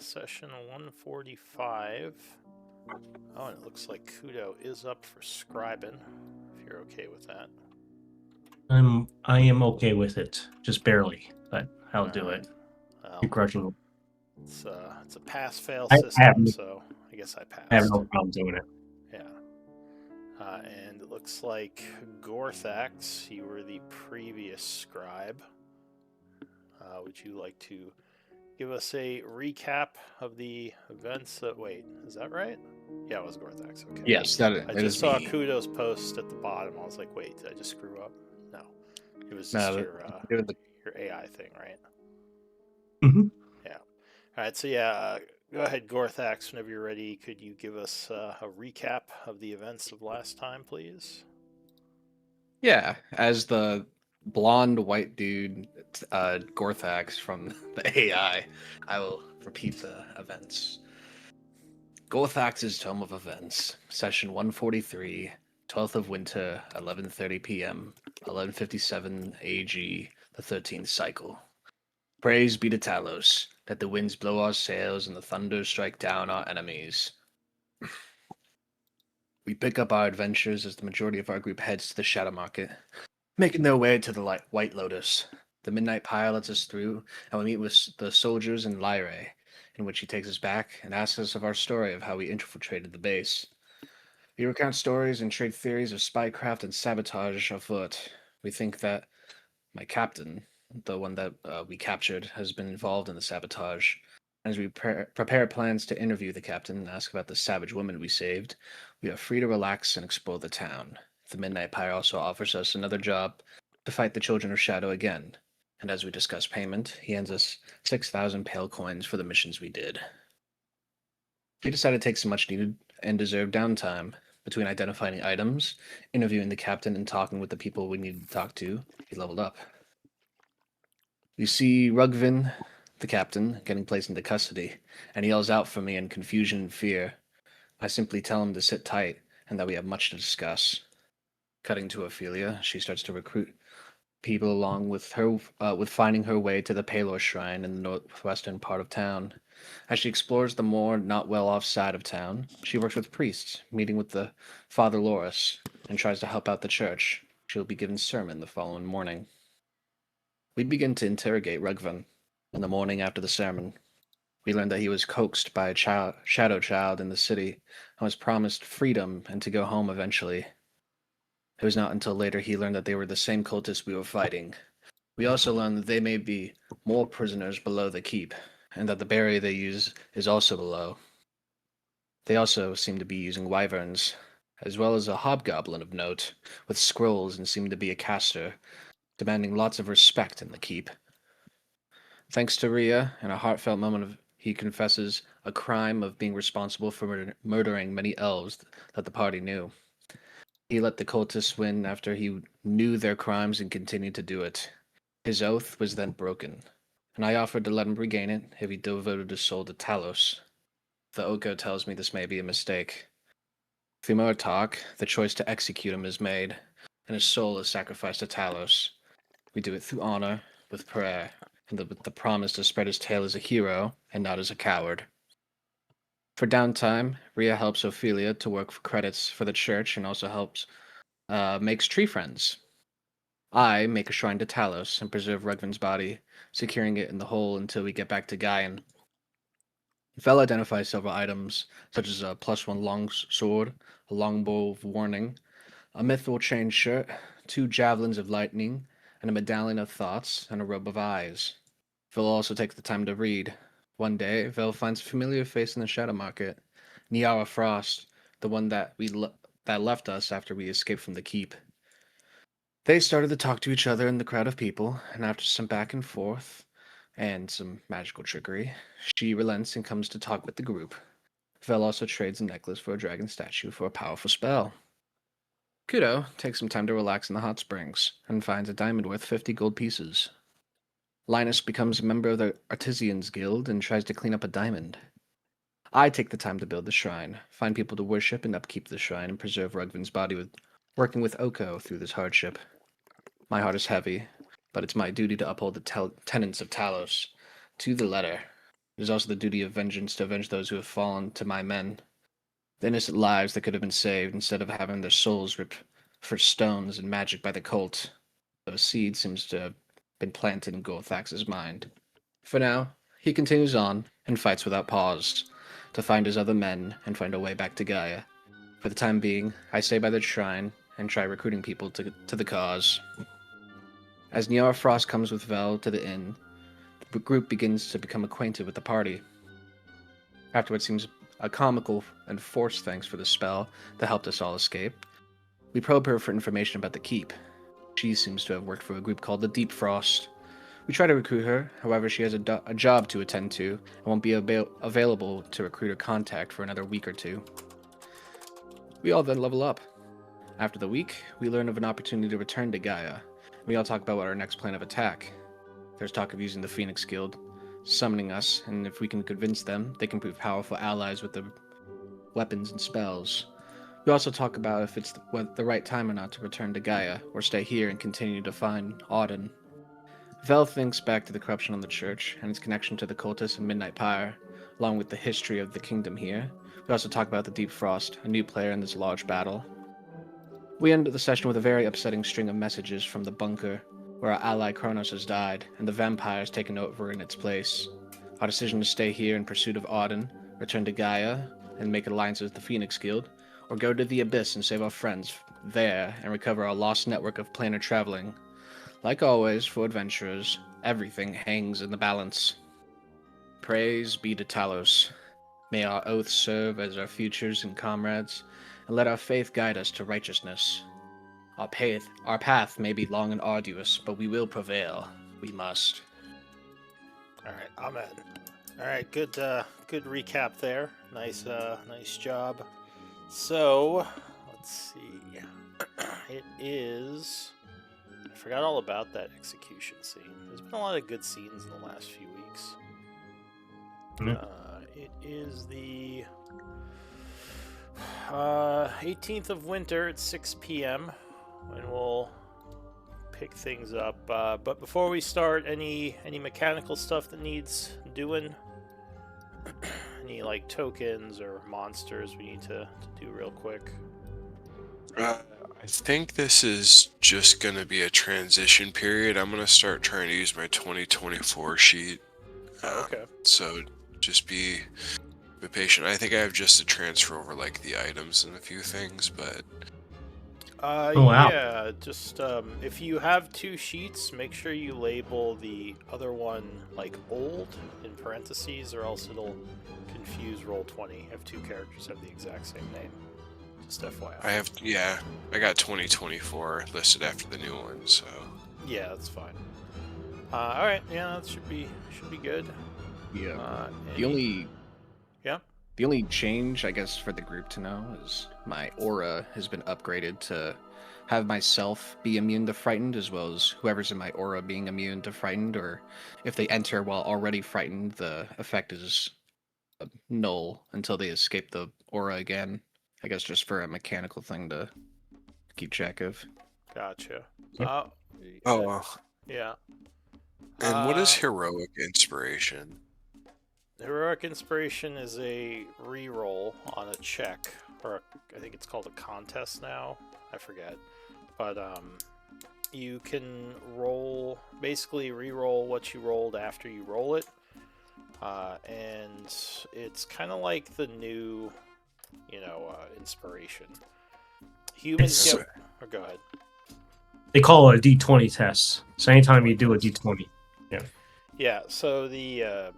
session 145. Oh, and it looks like Kudo is up for scribing, if you're okay with that. I am okay with it, just barely, but I'll All do right. it Well, begrudgingly. it's a pass-fail I have system, so I guess I I have passed. no problem doing it. Yeah. And it looks like Gorthax, you were the previous scribe. Would you like to give us a recap of the events wait, is that right? Yeah, it was Gorthax. Okay. Yes, I that just is saw me. Kudos post at the bottom. I was like, wait, did I just screw up? No. It was just No, doing the your AI thing, right? Hmm. Yeah. All right. So yeah, go ahead, Gorthax. Whenever you're ready, could you give us a recap of the events of last time, please? yeah, as the blonde white dude, Gorthax from the I will repeat the events. Gorthax's Tome of Events, Session 143, 12th of Winter, 11:30 p.m., 11:57 AG, the 13th cycle. Praise be to Talos, that the winds blow our sails and the thunders strike down our enemies. We pick up our adventures as the majority of our group heads to the Shadow Market, making their way to the White Lotus. The Midnight Pyre lets us through, and we meet with the soldiers in Lyre, in which he takes us back and asks us of our story of how we infiltrated the base. We recount stories and trade theories of spycraft and sabotage afoot. We think that my captain, the one that we captured, has been involved in the sabotage. As we prepare plans to interview the captain and ask about the savage woman we saved, we are free to relax and explore the town. The Midnight Pyre also offers us another job to fight the Children of Shadow again. And as we discuss payment, he hands us 6,000 pale coins for the missions we did. We decided to take some much needed and deserved downtime between identifying items, interviewing the captain, and talking with the people we needed to talk to. He leveled up. We see Rugvin, the captain, getting placed into custody, and he yells out for me in confusion and fear. I simply tell him to sit tight and that we have much to discuss. Cutting to Ophelia, she starts to recruit people along with her, with finding her way to the Palor Shrine in the northwestern part of town. As she explores the more not well off side of town, she works with priests, meeting with the Father Loris, and tries to help out the church. She will be given sermon the following morning. We begin to interrogate Rugvan. In the morning after the sermon, we learn that he was coaxed by a shadow child in the city and was promised freedom and to go home eventually. It was not until later he learned that they were the same cultists we were fighting. We also learned that they may be more prisoners below the keep, and that the barrier they use is also below. They also seem to be using wyverns, as well as a hobgoblin of note, with scrolls and seem to be a caster, demanding lots of respect in the keep. Thanks to Rhea, in a heartfelt moment he confesses a crime of being responsible for murdering many elves that the party knew. He let the cultists win after he knew their crimes and continued to do it. His oath was then broken, and I offered to let him regain it if he devoted his soul to Talos. The Oko tells me this may be a mistake. Through more talk, the choice to execute him is made, and his soul is sacrificed to Talos. We do it through honor, with prayer, and with the promise to spread his tale as a hero and not as a coward. For downtime, Rhea helps Ophelia to work for credits for the church and also makes tree friends. I make a shrine to Talos and preserve Rugvin's body, securing it in the hole until we get back to Gaian. Fel identifies several items, such as a +1 long sword, a longbow of warning, a mithril chain shirt, 2 javelins of lightning, and a medallion of thoughts, and a robe of eyes. Vel also takes the time to read. One day, Vel finds a familiar face in the Shadow Market, Niara Frost, the one that left us after we escaped from the keep. They started to talk to each other in the crowd of people, and after some back and forth and some magical trickery, she relents and comes to talk with the group. Vel also trades a necklace for a dragon statue for a powerful spell. Kudo takes some time to relax in the hot springs and finds a diamond worth 50 gold pieces. Linus becomes a member of the Artisans Guild and tries to clean up a diamond. I take the time to build the shrine, find people to worship and upkeep the shrine, and preserve Rugvin's body with working with Oko through this hardship. My heart is heavy, but it's my duty to uphold the tenets of Talos to the letter. It is also the duty of vengeance to avenge those who have fallen to my men. The innocent lives that could have been saved instead of having their souls ripped for stones and magic by the cult. A seed seems to have been planted in Gorthax's mind. For now, he continues on and fights without pause to find his other men and find a way back to Gaia. For the time being, I stay by the shrine and try recruiting people to the cause. As Niara Frost comes with Vel to the inn, the group begins to become acquainted with the party. After what seems a comical and forced thanks for the spell that helped us all escape, we probe her for information about the keep. She seems to have worked for a group called the Deep Frost. We try to recruit her, however, she has a job to attend to and won't be available to recruit or contact for another week or two. We all then level up. After the week, we learn of an opportunity to return to Gaia. We all talk about what our next plan of attack. There's talk of using the Phoenix Guild, summoning us, and if we can convince them, they can prove powerful allies with the weapons and spells. We also talk about if it's the right time or not to return to Gaia, or stay here and continue to find Auden. Vel thinks back to the corruption on the church and its connection to the cultists and Midnight Pyre, along with the history of the kingdom here. We also talk about the Deep Frost, a new player in this large battle. We end the session with a very upsetting string of messages from the bunker, where our ally Kronos has died, and the vampires taken over in its place. Our decision to stay here in pursuit of Auden, return to Gaia, and make alliances with the Phoenix Guild, or go to the Abyss and save our friends there and recover our lost network of planar traveling. Like always, for adventurers, everything hangs in the balance. Praise be to Talos. May our oaths serve as our futures and comrades, and let our faith guide us to righteousness. Our path may be long and arduous, but we will prevail. We must. All right, amen. All right, good recap there. Nice job. So, let's see. It is. I forgot all about that execution scene. There's been a lot of good scenes in the last few weeks. It is the 18th of winter at 6 p.m. and we'll pick things up. But before we start, any mechanical stuff that needs doing? Any like tokens or monsters we need to do real quick? I think this is just going to be a transition period. I'm going to start trying to use my 2024 sheet. Okay. So just be patient. I think I have just to transfer over like the items and a few things, but Oh, wow. Yeah, just if you have two sheets, make sure you label the other one like old in parentheses, or else it'll confuse Roll20 if two characters have the exact same name. Just FYI. I got 2024 listed after the new one, so Yeah, that's fine. All right, yeah, that should be good. Yeah. Any- The only change, I guess, for the group to know is my aura has been upgraded to have myself be immune to frightened, as well as whoever's in my aura being immune to frightened, or if they enter while already frightened, the effect is null until they escape the aura again. I guess just for a mechanical thing to keep track of. Gotcha. Yep. Yeah. And what is heroic inspiration? Heroic Inspiration is a reroll on a check, or I think it's called a contest now. I forget, but you can basically re-roll what you rolled after you roll it, and it's kind of like the new, inspiration. Humans get. Or go ahead. They call it a D20 test. So anytime you do a D20. Yeah. So the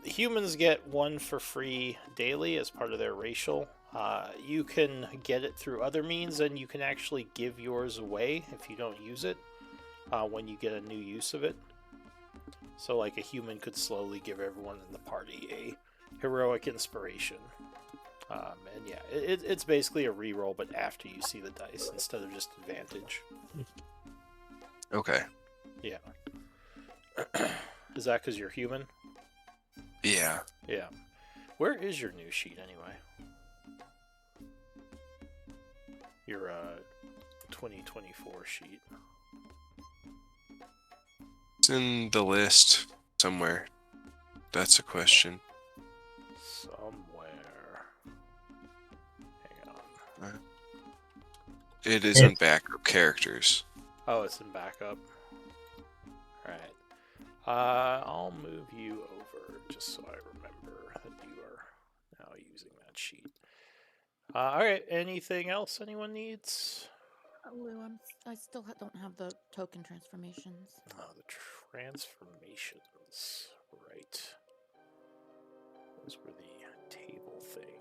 humans get one for free daily as part of their racial. You can get it through other means, and you can actually give yours away if you don't use it when you get a new use of it. So, like, a human could slowly give everyone in the party a heroic inspiration. And yeah, it's basically a reroll, but after you see the dice instead of just advantage. Okay. Yeah. Is that because you're human? Yeah. Yeah. Where is your new sheet anyway? Your 2024 sheet. It's in the list somewhere. That's a question. Somewhere. Hang on. It is in backup characters. Oh, it's in backup. Alright. I'll move you over just so I remember that you are now using that sheet. Alright, anything else anyone needs? Lou, I still don't have the token transformations. Oh, the transformations. Right. Those were the table thing.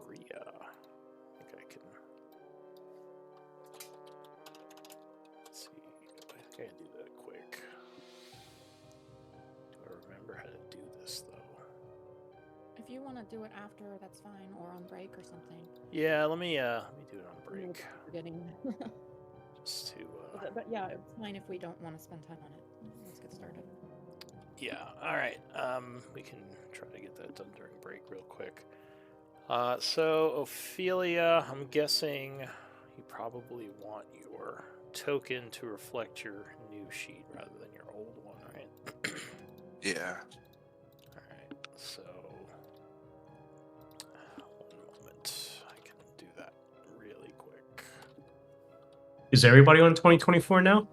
Rhea. I think I can. Let's see. I think I can do that quick. Do I remember how to do this though? If you want to do it after, that's fine, or on break or something. Yeah, let me do it on break. Forgetting. Just to. But yeah, it's fine if we don't want to spend time on it. Let's get started. Yeah. All right. We can try to get that done during break real quick. So Ophelia, I'm guessing you probably want your token to reflect your new sheet rather than your old one, right? Yeah. All right. So 1 moment. I can do that really quick. Is everybody on 2024 now?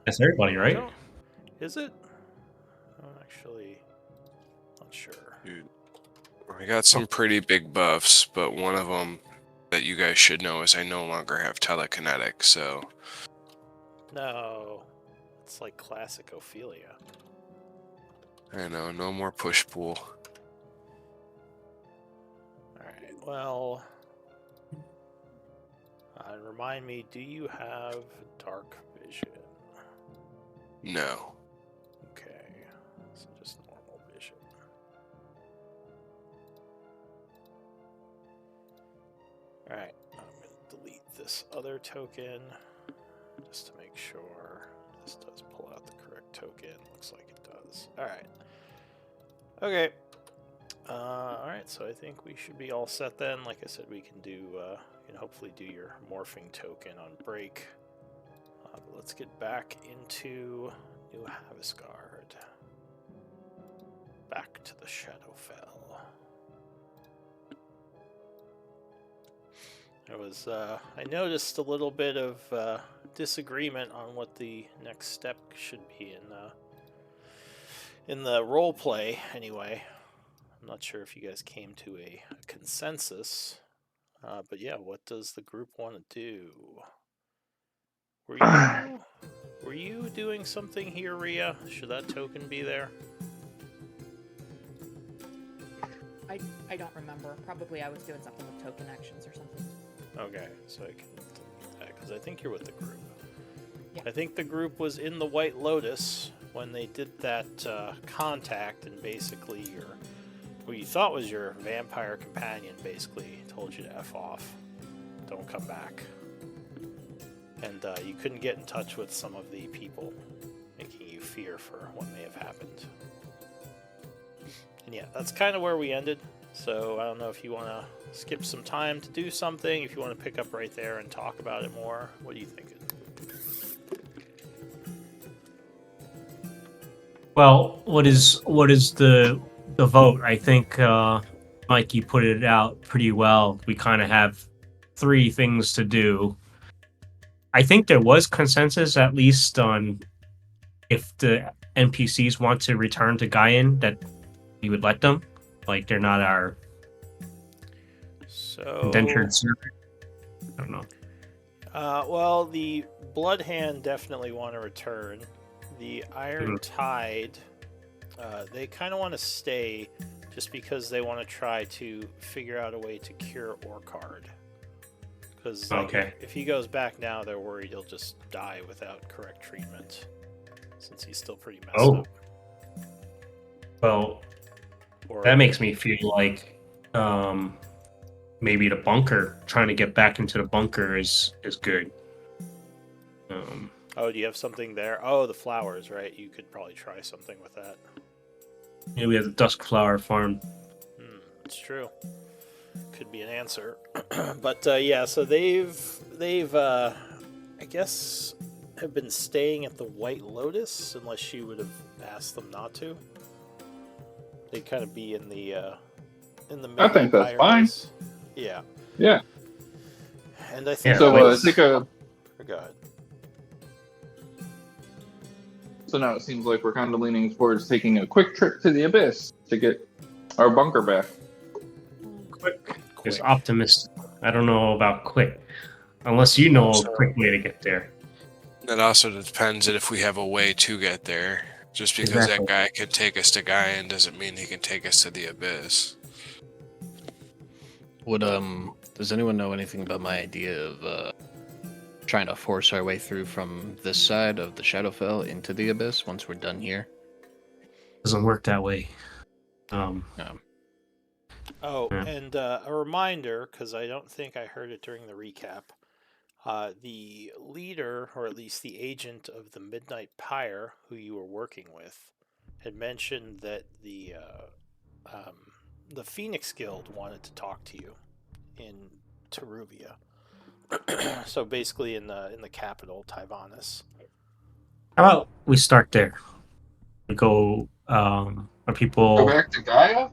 That's everybody, right? Is it? I'm actually not sure. Dude, we got some pretty big buffs, but one of them that you guys should know is I no longer have telekinetic, so... No. It's like classic Ophelia. I know, no more push-pull. Alright, well... remind me, do you have dark vision? No. Okay, so just normal vision. Alright, I'm going to delete this other token just to make sure this does pull out the correct token. Looks like it does. Alright. Okay. Alright, so I think we should be all set then. Like I said, we can do, you can hopefully do your morphing token on break. But let's get back into New Havisgard. Back to the Shadowfell. There was, I noticed a little bit of disagreement on what the next step should be in the role play. Anyway, I'm not sure if you guys came to a consensus, but yeah, what does the group want to do? Were you doing something here, Rhea? Should that token be there? I don't remember. Probably I was doing something with token actions or something. Okay, so I can delete that because I think you're with the group. Yeah. I think the group was in the White Lotus when they did that contact, and basically who you thought was your vampire companion basically told you to F off. Don't come back. And you couldn't get in touch with some of the people, making you fear for what may have happened. And yeah, that's kind of where we ended. So I don't know if you want to skip some time to do something, if you want to pick up right there and talk about it more. What do you think? Well, what is the vote? I think Mike, you put it out pretty well. We kind of have 3 things to do. I think there was consensus, at least on if the NPCs want to return to Gaian, that we would let them. Like, they're not our indentured servant. I don't know. Well, the Bloodhand definitely want to return. The Iron Tide, they kind of want to stay just because they want to try to figure out a way to cure Orcard. Because if he goes back now, they're worried he'll just die without correct treatment, since he's still pretty messed up. Well, that makes me feel like maybe the bunker, trying to get back into the bunker is good. Oh, do you have something there? Oh, the flowers, right? You could probably try something with that. Yeah, we have the Dusk Flower farm. It's true. Could be an answer. But yeah, so they've I guess, have been staying at the White Lotus, unless you would have asked them not to. They'd kind of be in the I Midnight think that's Pyre fine. base. Yeah, Yeah. and I think. Yeah, So wait. take a. Go ahead. So now it seems like we're kind of leaning towards taking a quick trip to the Abyss to get our bunker back. Is Quick. optimistic. I don't know about quick, unless you know a quick way to get there. That also depends on if we have a way to get there. Just because Exactly. that guy can take us to Gaian doesn't mean he can take us to the Abyss. Would does anyone know anything about my idea of trying to force our way through from this side of the Shadowfell into the Abyss once we're done here? Doesn't work that way. Oh, Yeah. and a reminder, because I don't think I heard it during the recap. The leader, or at least the agent of the Midnight Pyre, who you were working with, had mentioned that the Phoenix Guild wanted to talk to you in Teruvia. So basically, in the capital, Tyvanis. How about we start there? We go. Are people? Go back to Gaia?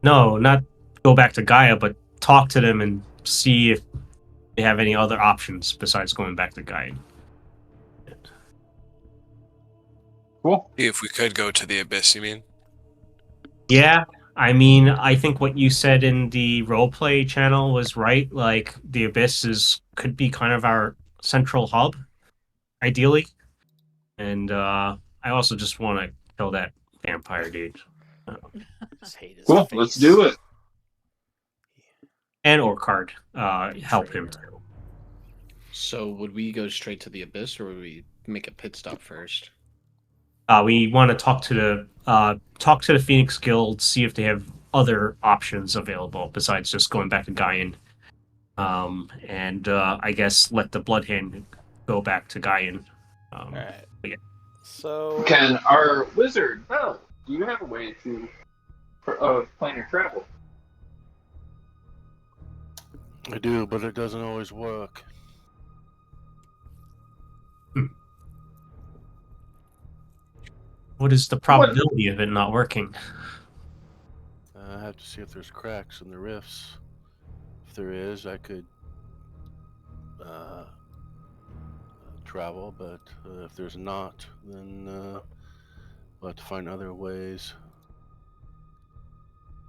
No, not go back to Gaia, but talk to them and see if they have any other options besides going back to Gaia. Cool. If we could go to the Abyss, you mean? Yeah, I mean, I think what you said in the roleplay channel was right. Like the Abyss could be kind of our central hub, ideally. And I also just want to kill that vampire dude. Just hate his Cool. face. Let's do it. And Orcard help him. Traitor. So would we go straight to the Abyss, or would we make a pit stop first? We want to talk to the Phoenix Guild, see if they have other options available besides just going back to Gaian. And I guess let the Bloodhand go back to Gaian. All right. Yeah. So Can our wizard, Bell, do you have a way to plan your travel? I do, but it doesn't always work. What is the probability of it not working? I have to see if there's cracks in the rifts. If there is, I could travel, but if there's not, then we'll have to find other ways.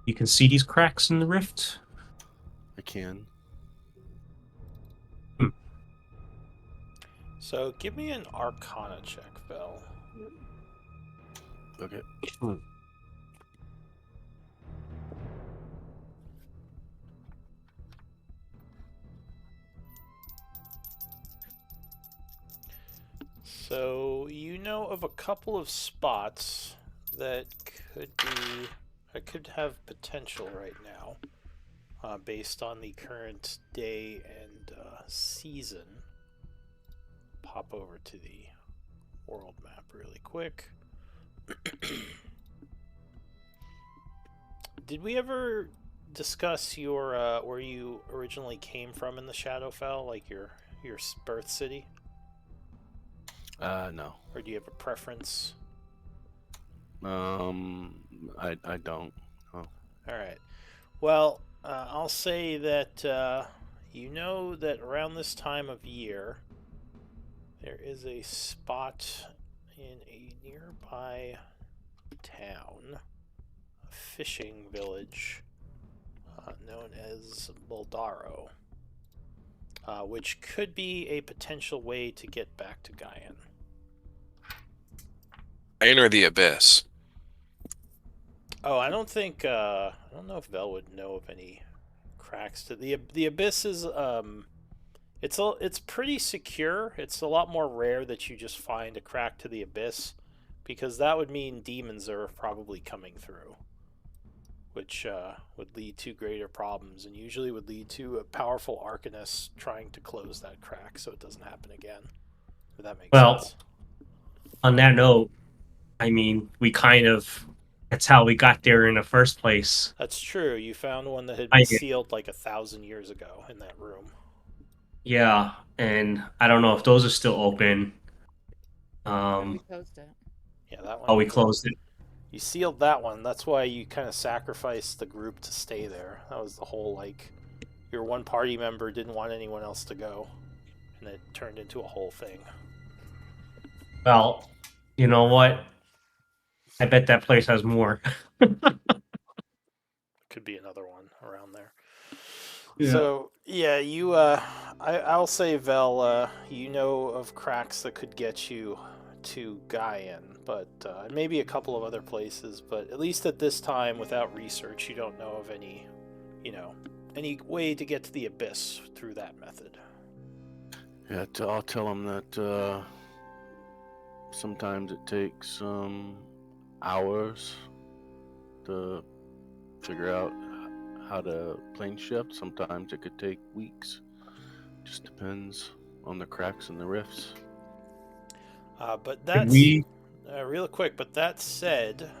You can see these cracks in the rift? I can. So give me an Arcana check, Bell. Okay. So you know of a couple of spots that could have potential right now, based on the current day and season. Pop over to the world map really quick. Did we ever discuss your where you originally came from in the Shadowfell, like your birth city? No. Or do you have a preference? I don't. All right. Well, I'll say that you know that around this time of year, there is a spot in a nearby town, a fishing village known as Boldaro, which could be a potential way to get back to Gaian. Gaian or the Abyss? Oh, I don't know if Vel would know of any cracks to the Abyss is it's pretty secure. It's a lot more rare that you just find a crack to the Abyss, because that would mean demons are probably coming through, which would lead to greater problems, and usually would lead to a powerful Arcanist trying to close that crack so it doesn't happen again. If that makes sense. On that note, I mean, that's how we got there in the first place. That's true. You found one that had I been did. sealed like 1,000 years ago in that room. Yeah, and I don't know if those are still open. We closed it. Yeah, that one. Oh, we closed it. You sealed that one. That's why you kind of sacrificed the group to stay there. That was the whole, like, your one party member didn't want anyone else to go, and it turned into a whole thing. Well, you know what? I bet that place has more. Could be another one around there. Yeah. So yeah, I'll say Vel, you know of cracks that could get you to Gaian, but maybe a couple of other places. But at least at this time, without research, you don't know of any, any way to get to the abyss through that method. Yeah, I'll tell them that sometimes it takes hours to figure out how to plane shift. Sometimes it could take weeks. Just depends on the cracks and the rifts. But that's real quick. But that said,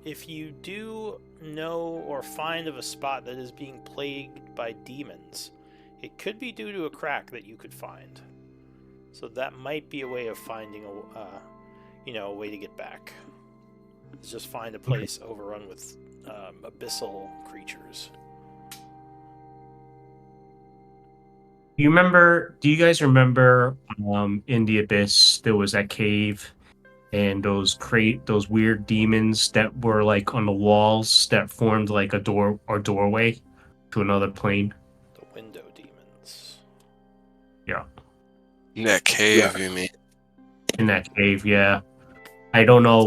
if you do know or find of a spot that is being plagued by demons, it could be due to a crack that you could find. So that might be a way of finding a way to get back. Is just find a place overrun with abyssal creatures. Do you guys remember in the abyss there was that cave and those weird demons that were like on the walls that formed like a door or doorway to another plane? The window demons. Yeah. In that cave, you mean? In that cave, yeah. I don't know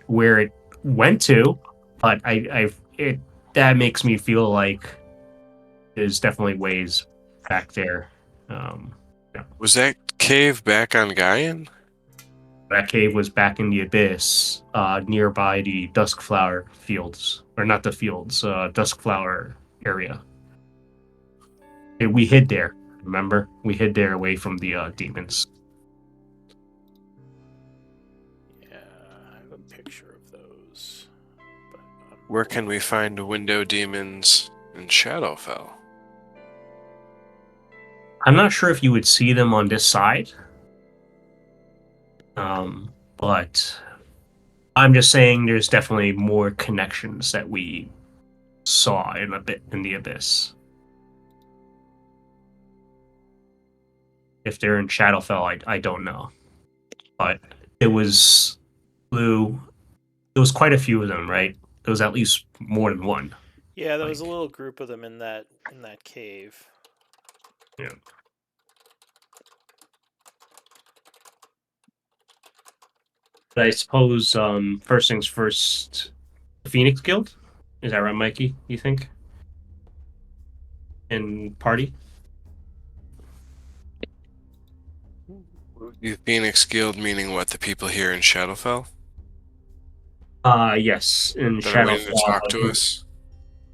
where it went to, but that makes me feel like there's definitely ways back there. Was that cave back on Gaian? That cave was back in the abyss, nearby the Duskflower fields, or not the fields, Duskflower area. We hid there. Remember, we hid there away from the demons. Yeah, I have a picture of those. But Where can we find window demons in Shadowfell? I'm not sure if you would see them on this side. But I'm just saying there's definitely more connections that we saw in the abyss. If they're in Shadowfell, I don't know. But it was Blue. There was quite a few of them, right? There was at least more than one. Yeah, there was a little group of them in that cave. Yeah. But I suppose first things first, the Phoenix Guild? Is that right, Mikey, you think? And party? You Phoenix Guild meaning what? The people here in Shadowfell? Yes, in That are waiting Shadowfell. to talk to us?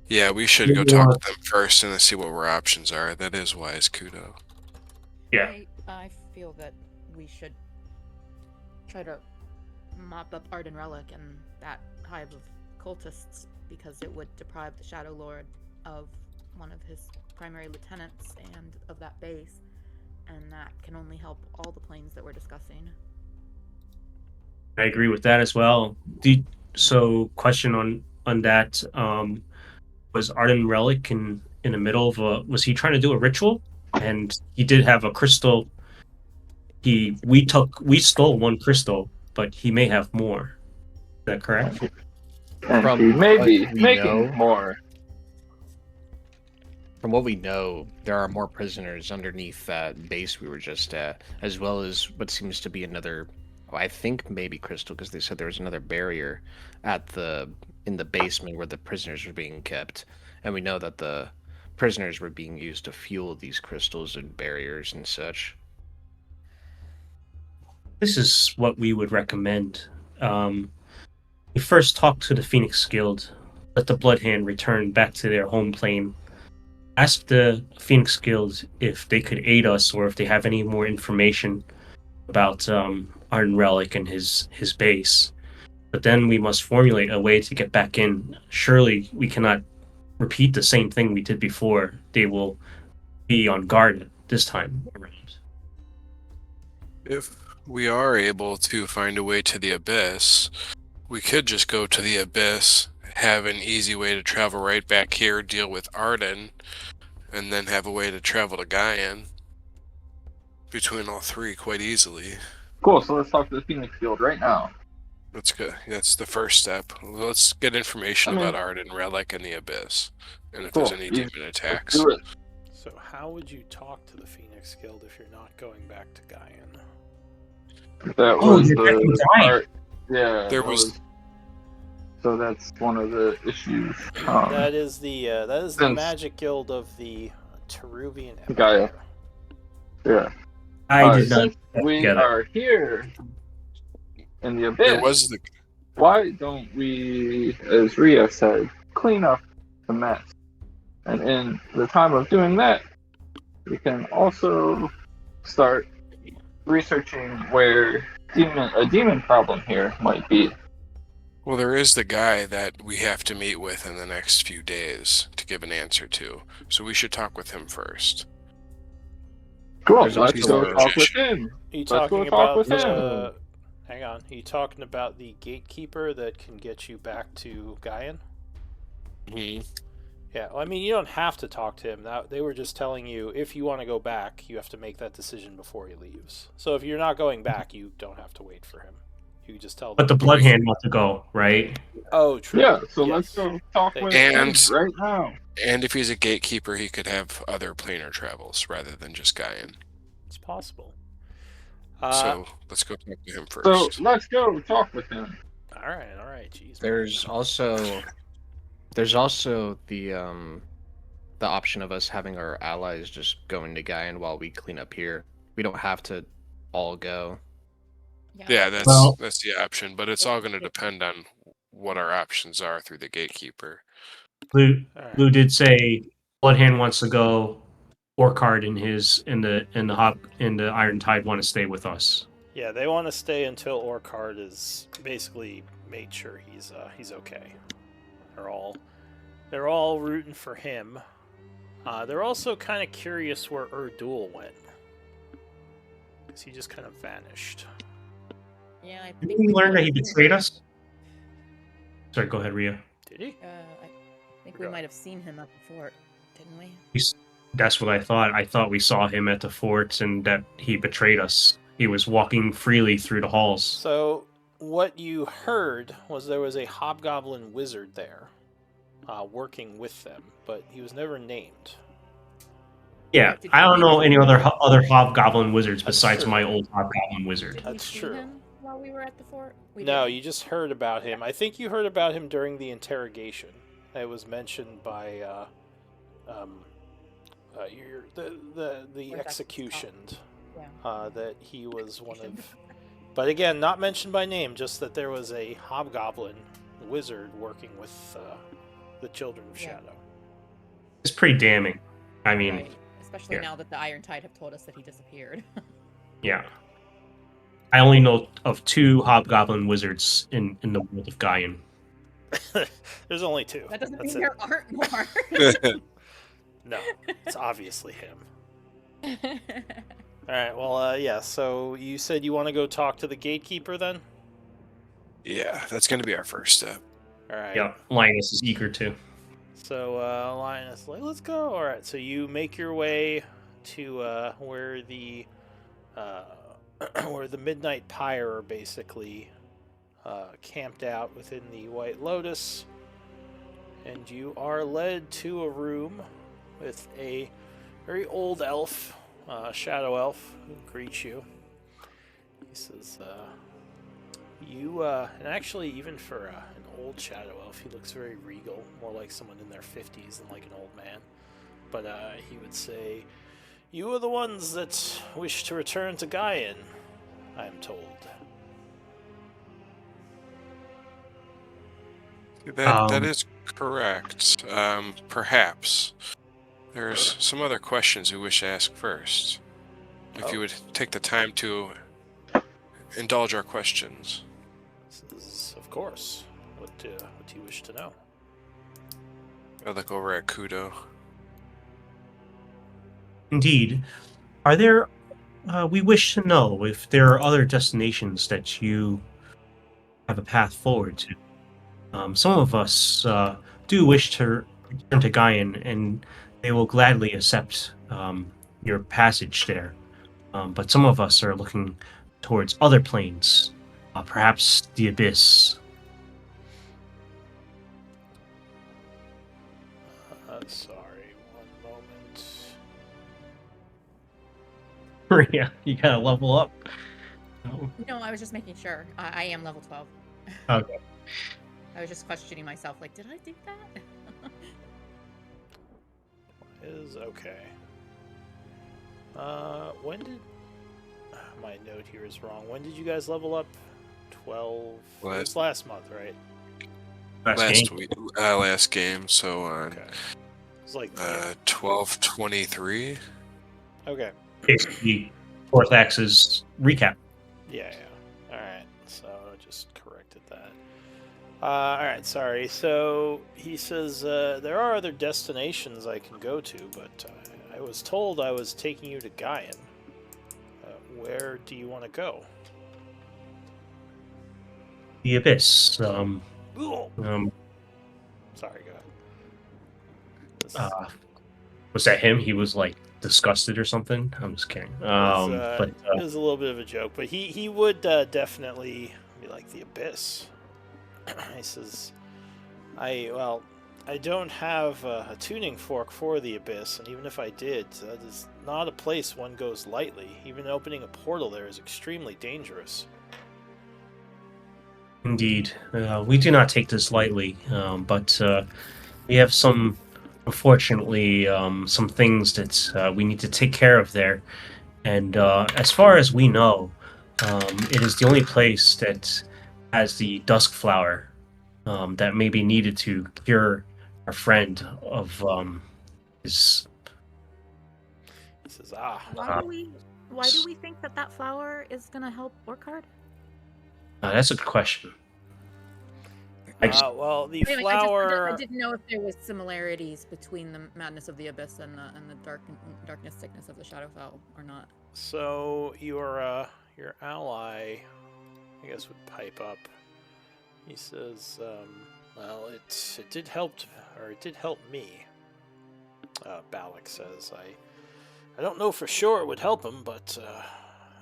Yeah, we should go talk to them first and see what our options are. That is wise, Kudo. Yeah. I feel that we should try to mop up Arden Relic and that hive of cultists, because it would deprive the Shadow Lord of one of his primary lieutenants and of that base, and that can only help all the planes that we're discussing. I agree with that as well. So, question on that: was Arden Relic in the middle of was he trying to do a ritual? And he did have a crystal. We stole one crystal, but he may have more. Is that correct? And From he may what be we making know- more. From what we know, there are more prisoners underneath that base we were just at, as well as what seems to be another, well, I think maybe crystal, because they said there was another barrier in the basement where the prisoners were being kept, and we know that the prisoners were being used to fuel these crystals and barriers and such. This is what we would recommend. We first talk to the Phoenix Guild, let the Bloodhand return back to their home plane. Ask the Phoenix Guild if they could aid us, or if they have any more information about Arden Relic and his base. But then we must formulate a way to get back in. Surely we cannot repeat the same thing we did before. They will be on guard this time around. If we are able to find a way to the Abyss, we could just go to the Abyss, have an easy way to travel right back here, deal with Arden, and then have a way to travel to Gaian between all three quite easily. Cool. So let's talk to the Phoenix Guild right now. That's good. That's the first step. Let's get information about Arden, Relic, and the Abyss, and if there's Cool. any Easy. demon attacks. Do it. So how would you talk to the Phoenix Guild if you're not going back to Gaian? That Oh, was you're the definitely right. part. Yeah. There that was- So that's one of the issues. That is the Since- Magic Guild of the Teruvian Gaia. Empire. Yeah. I did not Since we get it. are here in the Abyss, There was the why don't we, as Ria said, clean up the mess? And in the time of doing that, we can also start researching where a demon problem here might be. Well, there is the guy that we have to meet with in the next few days to give an answer to. So we should talk with him first. Cool, There's let's also go a talk with magician. him. Are you Let's go talking talk about with the? Hang on. Are you talking about the gatekeeper that can get you back to Gaian? Mhm. Yeah. Well, I mean, you don't have to talk to him. They were just telling you if you want to go back, you have to make that decision before he leaves. So if you're not going back, you don't have to wait for him. You can just tell. But the them. blood hand wants to go, right? Oh, true. Yeah, so Yes. let's go talk with And- him right now. And if he's a gatekeeper, he could have other planar travels rather than just Gaian. It's possible. So let's go talk to him So first. let's go talk with him. all right. Jeez. There's also the option of us having our allies just going to Gaian while we clean up here. We don't have to all go. Yeah, that's Well- that's the option, but it's all going to depend on what our options are through the gatekeeper. Blue, All right. Blue did say Bloodhand wants to go. Orcard and the Iron Tide want to stay with us. Yeah, they want to stay until Orcard is basically made sure he's okay. They're all rooting for him. They're also kind of curious where Erdul went, because he just kind of vanished. Yeah, I Did think we learn that he might have betrayed seen us? Sorry, go ahead, Ria. Did he? I think we might have seen him at the fort, didn't we? That's what I thought. I thought we saw him at the fort and that he betrayed us. He was walking freely through the halls. So what you heard was there was a hobgoblin wizard there, working with them, but he was never named. Yeah, Did I you don't meet know him? any other hobgoblin wizards That's besides true. my old hobgoblin wizard. Did That's we see true. him while we were at the fort? We No, didn't. you just heard about him. I think you heard about him during the interrogation. It was mentioned by the Or executioned Yeah. that he was one of. But again, not mentioned by name. Just that there was a hobgoblin wizard working with the Children of Yeah. Shadow. It's pretty damning. I mean, Right. Especially yeah. now that the Iron Tide have told us that he disappeared. yeah. I only know of 2 hobgoblin wizards in the world of Gaian. There's only 2. That doesn't That's mean it. there aren't more. No, it's obviously him. All right. Well, yeah. So you said you want to go talk to the gatekeeper then? Yeah, that's going to be our first step. All right. Yeah, Linus is eager to. So Linus, like, let's go. All right. So you make your way to where the where the Midnight Pyre are basically camped out within the White Lotus, and you are led to a room with a very old elf, shadow elf, who greets you. He says, "You and actually, even for an old shadow elf, he looks very regal, more like someone in their 50s than like an old man. But he would say, 'You are the ones that wish to return to Gaian, I am told.'" That is correct. Perhaps. There's some other questions we wish to ask first. If you would take the time to indulge our questions. This is, of course, what do you wish to know? I look over at Kudo. Indeed. Are there? We wish to know if there are other destinations that you have a path forward to. Some of us do wish to return to Gaian, and they will gladly accept your passage there. But some of us are looking towards other planes, perhaps the Abyss. Sorry, one moment. Maria, you gotta level up. Oh, No, I was just making sure. I am level 12. okay. I was just questioning myself, like, did I do that? Is okay. When did my note here is wrong? When did you guys level up? 12. It was last month, right? Last game. week, last game. So on Okay. It's like 12:23. okay. Basically, Orthax's recap. Yeah. All right. So I just corrected that. All right. Sorry. So he says there are other destinations I can go to, but I was told I was taking you to Gaian. Where do you want to go? The Abyss. Sorry. Go ahead. This Was that him? He was like disgusted or something. I'm just kidding. But it was a little bit of a joke, but he would definitely be like the Abyss. He says, I don't have a tuning fork for the Abyss, and even if I did, that is not a place one goes lightly. Even opening a portal there is extremely dangerous. indeed, we do not take this lightly. But we have some, unfortunately, some things that we need to take care of there. And as far as we know, it is the only place that has the dusk flower that may be needed to cure our friend of his. He says, Why do we think that flower is gonna help Orchard? That's a good question. well, the Anyway, flower. I didn't know if there was similarities between the madness of the abyss and the darkness sickness of the Shadowfell or not. So your ally, I guess, would pipe up. He says, "Well, it did help, it did help me." Balak says, "I don't know for sure it would help him, but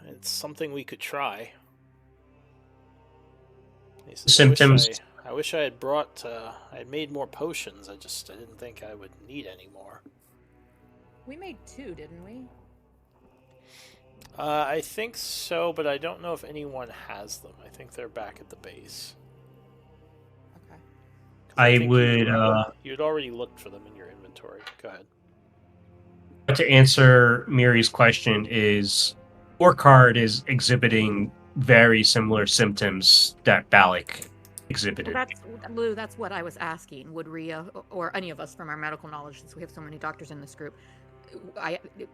it's something we could try." He says, Symptoms. I wish I had brought. I had made more potions. I didn't think I would need any more. We made 2, didn't we? I think so, but I don't know if anyone has them. I think they're back at the base. Okay. 'Cause I think would. You'd already looked for them in your inventory. Go ahead. To answer Miri's question, is Orchard is exhibiting very similar symptoms that Balak exhibited. Lou, that's what I was asking. Would Rhea or any of us from our medical knowledge, since we have so many doctors in this group,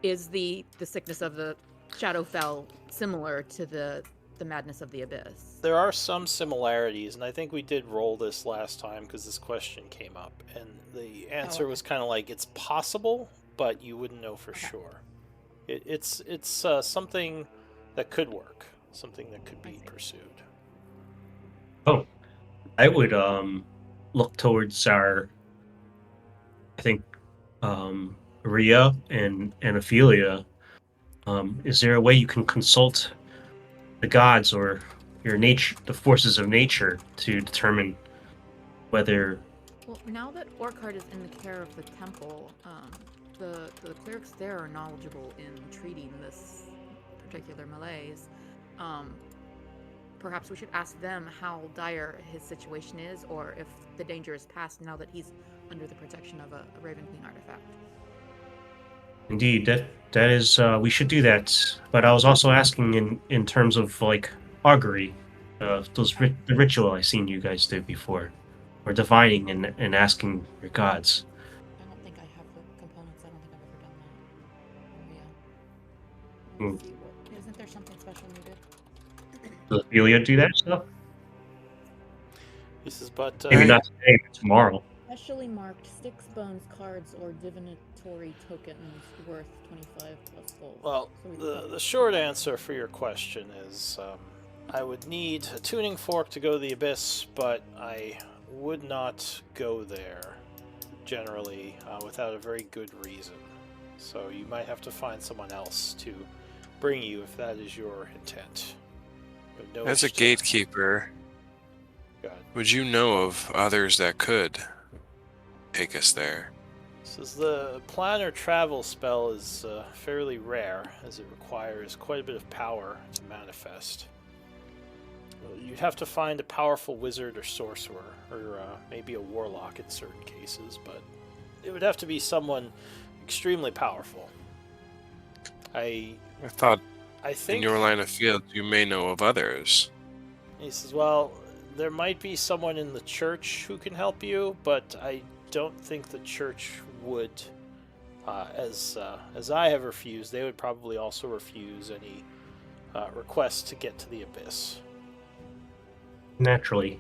is the sickness of the Shadowfell similar to the madness of the abyss? There are some similarities, and I think we did roll this last time because this question came up, and the answer was kind of like it's possible, but you wouldn't know for sure. It's something that could work, something that could be pursued. Oh, I would look towards our, I think, Rhea and Ophelia. Is there a way you can consult the gods or your nature, the forces of nature, to determine whether? Well, now that Orchard is in the care of the temple, the clerics there are knowledgeable in treating this particular malaise. Perhaps we should ask them how dire his situation is, or if the danger is past now that he's under the protection of a Raven Queen artifact. Indeed, that is. We should do that. But I was also asking in terms of like augury, the ritual I seen you guys do before, or divining and asking your gods. I don't think I have the components. I don't think I've ever done that. Yeah. Isn't there something special needed? Does Ophelia do that stuff? He says, but Maybe not today, but tomorrow. Specially marked sticks, bones, cards, or divinatory tokens worth 25 plus gold. Well, So we the short answer for your question is I would need a tuning fork to go to the Abyss, but I would not go there generally without a very good reason. So you might have to find someone else to bring you if that is your intent. But no As a wish to- gatekeeper, Go ahead. would you know of others that could take us there? Says the planar travel spell is fairly rare, as it requires quite a bit of power to manifest. Well, you'd have to find a powerful wizard or sorcerer, or maybe a warlock in certain cases, but it would have to be someone extremely powerful. I I think in your line of field you may know of others. He says, well, there might be someone in the church who can help you, but I don't think the church would. As I have refused, they would probably also refuse any requests to get to the Abyss. Naturally.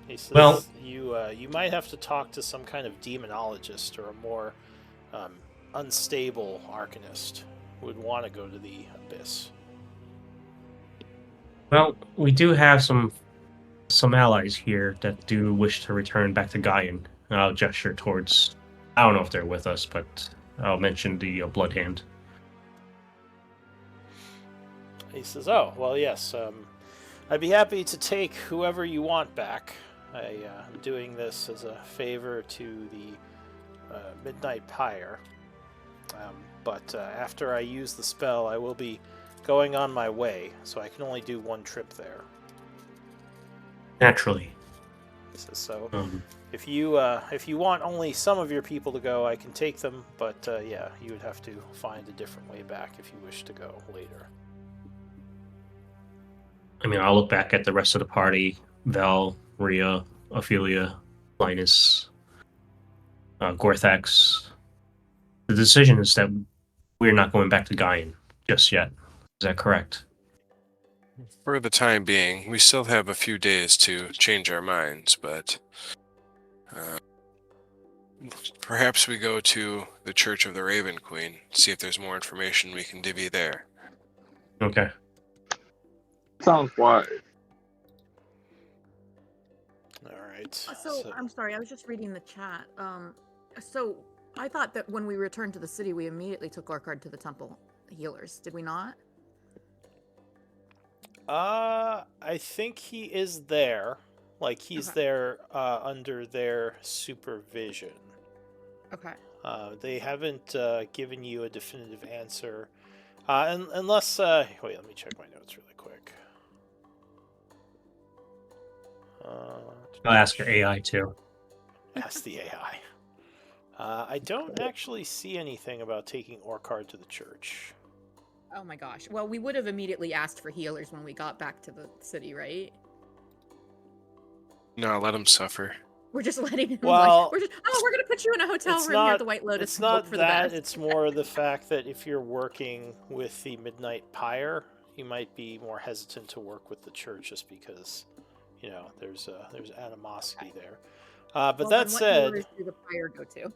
He says, Well- you might have to talk to some kind of demonologist or a more unstable arcanist who would want to go to the Abyss. Well, we do have some allies here that do wish to return back to Gaian. I'll gesture towards. I don't know if they're with us, but I'll mention the Blood Hand. He says, oh, well, yes, I'd be happy to take whoever you want back. I'm doing this as a favor to the Midnight Pyre. But after I use the spell, I will be going on my way, so I can only do one trip there. Naturally. He says, so Um, if you want only some of your people to go, I can take them, but yeah, you would have to find a different way back if you wish to go later. I mean, I'll look back at the rest of the party: Val, Rhea, Ophelia, Linus, Gorthax. The decision is that we're not going back to Gaian just yet. Is that correct? For the time being, we still have a few days to change our minds, but perhaps we go to the Church of the Raven Queen, see if there's more information we can divvy there. Okay. Sounds wise. All right. So I'm sorry, I was just reading the chat. So I thought that when we returned to the city, we immediately took Orkard to the temple healers. Did we not? I think he is there. Like, he's Okay. there under their supervision. Okay. They haven't given you a definitive answer. Unless... wait, let me check my notes really quick. I'll ask your AI too. Ask the AI. I don't actually see anything about taking Orkard to the church. Oh my gosh. Well, we would have immediately asked for healers when we got back to the city, right? No, let him suffer. We're just letting him. Well, we're gonna put you in a hotel it's room here not- at the White Lotus. It's and hope not for that, the best. it's more the fact that if you're working with the Midnight Pyre, you might be more hesitant to work with the church just because, you know, there's animosity there. But Well, that then what said, healers do the fire go to?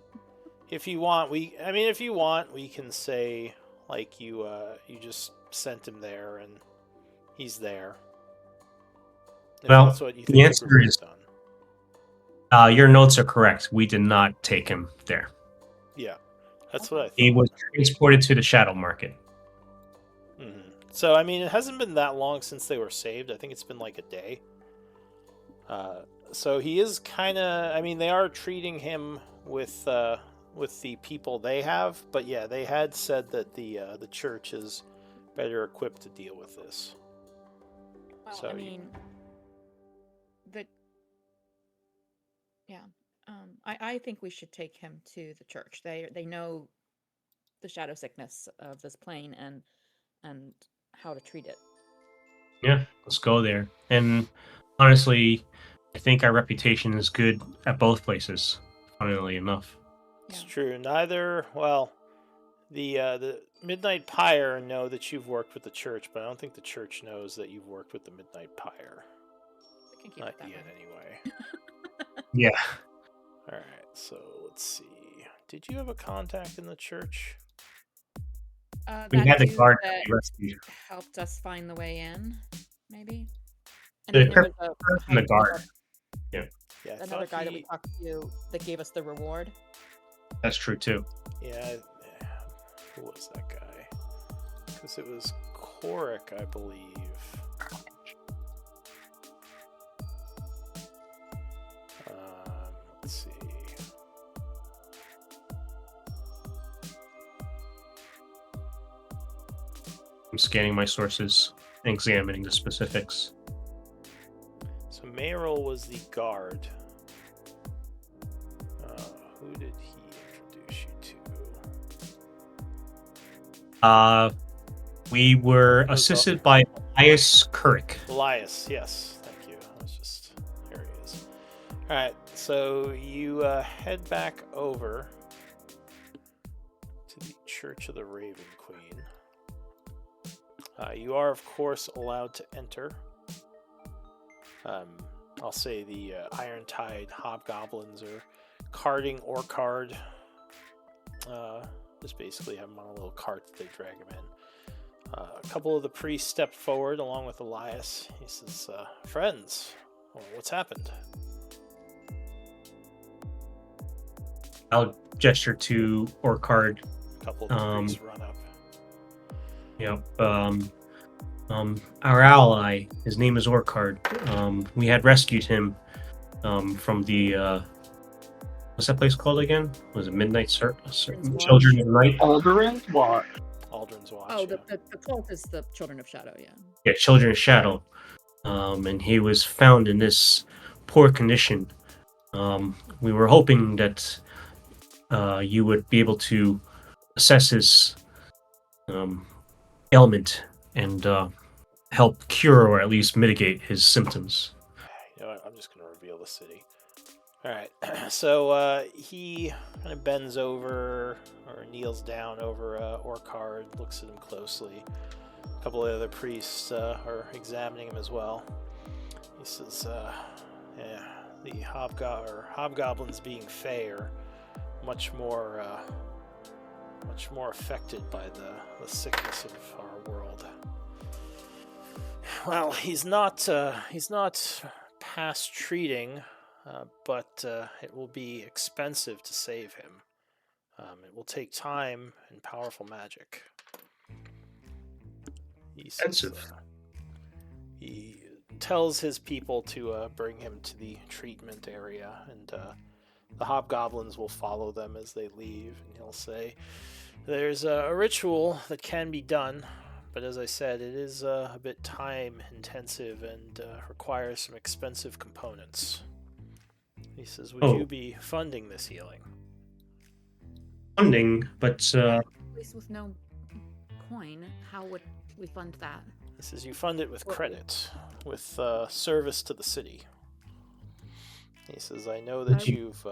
if you want, we can say like you just sent him there and he's there. If Well, that's what you the think answer group is- has done. Your notes are correct. We did not take him there. Yeah, that's what I thought. He was transported to the Shadow Market. Mhm. So, I mean, it hasn't been that long since they were saved. I think it's been like a day. So he is kind of... I mean, they are treating him with the people they have, but yeah, they had said that the church is better equipped to deal with this. Well, So I you- mean, yeah. I think we should take him to the church. They know the shadow sickness of this plane and how to treat it. Yeah, let's go there. And honestly, I think our reputation is good at both places, funnily enough. It's Yeah. true. Neither... Well, the Midnight Pyre know that you've worked with the church, but I don't think the church knows that you've worked with the Midnight Pyre. We can keep Not it that yet, way. anyway. Yeah. All right. So let's see. Did you have a contact in the church? We That had the dude guard that that we rescued. helped us find the way in, maybe. And The then there person was a in the hype guard. Yeah, I another thought guy that we he- talked to that gave us the reward. That's true too. Yeah, who was that guy? Because it was Korik, I believe. Let's see. I'm scanning my sources and examining the specifics. So Mayoral was the guard. Who did he introduce you to? We were Was assisted by Elias Kurik. Elias, yes. Thank you. I was just... There he is. Alright, so you head back over to the Church of the Raven Queen. You are, of course, allowed to enter. I'll say the Irontide Hobgoblins are carting Orcard. Just basically have them on a little cart that they drag him in. A couple of the priests step forward along with Elias. He says, friends, what's happened? I'll gesture to Orcard. A couple of the priests run up. Yep. Our ally, his name is Orcard. We had rescued him from the what's that place called again? Was it Midnight Children of Night? Alderin's Watch. Aldrin's Watch. Oh, yeah. the cult is the Children of Shadow, yeah. Yeah, Children of Shadow. And he was found in this poor condition. We were hoping that you would be able to assess his ailment and help cure or at least mitigate his symptoms. You know what? I'm just going to reveal the city. Alright, so he kind of bends over or kneels down over Orcard, looks at him closely. A couple of the other priests are examining him as well. He says, yeah, the hobgoblins being Fey are much more affected by the sickness of our world. Well, he's not past treating, but it will be expensive to save him. It will take time and powerful magic. He says, Expensive. he tells his people to bring him to the treatment area, and the hobgoblins will follow them as they leave. And he'll say, "There's a ritual that can be done, but as I said, it is a bit time intensive and requires some expensive components." He says, "Would Oh. you be funding this healing?" Funding, but At least with no coin, how would we fund that? He says, "You fund it with What- credit, with service to the city." He says, "I know that you've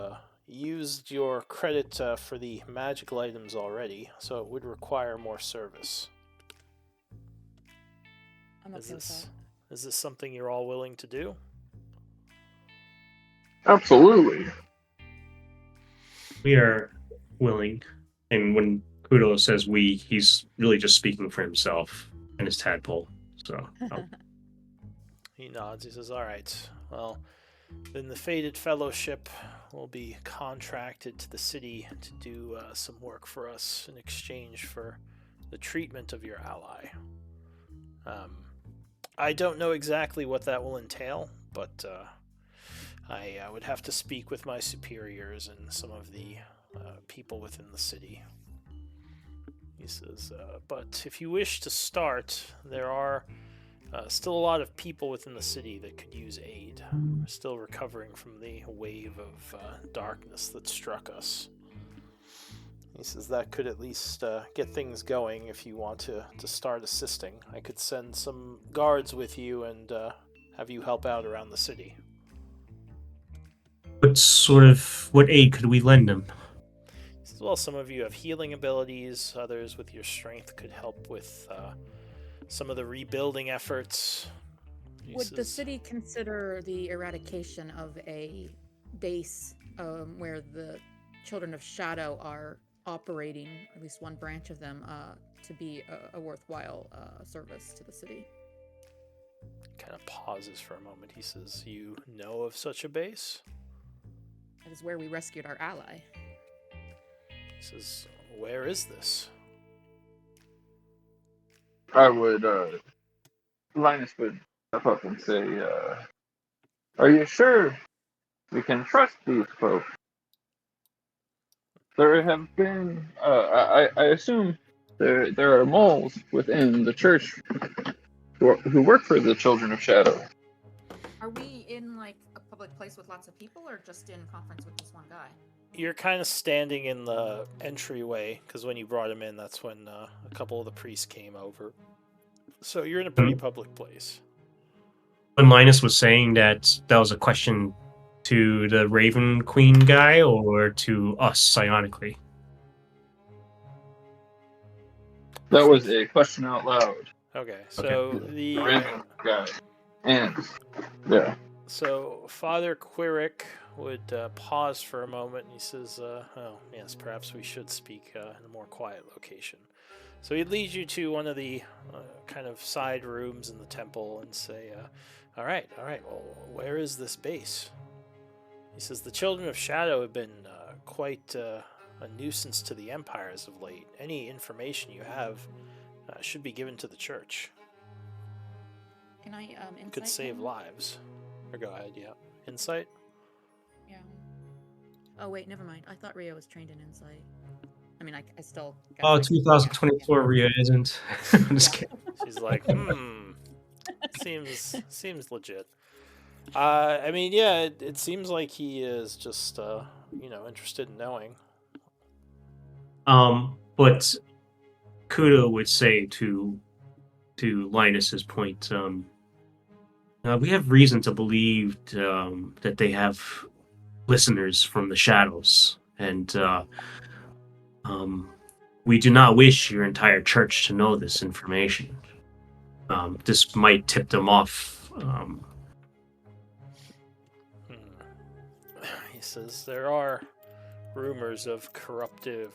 used your credit for the magical items already, so it would require more service. I'm okay with that. Is this something you're all willing to do?" Absolutely. we are willing. And when Kudo says we, he's really just speaking for himself and his tadpole. So He nods. He says, "All right. Well, then the Fated Fellowship will be contracted to the city to do some work for us in exchange for the treatment of your ally. I don't know exactly what that will entail, but I would have to speak with my superiors and some of the people within the city." He says, "But if you wish to start, there are still a lot of people within the city that could use aid. We're still recovering from the wave of darkness that struck us." He says that could at least get things going if you want to start assisting. I could send some guards with you and have you help out around the city. what aid could we lend him? He says, well, some of you have healing abilities, others with your strength could help with some of the rebuilding efforts. He Would the says, city consider the eradication of a base where the Children of Shadow are operating, at least one branch of them, to be a worthwhile service to the city. Kind of pauses for a moment. He says, "You know of such a base?" That is where we rescued our ally. He says, "Where is this?" I would, Linus would step up and say, are you sure we can trust these folks? There have been, I assume there are moles within the church who work for the Children of Shadow. Are we in like a public place with lots of people, or just in conference with this one guy? You're kind of standing in the entryway, because when you brought him in, that's when a couple of the priests came over. So you're in a pretty public place. When Linus was saying that was a question to the Raven Queen guy or to us psionically? That was a question out loud. Okay, so the Raven guy. And, yeah. So Father Quirik would pause for a moment, and he says, "Oh, yes, perhaps we should speak in a more quiet location." So he'd lead you to one of the kind of side rooms in the temple and say, all right, well, where is this base?" He says, "The Children of Shadow have been quite a nuisance to the Empire as of late. Any information you have should be given to the church. Can I insight Could save him? lives." Or go ahead, yeah. Insight? Yeah. Oh wait, never mind. I thought Rio was trained in insight. I mean, I still. guess Oh, I could- 2024 Ria isn't. I'm just kidding. She's like, seems legit. I mean, yeah, it seems like he is just, interested in knowing. But Kudo would say to Linus's point, we have reason to believe that they have listeners from the shadows, and we do not wish your entire church to know this information. This might tip them off. He says there are rumors of corruptive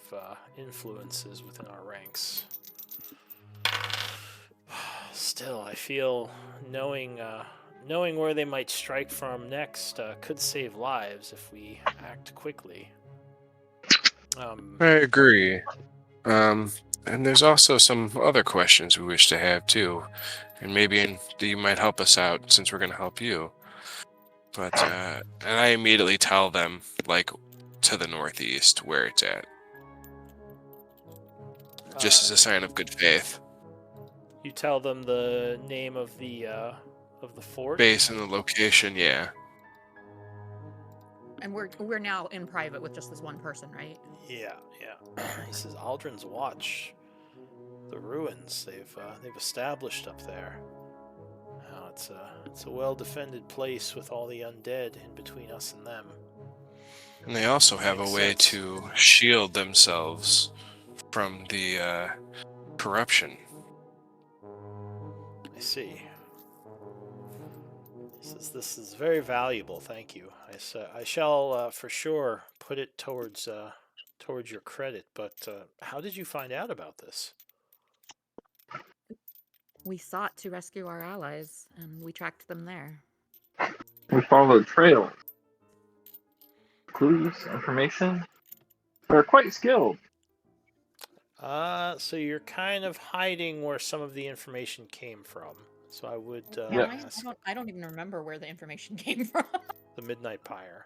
influences within our ranks. Still, I feel knowing where they might strike from next could save lives if we act quickly. I agree. And there's also some other questions we wish to have too, and maybe you might help us out since we're going to help you. But and I immediately tell them like to the northeast where it's at, just as a sign of good faith. You tell them the name of the fort. Base and the location, yeah. And we're now in private with just this one person, right? Yeah. He says Aldrin's Watch, the ruins they've established up there. Now it's a well-defended place with all the undead in between us and them. And they also have a Makes way sense. to shield themselves from the corruption. I see. He says this is very valuable. Thank you. I shall for sure put it towards your credit. But how did you find out about this? We sought to rescue our allies, and we tracked them there. We followed trails, clues, information. They're quite skilled. So you're kind of hiding where some of the information came from. So I would Yeah. ask I don't even remember where the information came from. the Midnight Pyre.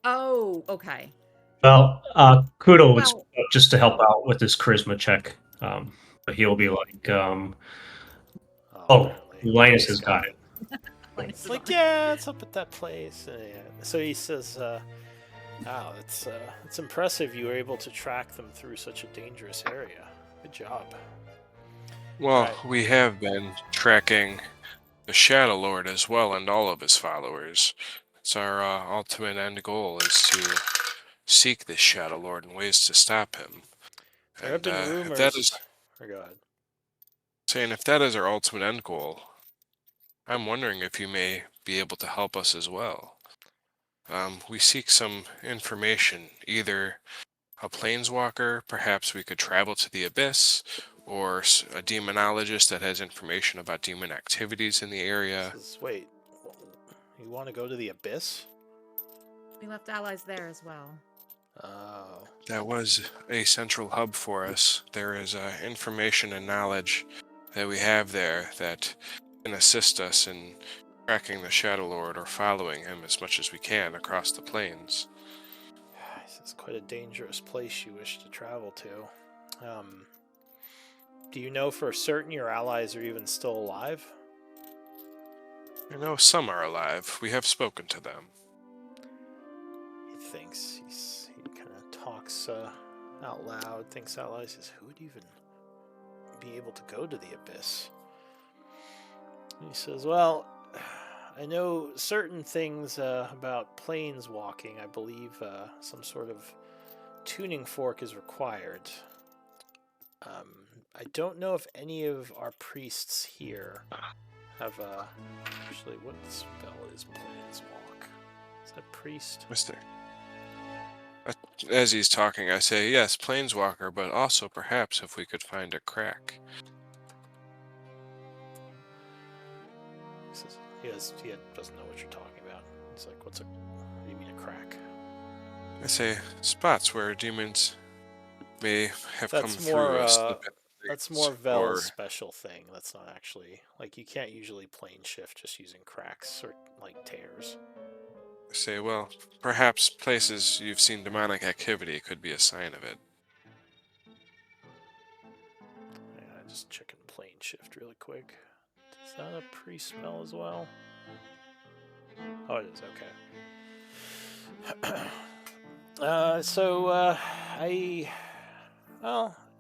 Oh, okay. Well, Kudo would Well- speak up just to help out with his charisma check. But he'll be like, Apparently. Linus has got it. It's like, yeah, it's up at that place. Yeah. So he says, wow, it's impressive you were able to track them through such a dangerous area. Good job. Well, Right. we have been tracking the Shadow Lord as well and all of his followers. It's our ultimate end goal is to seek this Shadow Lord and ways to stop him. There have been rumors. If that is Or go ahead. saying if that is our ultimate end goal, I'm wondering if you may be able to help us as well. We seek some information, either a planeswalker, perhaps we could travel to the Abyss, or a demonologist that has information about demon activities in the area. Wait, you want to go to the Abyss? We left allies there as well. Oh. That was a central hub for us. There is information and knowledge that we have there that can assist us in tracking the Shadow Lord or following him as much as we can across the plains. It's quite a dangerous place you wish to travel to. Do you know for certain your allies are even still alive? I know some are alive. We have spoken to them. He thinks. He kind of talks out loud, thinks out loud. He says, who would even be able to go to the Abyss? And he says, well, I know certain things about planes walking. I believe some sort of tuning fork is required. I don't know if any of our priests here have actually, what spell is planeswalk? Is that priest? Mister. As he's talking, I say, yes, planeswalker, but also perhaps if we could find a crack. He says he doesn't know what you're talking about. He's like, what do you mean a crack? I say, spots where demons may have come That's through more, us. That's more Vel's special thing. That's not actually, like, you can't usually plane shift just using cracks or, like, tears. Say, well, perhaps places you've seen demonic activity could be a sign of it. Yeah, just checking plane shift really quick. Is that a priest spell as well? Oh, it is, okay.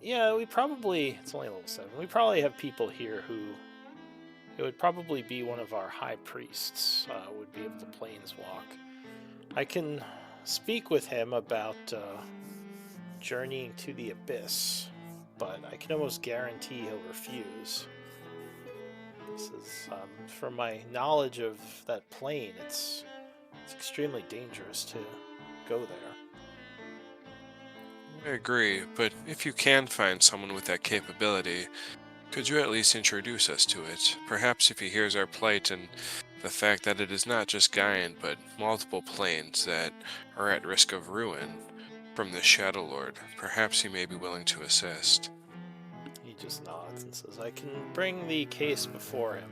Yeah, we probably, it's only level 7, we probably have people here who, it would probably be one of our high priests, would be able to planeswalk. I can speak with him about journeying to the Abyss, but I can almost guarantee he'll refuse. This is, from my knowledge of that plane, it's extremely dangerous to go there. I agree, but if you can find someone with that capability, could you at least introduce us to it? Perhaps if he hears our plight and the fact that it is not just Gaian, but multiple planes that are at risk of ruin from the Shadow Lord, perhaps he may be willing to assist. He just nods and says, I can bring the case before him.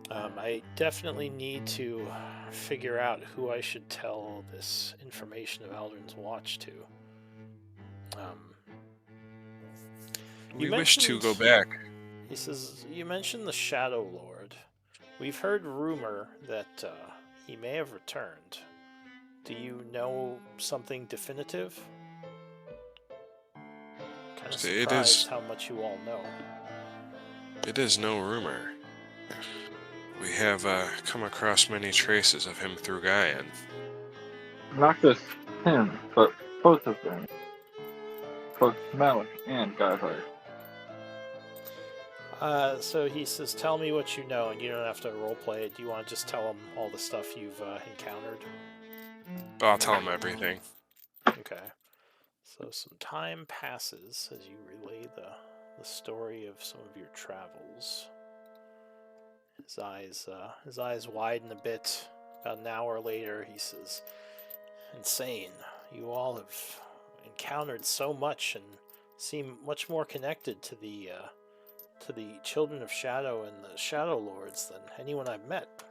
I definitely need to figure out who I should tell this information of Aldrin's Watch to. We wish to go back. He says, you mentioned the Shadow Lord. We've heard rumor that he may have returned. Do you know something definitive? Kind of surprised how much you all know. It is no rumor. We have come across many traces of him through Gaian. Not just him, but both of them. Both Malik and Guyfire. So he says, tell me what you know, and you don't have to roleplay it. Do you want to just tell him all the stuff you've encountered? I'll tell him everything. Okay. So some time passes as you relay the story of some of your travels. His eyes widen a bit. About an hour later, he says, insane. You all have encountered so much and seem much more connected to the Children of Shadow and the Shadow Lords than anyone I've met.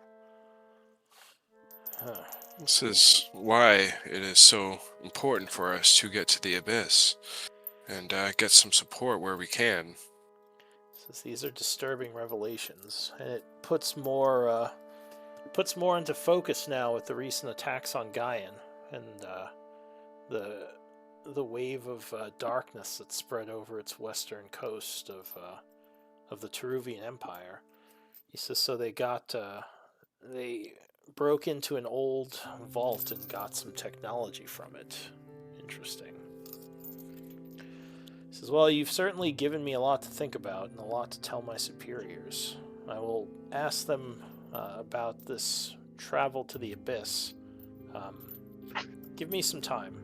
Huh. This is why it is so important for us to get to the Abyss and get some support where we can. Says these are disturbing revelations, and it puts more into focus now with the recent attacks on Gaian and the wave of darkness that spread over its western coast of the Teruvian Empire. He says so they broke into an old vault and got some technology from it. Interesting. He says, well, you've certainly given me a lot to think about and a lot to tell my superiors. I will ask them about this travel to the Abyss Give me some time.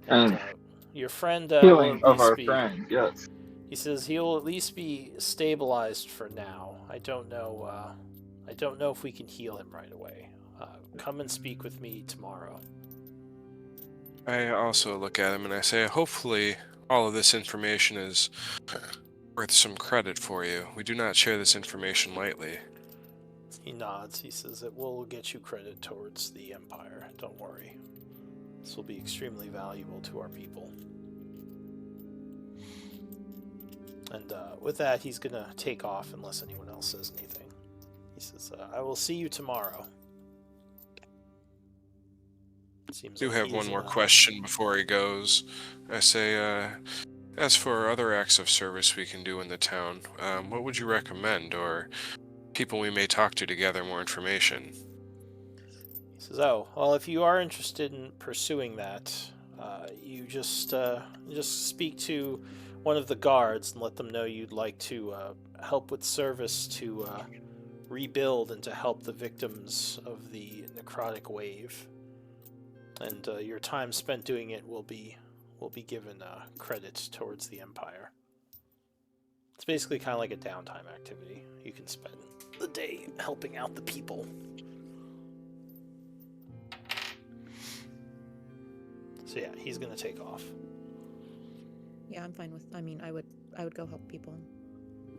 And Your friend will healing at of least our be- friend, yes. He says he'll at least be stabilized for now. I don't know. I don't know if we can heal him right away. Come and speak with me tomorrow. I also look at him and I say, hopefully all of this information is worth some credit for you. We do not share this information lightly. He nods. He says it will get you credit towards the Empire. Don't worry. This will be extremely valuable to our people. And with that, he's going to take off unless anyone else says anything. He says, I will see you tomorrow. Seems I do like have he's one more in a- question before he goes. I say, as for other acts of service we can do in the town, what would you recommend, or people we may talk to gather more information? He says, oh, well, if you are interested in pursuing that, you just speak to one of the guards and let them know you'd like to help with service to rebuild and to help the victims of the necrotic wave. And your time spent doing it will be given credit towards the Empire. It's basically kind of like a downtime activity. You can spend the day helping out the people. So yeah, he's gonna take off. Yeah, I'm fine with. I mean, I would go help people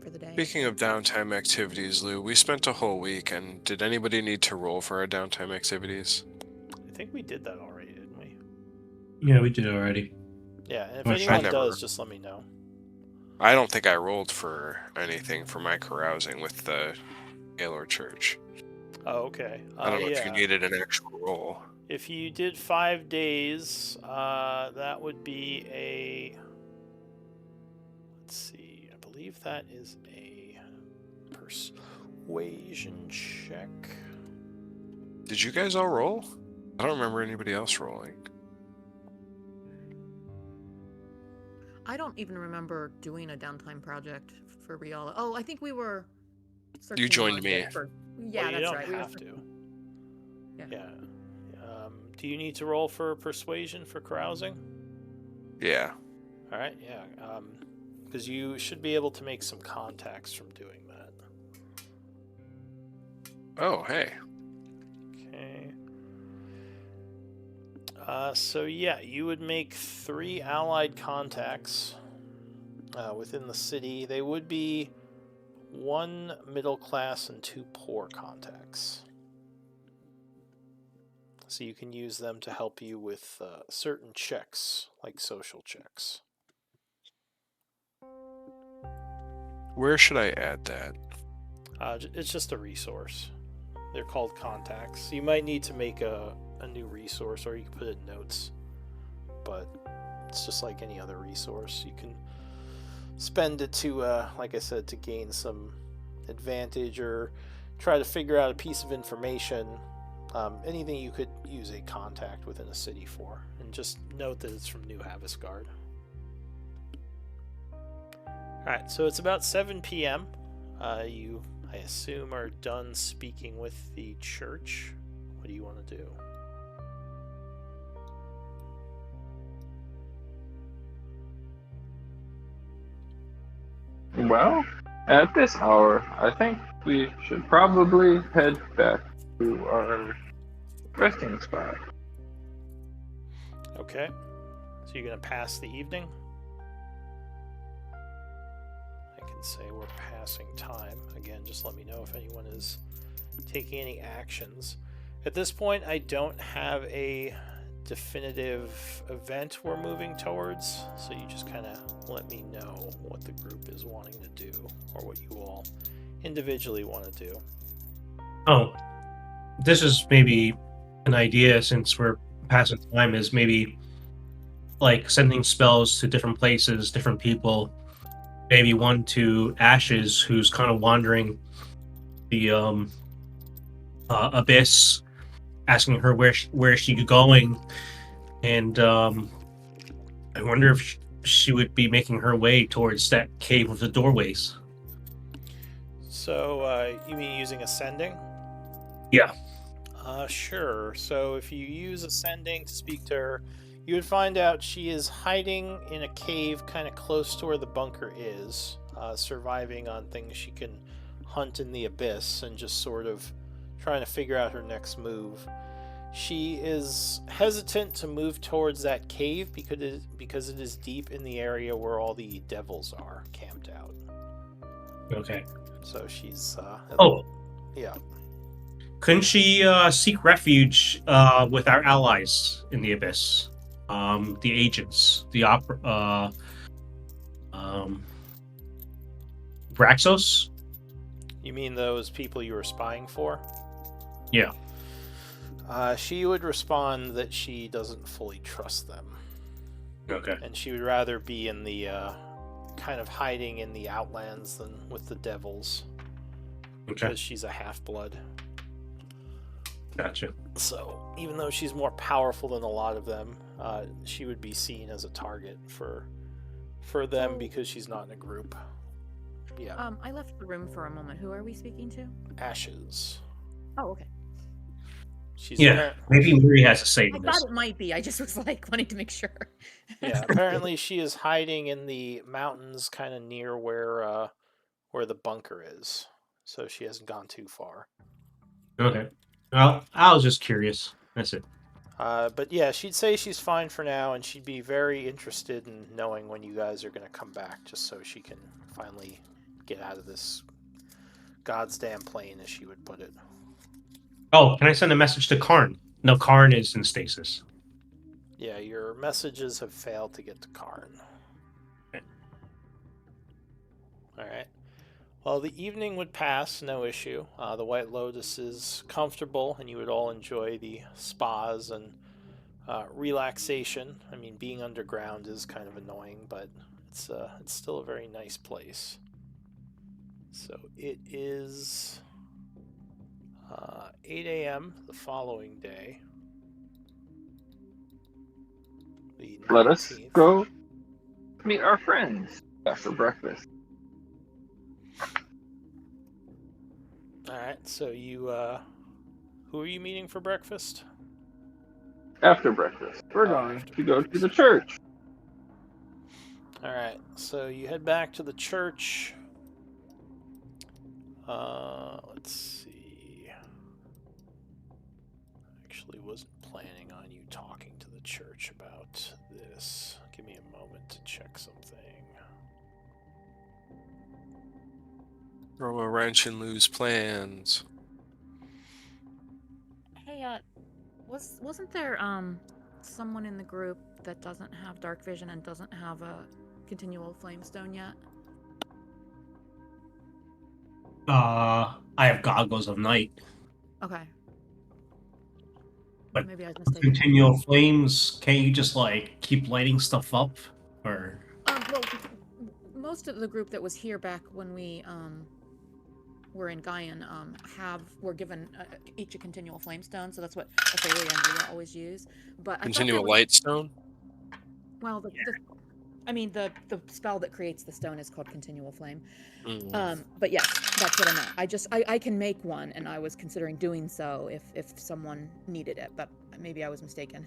for the day. Speaking of downtime activities, Lou, we spent a whole week, and did anybody need to roll for our downtime activities? I think we did that already, didn't we? Yeah, we did it already. Yeah, and if Which anyone I never- does, just let me know. I don't think I rolled for anything for my carousing with the Gaylord Church. Oh, okay. I don't know if yeah. you needed an actual roll. If you did 5 days, that would be a. Let's see. I believe that is a persuasion check. Did you guys all roll? I don't remember anybody else rolling. I don't even remember doing a downtime project for Riala. Oh, I think we were. searching the joined market me. for- Well, Yeah, you that's don't right. We were have to. Yeah. Yeah. Do you need to roll for persuasion for carousing? Yeah. All right. Yeah. Because you should be able to make some contacts from doing that. Oh, hey. Okay. So yeah, you would make 3 allied contacts within the city. They would be 1 middle class and 2 poor contacts. So you can use them to help you with certain checks, like social checks. Where should I add that? It's just a resource. They're called contacts. You might need to make a new resource, or you can put it in notes. But it's just like any other resource. You can spend it to, like I said, to gain some advantage or try to figure out a piece of information. Anything you could use a contact within a city for. And just note that it's from New Havisgard. Alright, so it's about 7 p.m. You, I assume, are done speaking with the church. What do you want to do? Well, at this hour, I think we should probably head back to our resting spot. Okay. So you're going to pass the evening? I can say we're passing time. Again, just let me know if anyone is taking any actions. At this point, I don't have a definitive event we're moving towards, so you just kind of let me know what the group is wanting to do, or what you all individually want to do. Oh, this is maybe an idea since we're passing time, is maybe like sending spells to different places, different people. Maybe one to Ashes, who's kind of wandering the abyss, asking her where she going, and I wonder if she would be making her way towards that cave with the doorways. So, you mean using ascending? Yeah. Sure. So if you use ascending to speak to her, you would find out she is hiding in a cave kind of close to where the bunker is, surviving on things she can hunt in the abyss and just sort of trying to figure out her next move. She is hesitant to move towards that cave because it is deep in the area where all the devils are camped out. Okay. So she's Oh, yeah. couldn't she seek refuge with our allies in the abyss? The agents, the Braxos? You mean those people you were spying for? Yeah. She would respond that she doesn't fully trust them, Okay. and she would rather be in the kind of hiding in the outlands than with the devils, Okay. because she's a half-blood. Gotcha. So even though she's more powerful than a lot of them, she would be seen as a target for them So- because she's not in a group. Yeah. I left the room for a moment. Who are we speaking to? Ashes. Oh, okay. She's Yeah. Maybe Miri has a say I in this. thought it might be. I just was like wanting to make sure. Yeah, apparently she is hiding in the mountains kind of near where the bunker is. So she hasn't gone too far. Okay. Well, I was just curious. That's it. But yeah, she'd say she's fine for now, and she'd be very interested in knowing when you guys are going to come back, just so she can finally get out of this God's damn plane, as she would put it. Oh, can I send a message to Karn? No, Karn is in stasis. Yeah, your messages have failed to get to Karn. Okay. Alright. Well, the evening would pass, no issue. The White Lotus is comfortable, and you would all enjoy the spas and relaxation. I mean, being underground is kind of annoying, but it's still a very nice place. So it is 8 a.m. the following day. The Let us 19th. go meet our friends after breakfast. Alright, so you, who are you meeting for breakfast? After breakfast, we're going to go to the church. Alright, so you head back to the church. Let's see. Actually wasn't planning on you talking to the church about this. Give me a moment to check something. Throw a wrench and lose plans. Hey, wasn't there someone in the group that doesn't have dark vision and doesn't have a continual flamestone yet? I have goggles of night. Okay. But Maybe I was mistaken. continual flames, can't you just like keep lighting stuff up? Or Well, most of the group that was here back when we were in Gaian were given each a continual flamestone, so that's what Ophelia and Leah always use. But I thought there Continual was- light stone? Well, the spell that creates the stone is called continual flame. But yes, that's what I meant. I can make one, and I was considering doing so if someone needed it, but maybe I was mistaken.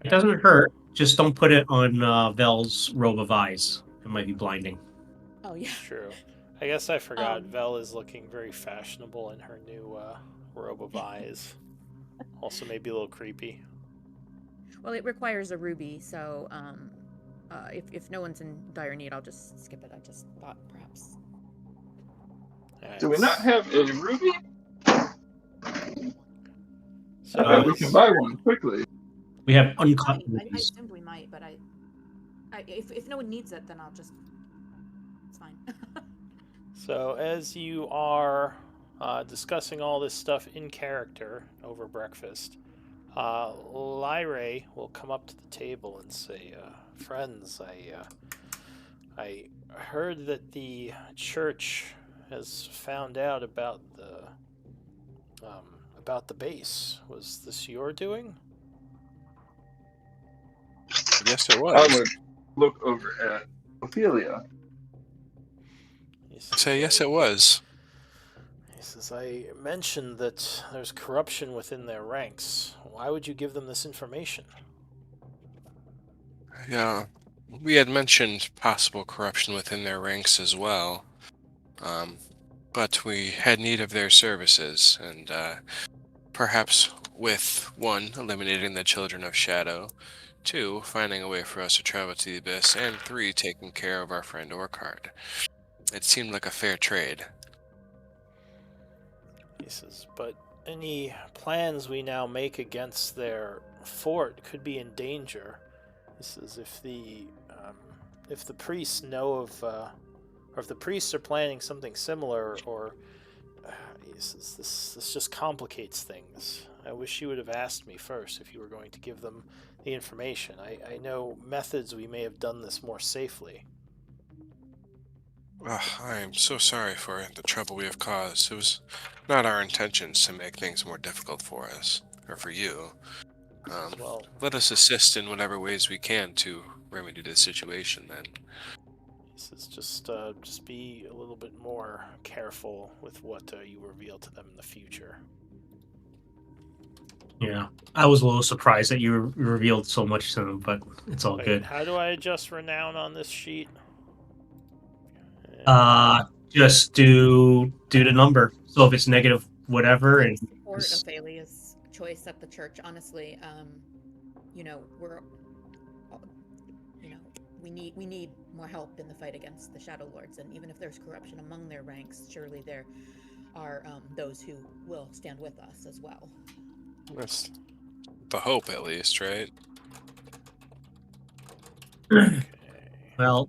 it doesn't hurt. Just don't put it on Vel's robe of eyes. It might be blinding. Oh yeah. True. I guess I forgot. Um, Vel is looking very fashionable in her new robe of eyes. Also, maybe a little creepy. Well, it requires a ruby, so if no one's in dire need, I'll just skip it. I just thought perhaps. Alright, Do we not have a ruby? So I bet we can buy one quickly. We have uncut I rubies. assumed we might, but if no one needs it, then I'll just. It's fine. So as you are discussing all this stuff in character over breakfast, Lyrae will come up to the table and say, "Friends, I heard that the church has found out about the base. Was this your doing?" Yes, it I was. would look over at Ophelia. He Say yes, says- it was. He says, I mentioned that there's corruption within their ranks. Why would you give them this information? Yeah, we had mentioned possible corruption within their ranks as well. But we had need of their services, and perhaps with one, eliminating the Children of Shadow, two, finding a way for us to travel to the Abyss, and three, taking care of our friend Orcard. It seemed like a fair trade. He says, but any plans we now make against their fort could be in danger. He says, if the priests know of, or if the priests are planning something similar, or he says, this just complicates things. I wish you would have asked me first if you were going to give them the information. I know methods we may have done this more safely. I am so sorry for the trouble we have caused. It was not our intentions to make things more difficult for us, or for you. Well, Let us assist in whatever ways we can to remedy the situation, then. he says, just be a little bit more careful with what you reveal to them in the future. Yeah, I was a little surprised that you revealed so much to them, but it's all Wait, good. how do I adjust renown on this sheet? Just do the number. So if it's negative whatever, and Support Ophelia's choice at the church. Honestly, we're, we need more help in the fight against the Shadow Lords, and even if there's corruption among their ranks, surely there are those who will stand with us as well. That's the hope, at least, right? Okay. well,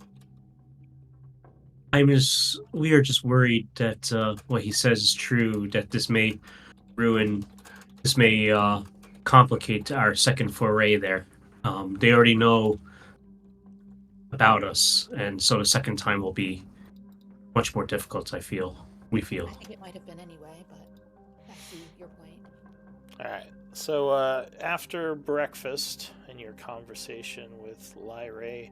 we are just worried that what he says is true. That this may complicate our second foray there. They already know about us, and so the second time will be much more difficult. We feel. I think it might have been anyway, but I see your point. Alright, so after breakfast and your conversation with Lyrae,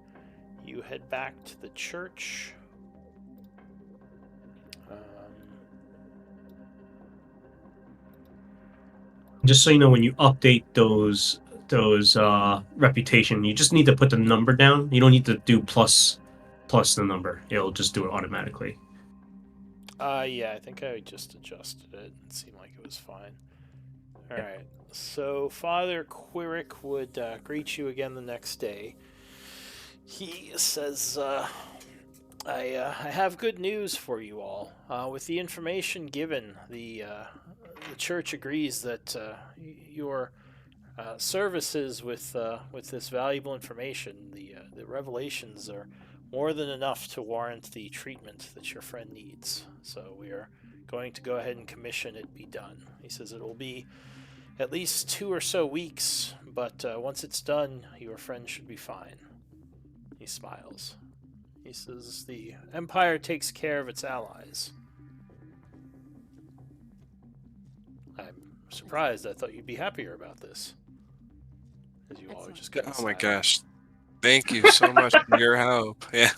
you head back to the church. Just so you know, when you update those reputation, you just need to put the number down. You don't need to do plus the number. It'll just do it automatically. Yeah, I think I just adjusted it. It seemed like it was fine. Alright, so Father Quirik would greet you again the next day. He says, I have good news for you all. With the information given, the church agrees that your services with this valuable information, the revelations, are more than enough to warrant the treatment that your friend needs. So we are going to go ahead and commission it be done. He says it will be at least 2 or so weeks, but once it's done, your friend should be fine. He smiles. He says the Empire takes care of its allies. I'm surprised. I thought you'd be happier about this. As you all are just getting Oh my silent. gosh. Thank you so much for your help. Yeah.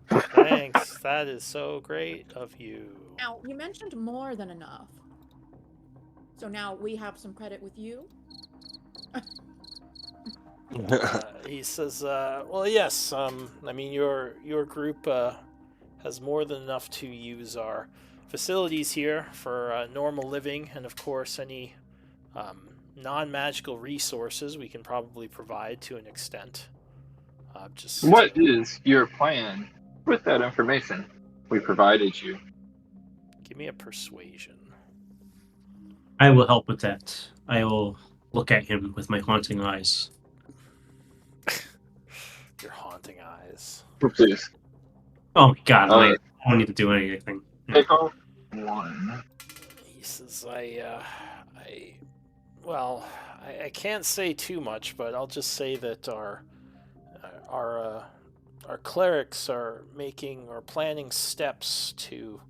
Thanks. That is so great of you. Now, you mentioned more than enough. So now we have some credit with you? He says, well, yes, I mean, your group has more than enough to use our facilities here for normal living, and of course, any non-magical resources we can probably provide to an extent. What is your plan with that information we provided you? Give me a persuasion. I will help with that. I will look at him with my haunting eyes. Your haunting eyes. Please. Oh my god, Uh, I don't need to do anything. Take off 1. He says, well, I can't say too much, but I'll just say that our clerics are making or planning steps to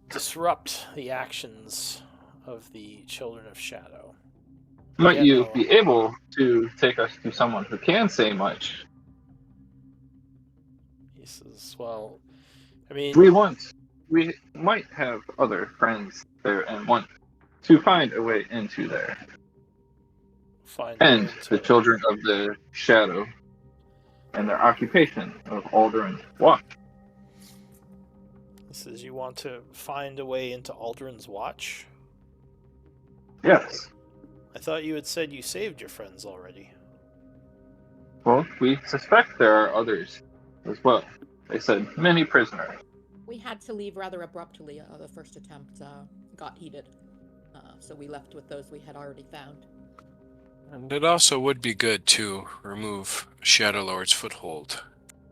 disrupt the actions of the Children of Shadow. Might Yeah, you no. be able to take us to someone who can say much? He says, well, I mean, we might have other friends there and want to find a way into there. find a way And the to- children of the shadow and their occupation of Alderaan Watch. He says you want to find a way into Aldrin's Watch? Yes. I thought you had said you saved your friends already. Well, we suspect there are others as well. They said many prisoners. We had to leave rather abruptly. The first attempt got heated. So we left with those we had already found. And it also would be good to remove Shadow Lord's foothold.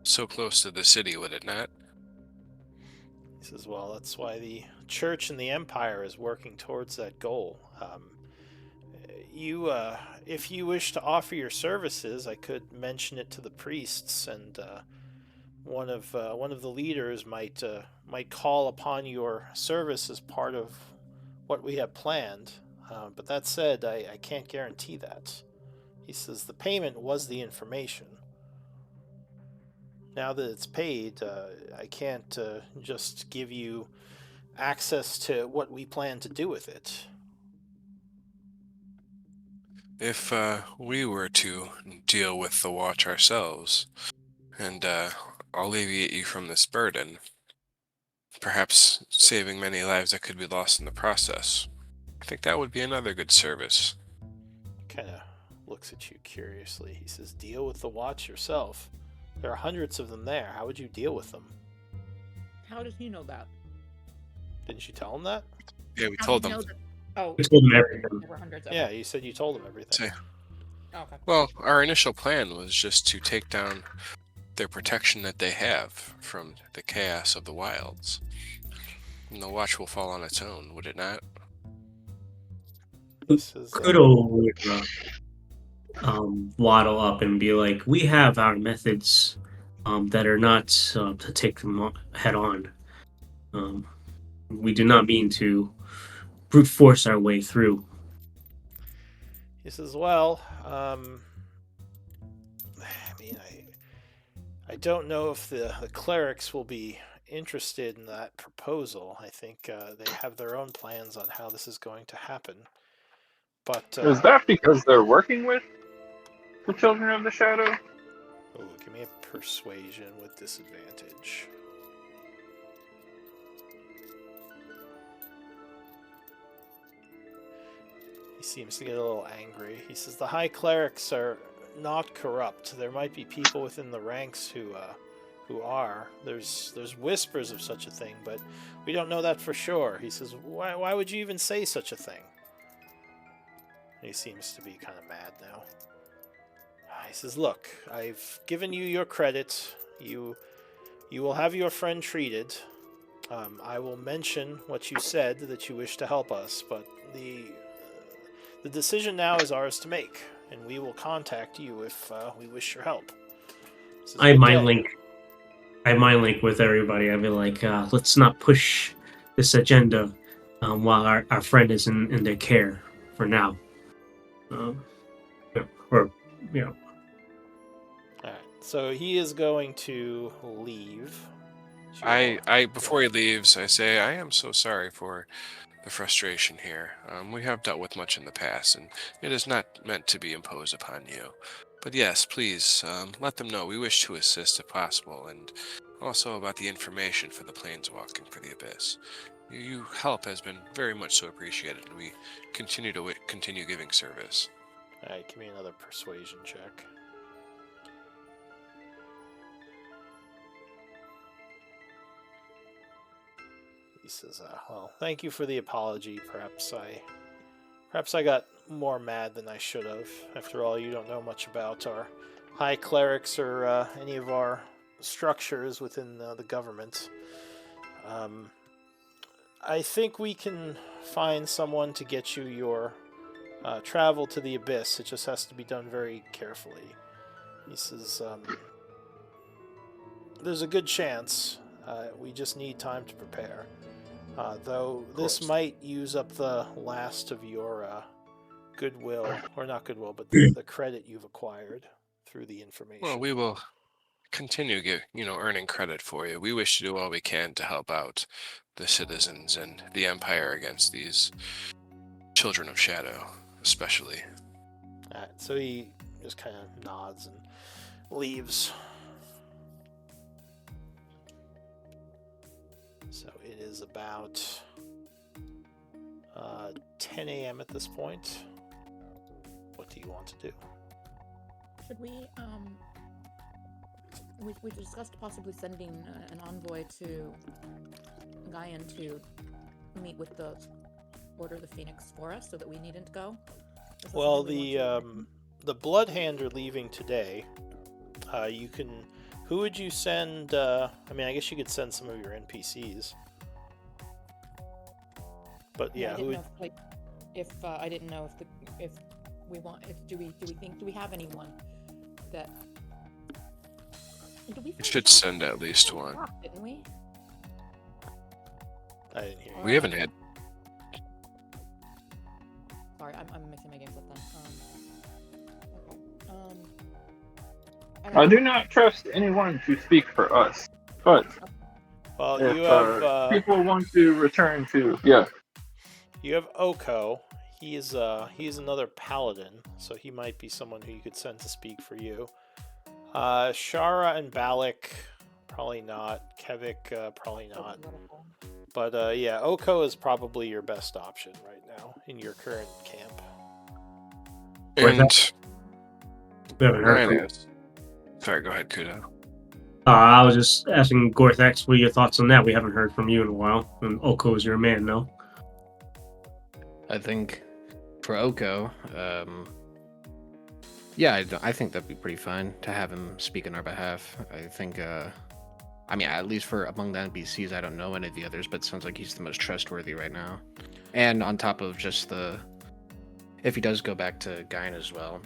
So close to the city, would it not? He says, well, that's why the Church and the Empire is working towards that goal. If you wish to offer your services, I could mention it to the priests, and one of the leaders might call upon your service as part of what we have planned. But that said, I can't guarantee that. He says the payment was the information. Now that it's paid, I can't just give you access to what we plan to do with it. If we were to deal with the watch ourselves and alleviate you from this burden, perhaps saving many lives that could be lost in the process, I think that would be another good service. Kind of looks at you curiously. He says, deal with the watch yourself. There are hundreds of them there. How would you deal with them? How does he know that? Didn't you tell him that? Yeah, we How told did he them. know that- Oh, We told them everything. there were hundreds of Yeah, them. you said you told him everything. Say, Okay. well, our initial plan was just to take down their protection that they have from the chaos of the wilds. And the watch will fall on its own, would it not? This is, Kudo would waddle up and be like, "We have our methods that are not to take them head on. We do not mean to brute force our way through." He says, well, I don't know if the clerics will be interested in that proposal. I think they have their own plans on how this is going to happen. But Is that because they're working with the children of the shadow? ooh, give me a persuasion with disadvantage. He seems to get a little angry. He says the high clerics are not corrupt. There might be people within the ranks who are. There's whispers of such a thing, but we don't know that for sure. He says, why would you even say such a thing? He seems to be kind of mad now. He says, look, I've given you your credit. You will have your friend treated. I will mention what you said, that you wish to help us, but the decision now is ours to make, and we will contact you if we wish your help. He says, I "Good mind day." link. I mind link with everybody. I'd be like, "Let's not push this agenda while our friend is in their care for now." Or you know. Alright, so he is going to leave. I before he leaves, I say I am so sorry for the frustration here. We have dealt with much in the past, and it is not meant to be imposed upon you. But yes, please let them know we wish to assist if possible, and also about the information for the planeswalking for the Abyss. Your help has been very much so appreciated, and we continue to continue giving service. Alright, give me another persuasion check. He says, well, thank you for the apology. Perhaps I got more mad than I should have. After all, you don't know much about our high clerics or any of our structures within the government. I think we can find someone to get you your travel to the Abyss. It just has to be done very carefully. He says, there's a good chance. We just need time to prepare. Though this might use up the last of your goodwill, or not goodwill, but the credit you've acquired through the information. Well, we will continue earning credit for you. We wish to do all we can to help out the citizens and the Empire against these children of shadow, especially. Alright, so he just kind of nods and leaves. So it is about 10 a.m. at this point. What do you want to do? Should we, we discussed possibly sending an envoy to Gaian to meet with the Order of the Phoenix for us so that we needn't go? Is that Well, something we want to do? the Bloodhand are leaving today. You can. Who would you send? I mean, I guess you could send some of your NPCs. But yeah, I who didn't would? know if, like, if I didn't know if we want, if do we have anyone that? Did we We should send at least one. Didn't we? I didn't hear you. We haven't had. Sorry, I'm mixing my games up then. Okay. I do not trust anyone to speak for us, but Well, if you have people want to return to you have Oko. He's another paladin, so he might be someone who you could send to speak for you. Shara and Balak, probably not. Kevik, probably not. But yeah, Oko is probably your best option right now in your current camp. And We haven't heard from Linus. Sorry, go ahead, Kudo. I was just asking Gorthax, what are your thoughts on that? We haven't heard from you in a while. And Oko is your man, no? I think for Oko, yeah, I think that'd be pretty fine to have him speak on our behalf. I think, I mean, at least for among the NPCs, I don't know any of the others, but it sounds like he's the most trustworthy right now. And on top of just if he does go back to Gaian as well,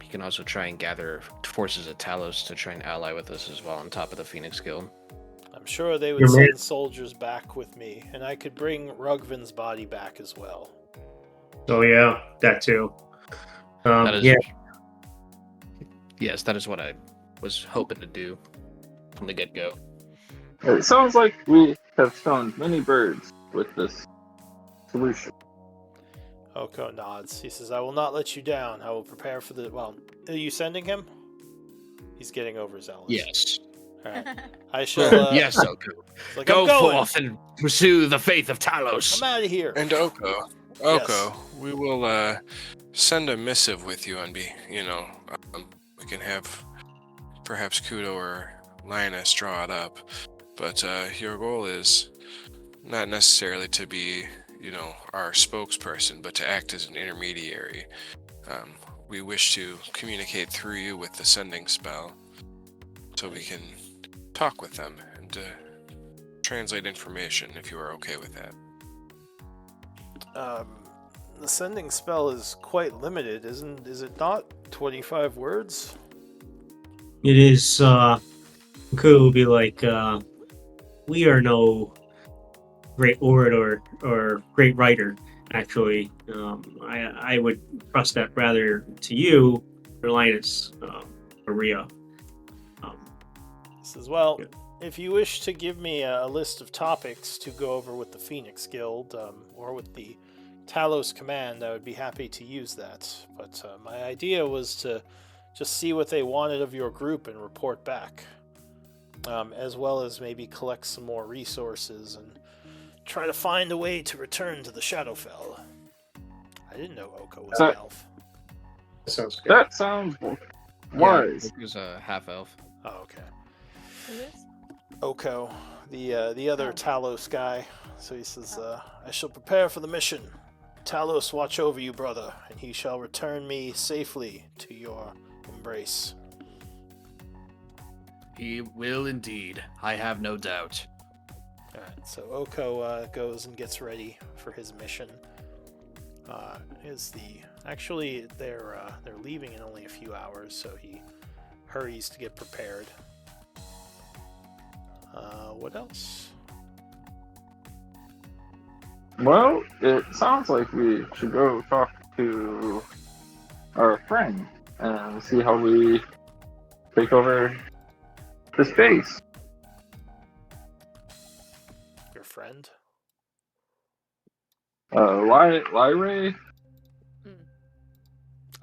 he can also try and gather forces at Talos to try and ally with us as well, on top of the Phoenix Guild. I'm sure they would Your man. send soldiers back with me, and I could bring Rugvin's body back as well. Oh yeah, that too. That is, Yeah, yes, that is what I was hoping to do from the get-go. It sounds like we have stoned many birds with this solution. Oko nods. He says, I will not let you down. I will prepare for the... Well, are you sending him? He's getting overzealous. Yes. Alright. I shall... Yes, Oko. like, Go I'm going. forth and pursue the faith of Talos. I'm out of here. And Oko, Yes. we will send a missive with you and we can have perhaps Kudo or Linus draw it up. But your goal is not necessarily to be, our spokesperson, but to act as an intermediary. We wish to communicate through you with the sending spell, so we can talk with them and translate information, if you are okay with that. The sending spell is quite limited, is it not? 25 words? it is. Could be like, we are no great orator or great writer. Actually, I would trust that rather to you, or Linus, Maria. He says, well, Yeah. if you wish to give me a list of topics to go over with the Phoenix Guild, or with the Talos Command, I would be happy to use that. But my idea was to just see what they wanted of your group and report back. As well as maybe collect some more resources and try to find a way to return to the Shadowfell. I didn't know Oko was an elf. Sounds good. That sounds wise. He was a half-elf. Oh, okay. Who is? Oko, the other Talos guy. So he says, I shall prepare for the mission. Talos watch over you, brother, and he shall return me safely to your embrace. He will indeed. I have no doubt. Alright, so Oko goes and gets ready for his mission. Actually they're leaving in only a few hours, so he hurries to get prepared. What else? Well, it sounds like we should go talk to our friend and see how we take over this base. Your friend? Lyrae?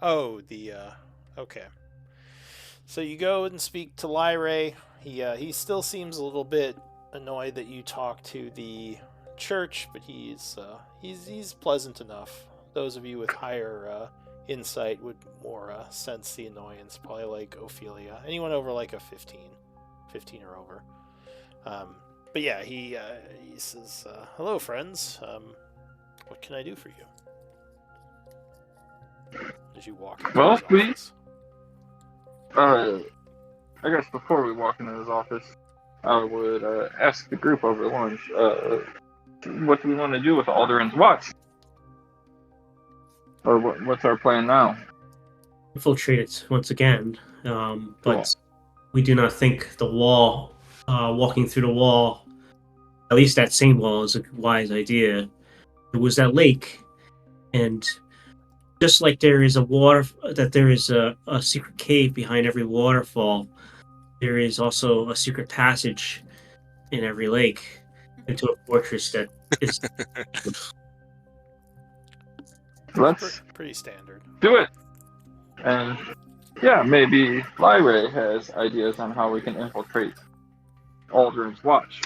Oh, okay. So you go and speak to Lyrae. He still seems a little bit annoyed that you talk to the church, but he's pleasant enough. Those of you with higher insight would more sense the annoyance, probably like Ophelia. Anyone over like a 15 or over. But yeah, he says, "Hello, friends. What can I do for you?" As you walk into Well, his office. I guess before we walk into his office, I would ask the group over lunch, what do we want to do with Aldrin's watch? Or what's our plan now? Infiltrate it once again, Cool. but we do not think the wall, walking through the wall, at least that same wall, is a wise idea. It was that lake, and just like there is a secret cave behind every waterfall, there is also a secret passage in every lake into a fortress that is. Let's Pretty standard. do it. And yeah, maybe Lyrae has ideas on how we can infiltrate Aldrin's watch.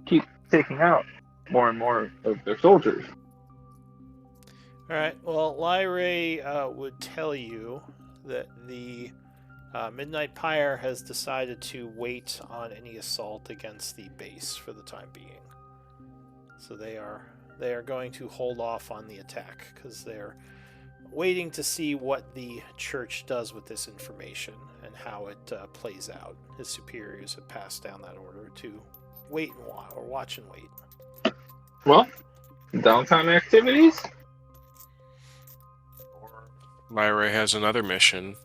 Keep taking out more and more of their soldiers. Alright, well, Lyrae would tell you that the Midnight Pyre has decided to wait on any assault against the base for the time being. So they are going to hold off on the attack, because they're waiting to see what the church does with this information and how it plays out. His superiors have passed down that order to wait and watch and wait. Well, downtime activities? Lyrae has another mission.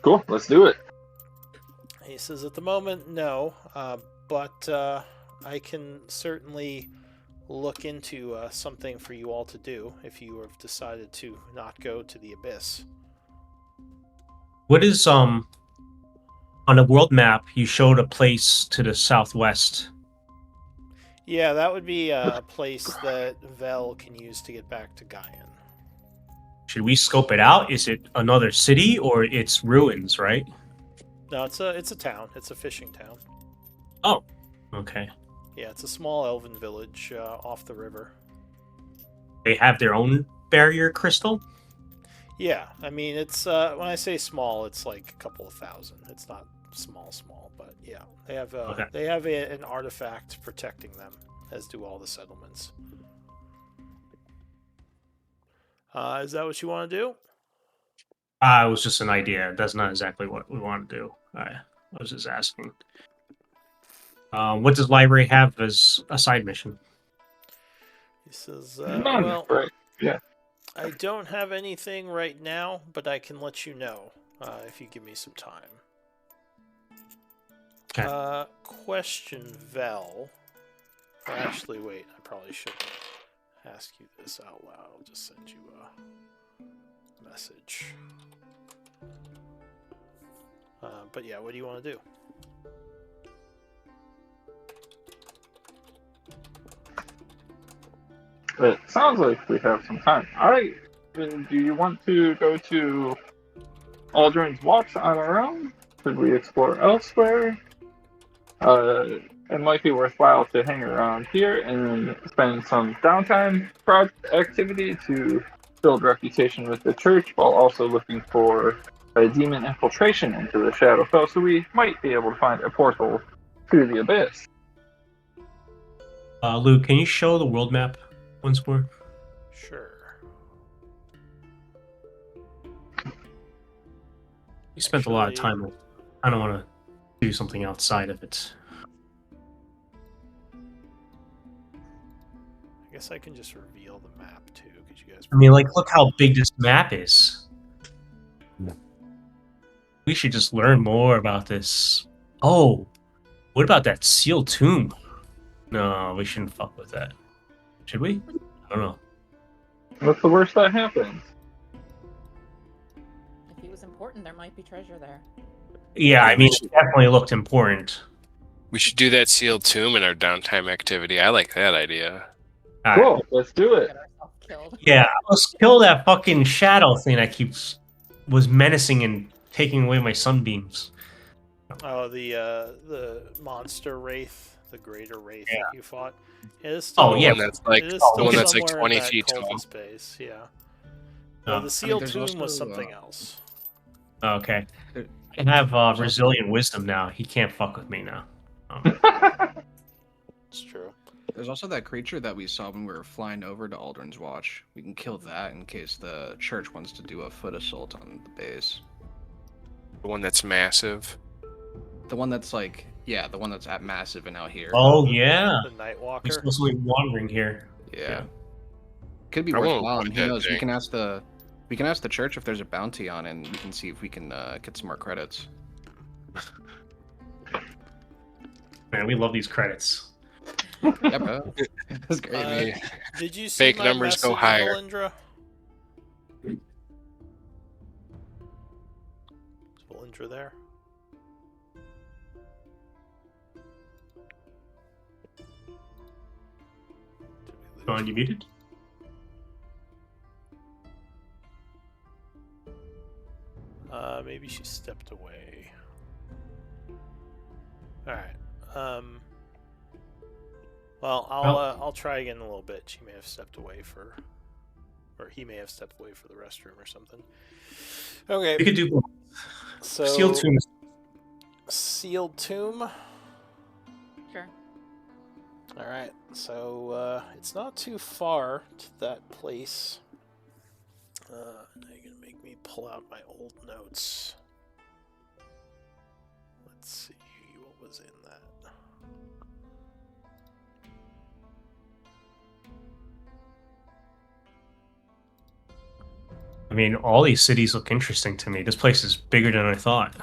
Cool, let's do it. He says, at the moment, no, but I can certainly look into something for you all to do if you have decided to not go to the Abyss. What is on a world map? You showed a place to the southwest. Yeah, that would be a place that Vel can use to get back to Gaian. Should we scope it out? Is it another city or it's ruins, right? No, it's a town. It's a fishing town. Oh, okay. Yeah, it's a small elven village off the river. They have their own barrier crystal? Yeah, I mean, it's when I say small, it's like a couple of thousand. It's not small, but yeah, they have Okay. they have an artifact protecting them, as do all the settlements. Is that what you want to do? It was just an idea. That's not exactly what we want to do. I was just asking. What does Library have as a side mission? He says, None, well, right? Yeah. I don't have anything right now, but I can let you know if you give me some time. Okay. Question, Vel. Or actually, wait, I probably shouldn't ask you this out loud. I'll just send you a message. But yeah, what do you want to do? It sounds like we have some time. Alright, then do you want to go to Aldrin's Watch on our own? Should we explore elsewhere? It might be worthwhile to hang around here and spend some downtime activity to build reputation with the church while also looking for a demon infiltration into the Shadowfell, so we might be able to find a portal to the Abyss. Luke, can you show the world map once more? Sure. You spent a lot of Actually- time with. I don't want to do something outside of it. I guess I can just reveal the map too, because you guys. I mean, like, look how big this map is. We should just learn more about this. Oh, what about that sealed tomb? No, we shouldn't fuck with that. Should we? I don't know. What's the worst that happens? If he was important, there might be treasure there. Yeah, I Yeah, we mean, should- it definitely looked important. We should do that sealed tomb in our downtime activity. I like that idea. Alright. Cool. Let's do it. Get ourselves killed. Yeah, let's kill that fucking shadow thing that was menacing and taking away my sunbeams. Oh, the monster wraith, the greater wraith Yeah. that you fought. It is Oh, still, yeah. The one that's like it is Oh, the one still that's like somewhere in 20 that feet tall. cultist base, yeah. Oh, The sealed there's tomb was also, something else. Okay. There- I have resilient wisdom now. He can't fuck with me now. It's true. There's also that creature that we saw when we were flying over to Aldrin's Watch. We can kill that in case the church wants to do a foot assault on the base. The one that's massive. The one that's like, yeah, the one that's at massive and out here. Oh yeah, The Night we're Walker. supposed to be wandering here. Yeah. Could be I won't worthwhile. want And who that knows? We thing. can ask the church if there's a bounty on it, and we can see if we can get some more credits. Man, we love these credits. Yeah, bro. That's great, man. Yeah. Did you see Fake my numbers go message, higher. Valindra? Is Valindra there? Did we lose John, you muted? Maybe she stepped away. All right. Well, I'll try again in a little bit. She may have stepped away or he may have stepped away for the restroom or something. We Okay. could do So Steel Tomb. Sealed tomb. Sure. All right. So it's not too far to that place. Now you're gonna make me pull out my old notes. Let's see what was in that. I mean, all these cities look interesting to me. This place is bigger than I thought.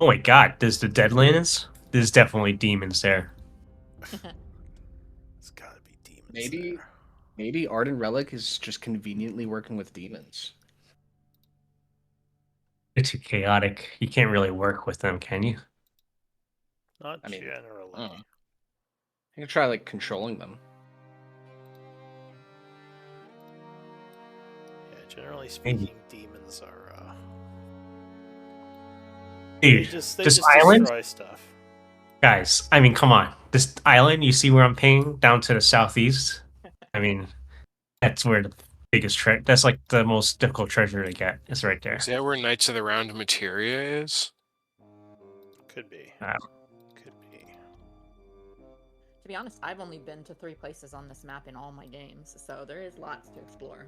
Oh my god, there's the Deadlands? There's definitely demons there. It's gotta be demons. Maybe- there. Maybe Arden Relic is just conveniently working with demons. They're too chaotic. You can't really work with them, can you? Not I mean, generally. You can try like controlling them. Yeah, generally speaking, demons are. Dude, they this just island? destroy stuff. Guys, I mean, come on. This island, you see where I'm pinging down to the southeast? I mean, that's where the biggest treasure. That's like the most difficult treasure to get. It's right there. Is that where Knights of the Round Materia is? Could be. Wow. Could be. To be honest, I've only been to 3 places on this map in all my games, so there is lots to explore.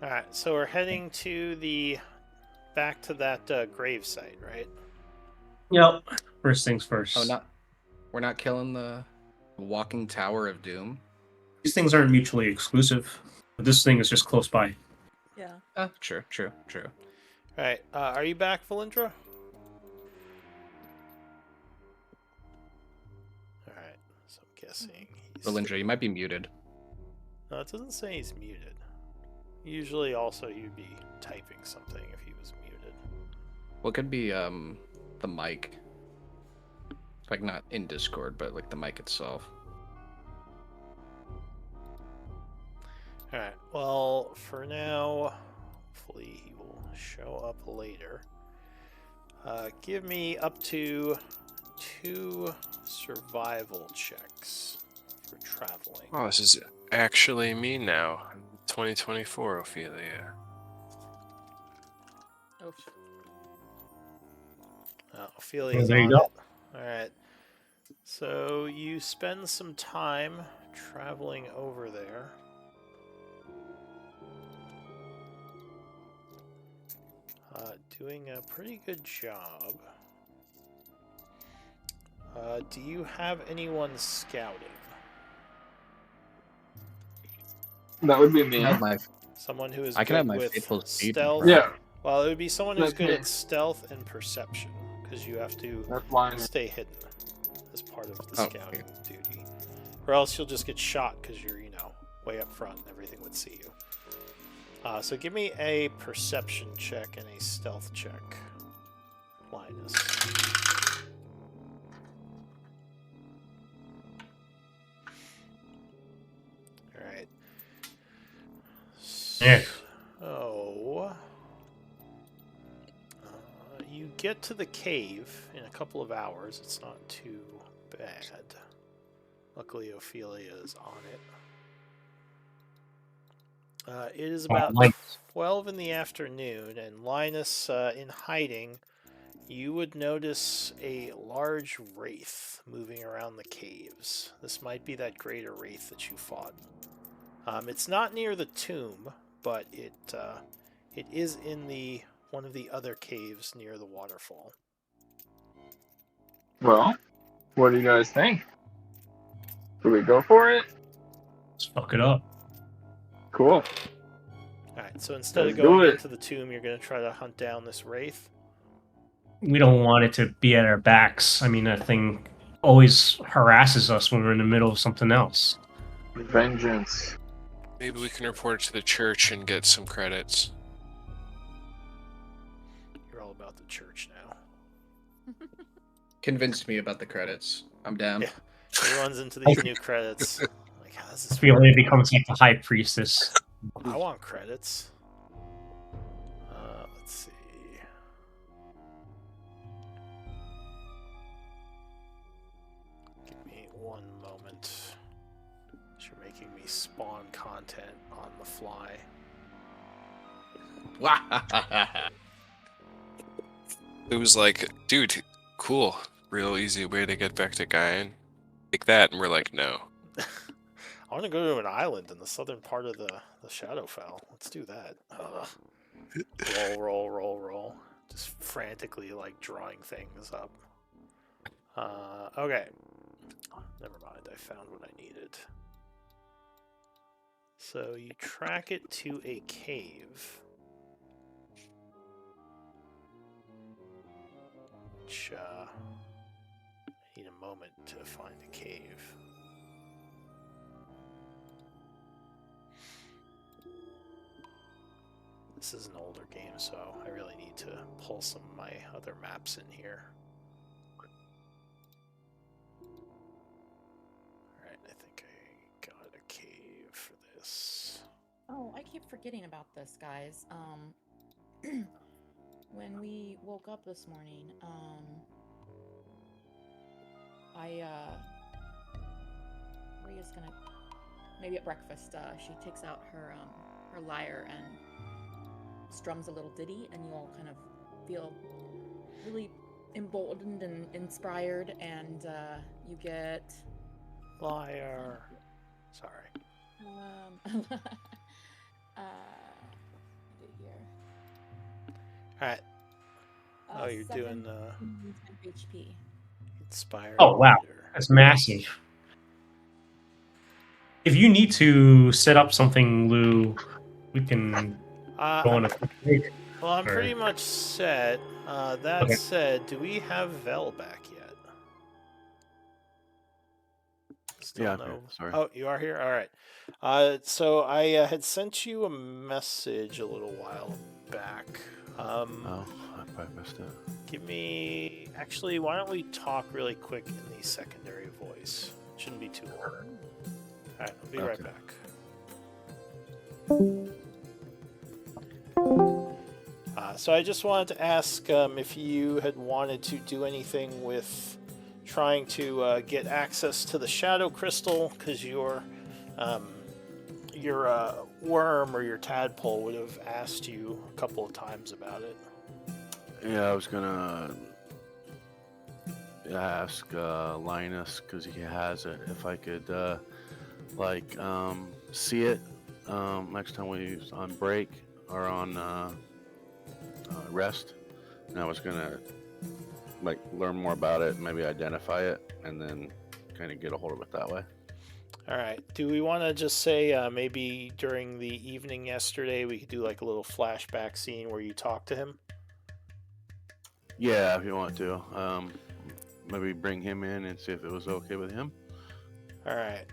All right, so we're heading to back to that grave site, right? Yep. First things first. Oh, we're not killing the Walking Tower of Doom. These things aren't mutually exclusive. But this thing is just close by. Yeah. True. All right, are you back, Valindra? All right, so I'm guessing he's. Valindra, you might be muted. No, it doesn't say he's muted. Usually, also you'd be typing something if he was muted. Well, it could be the mic. Like not in Discord, but like the mic itself. All right. Well, for now, hopefully he will show up later. Give me up to 2 survival checks for traveling. Oh, this is actually me now. 2024, Ophelia. Oof. Ophelia's there you on go. it. All right. So you spend some time traveling over there. Doing a pretty good job. Do you have anyone scouting? That would be me. I have my Someone who is I can good have my with faithful steed. stealth? Yeah, Well, it would be someone who's That's good me. at stealth and perception, because you have to that's why. stay hidden as part of the Oh, scouting duty. Or else you'll just get shot because you're, way up front and everything would see you. So give me a perception check and a stealth check, Linus. All right. Yeah. So you get to the cave in a couple of hours. It's not too bad. Luckily, Ophelia is on it. It is about like- 12 in the afternoon, and Linus, in hiding, you would notice a large wraith moving around the caves. This might be that greater wraith that you fought. It's not near the tomb, but it is in one of the other caves near the waterfall. Well, what do you guys think? Do we go for it? Let's fuck it up. Cool. Alright, so instead Let's of do going it. into the tomb, you're going to try to hunt down this wraith? We don't want it to be at our backs. I mean, that thing always harasses us when we're in the middle of something else. Vengeance. Maybe we can report it to the church and get some credits. You're all about the church now. Convinced me about the credits. I'm down. Yeah. He runs into these new credits. Like, how does this Ophelia work? becomes like the high priestess. I want credits. Let's see. Give me one moment. You're making me spawn content on the fly. It was like, dude, cool. Real easy way to get back to Gaian. Take that, and we're like, no. I want to go to an island in the southern part of the Shadowfell. Let's do that. Roll. Just frantically, like, drawing things up. Okay. Never mind. I found what I needed. So you track it to a cave. Which, I need a moment to find a cave. This is an older game, so I really need to pull some of my other maps in here. Alright, I think I got a cave for this. Oh, I keep forgetting about this, guys. When we woke up this morning, Rhea's gonna, maybe at breakfast, she takes out her lyre and strums a little ditty, and you all kind of feel really emboldened and inspired, and you get Liar. Sorry. Alright. Oh, you're doing 7 HP. Inspired. Oh, wow. Leader. That's massive. If you need to set up something, Lou, we can go on a quick break. Well, I'm Or- pretty much set. That Okay. said, do we have Vel back yet? Still Yeah, no. okay, sorry. Oh, you are here? Alright. So I had sent you a message a little while back. Oh, I probably missed it. Give me... Actually, why don't we talk really quick in the secondary voice? It shouldn't be too long. Alright, I'll be right Okay. back. So I just wanted to ask if you had wanted to do anything with trying to get access to the Shadow Crystal, because your worm or your tadpole would have asked you a couple of times about it. Yeah, I was gonna ask Linus, because he has it, if I could see it next time we was on break or on rest. And I was gonna learn more about it, maybe identify it, and then kind of get a hold of it that way. All right. Do we want to just say maybe during the evening yesterday we could do like a little flashback scene where you talk to him? Yeah, if you want to. Maybe bring him in and see if it was okay with him. All right.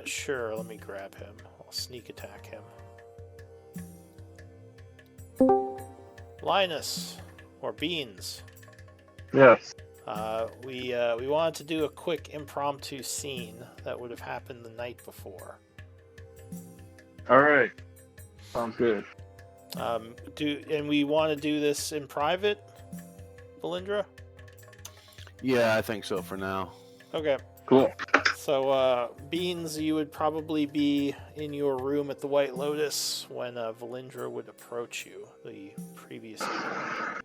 Sure. Let me grab him. I'll sneak attack him. Linus, or Beans. Yes. We wanted to do a quick impromptu scene that would have happened the night before. All right. Sounds good. And we want to do this in private, Valindra? Yeah, I think so for now. Okay. Cool. So, Beans, you would probably be in your room at the White Lotus when Valindra would approach you, the previous evening.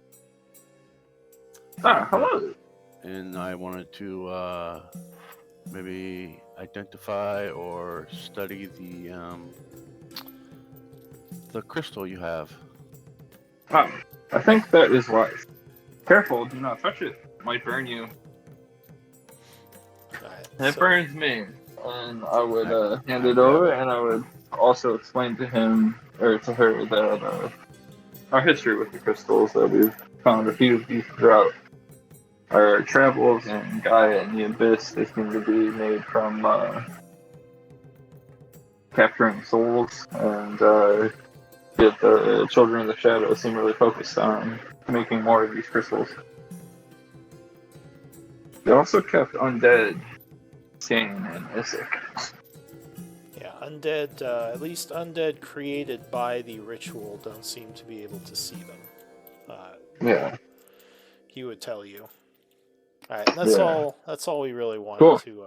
Hello. And I wanted to maybe identify or study the crystal you have. I think that is wise. Careful, do not touch it. Might burn you. Alright, It so- burns me. And I would hand it over, and I would also explain to him, or to her, that our history with the crystals, that we've found a few of these throughout our travels in Gaia and the Abyss. They seem to be made from capturing souls, and yet the Children of the Shadow seem really focused on making more of these crystals. They also kept undead sane and Isaac. Yeah, undead, at least undead created by the ritual, don't seem to be able to see them. Yeah. He would tell you. Alright, that's Yeah. all. That's all we really wanted Cool. to.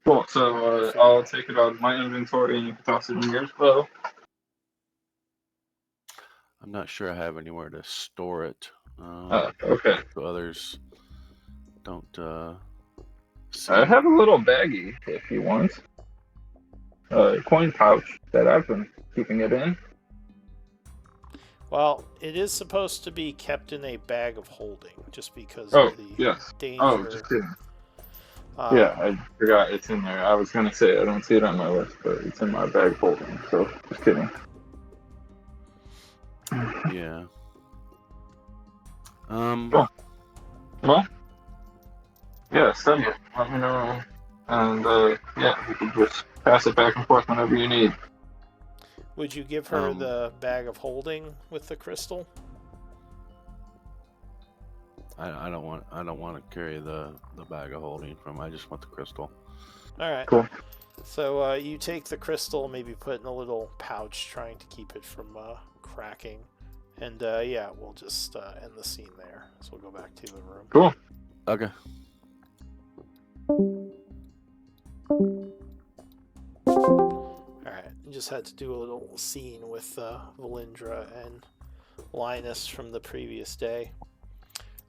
Cool. So I'll take it out of my inventory, and you can toss it in yours. Well, I'm not sure I have anywhere to store it. okay. So others don't see. I have a little baggie if you want. A coin pouch that I've been keeping it in. Well, it is supposed to be kept in a bag of holding, just because Oh, of the yes. danger. Oh, just kidding. Um, Yeah, I forgot it's in there. I was gonna say I don't see it on my list, but it's in my bag holding. So just kidding. Yeah. Cool. Well, yeah, send it. Let me know, and yeah, you can just pass it back and forth whenever you need. Would you give her Um, the bag of holding with the crystal? I don't want to carry the bag of holding from. I just want the crystal. All right. Cool. So you take the crystal, maybe put it in a little pouch, trying to keep it from cracking, and yeah, we'll just end the scene there. So we'll go back to the room. Cool. Okay. All right. You just had to do a little scene with Valindra and Linus from the previous day.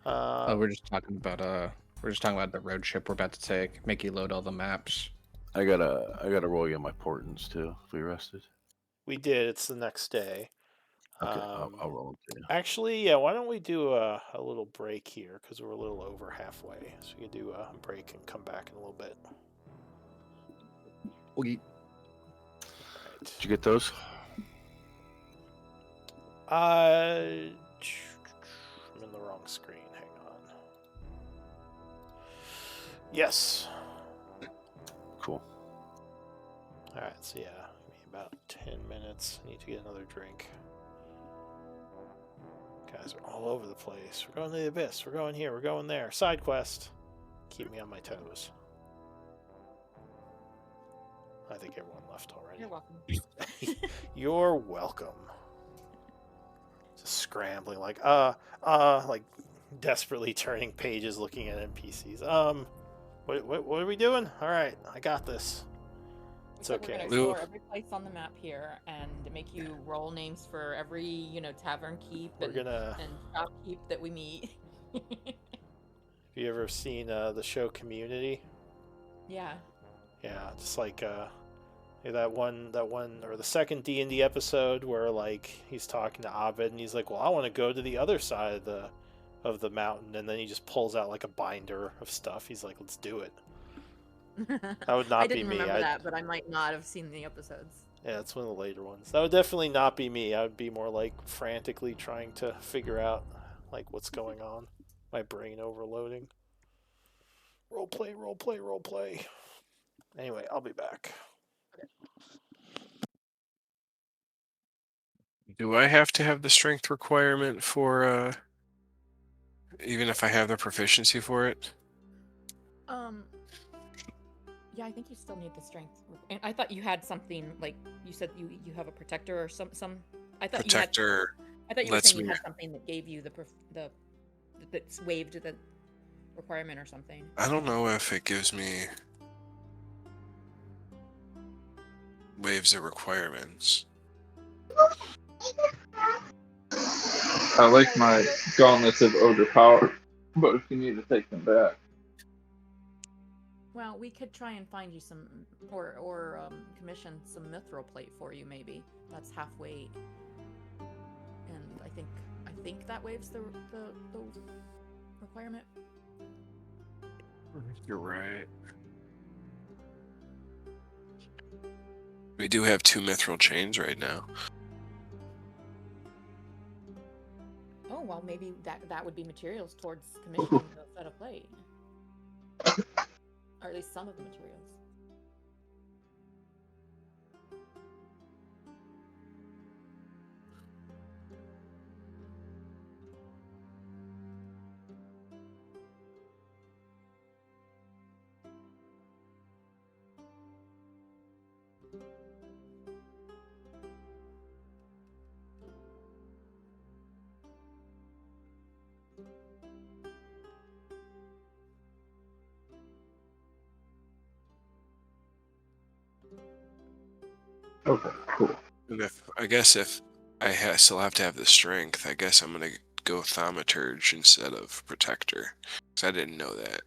We're just talking about the road trip we're about to take. Make you load all the maps. I gotta roll you my portents too. If we rested. We did. It's the next day. Okay, I'll roll them to you. Actually, yeah. Why don't we do a little break here because we're a little over halfway, so we can do a break and come back in a little bit. We Did you get those? I'm in the wrong screen. Hang on. Yes. Cool. All right. So yeah, give me about 10 minutes. I need to get another drink. Guys are all over the place. We're going to the Abyss. We're going here. We're going there. Side quest. Keep me on my toes. I think everyone left already. You're welcome. You're welcome. Just scrambling, like desperately turning pages, looking at NPCs. What are we doing? All right, I got this. It's So okay. We're gonna explore every place on the map here and make you roll names for every, tavern keep We're and, gonna. and shop keep that we meet. Have you ever seen the show Community? Yeah. Yeah, just like that one or the second D&D episode where like he's talking to Abed and he's like, "Well, I want to go to the other side of the mountain," and then he just pulls out like a binder of stuff. He's like, "Let's do it." That would not I be didn't me. remember that, but I might not have seen the episodes. Yeah, it's one of the later ones. That would definitely not be me. I would be more like frantically trying to figure out like what's going on. My brain overloading. Role play, role play, role play. Anyway, I'll be back. Do I have to have the strength requirement for even if I have the proficiency for it? Yeah, I think you still need the strength. And I thought you had something like you said you have a protector or some. I thought you had. Protector I thought you were lets saying you me. had something that gave you the that's waived the requirement or something. I don't know if it gives me waives the requirements. I like my gauntlets of ogre power, but if you need to take them back, Well, we could try and find you some, or commission some mithril plate for you. Maybe that's halfway. And I think that waives the requirement. You're right. We do have 2 mithril chains right now. Oh well, maybe that would be materials towards commissioning the set of plate, or at least some of the materials. okay, cool. And if I still have to have the strength, I guess I'm gonna go thaumaturge instead of protector, because I didn't know that.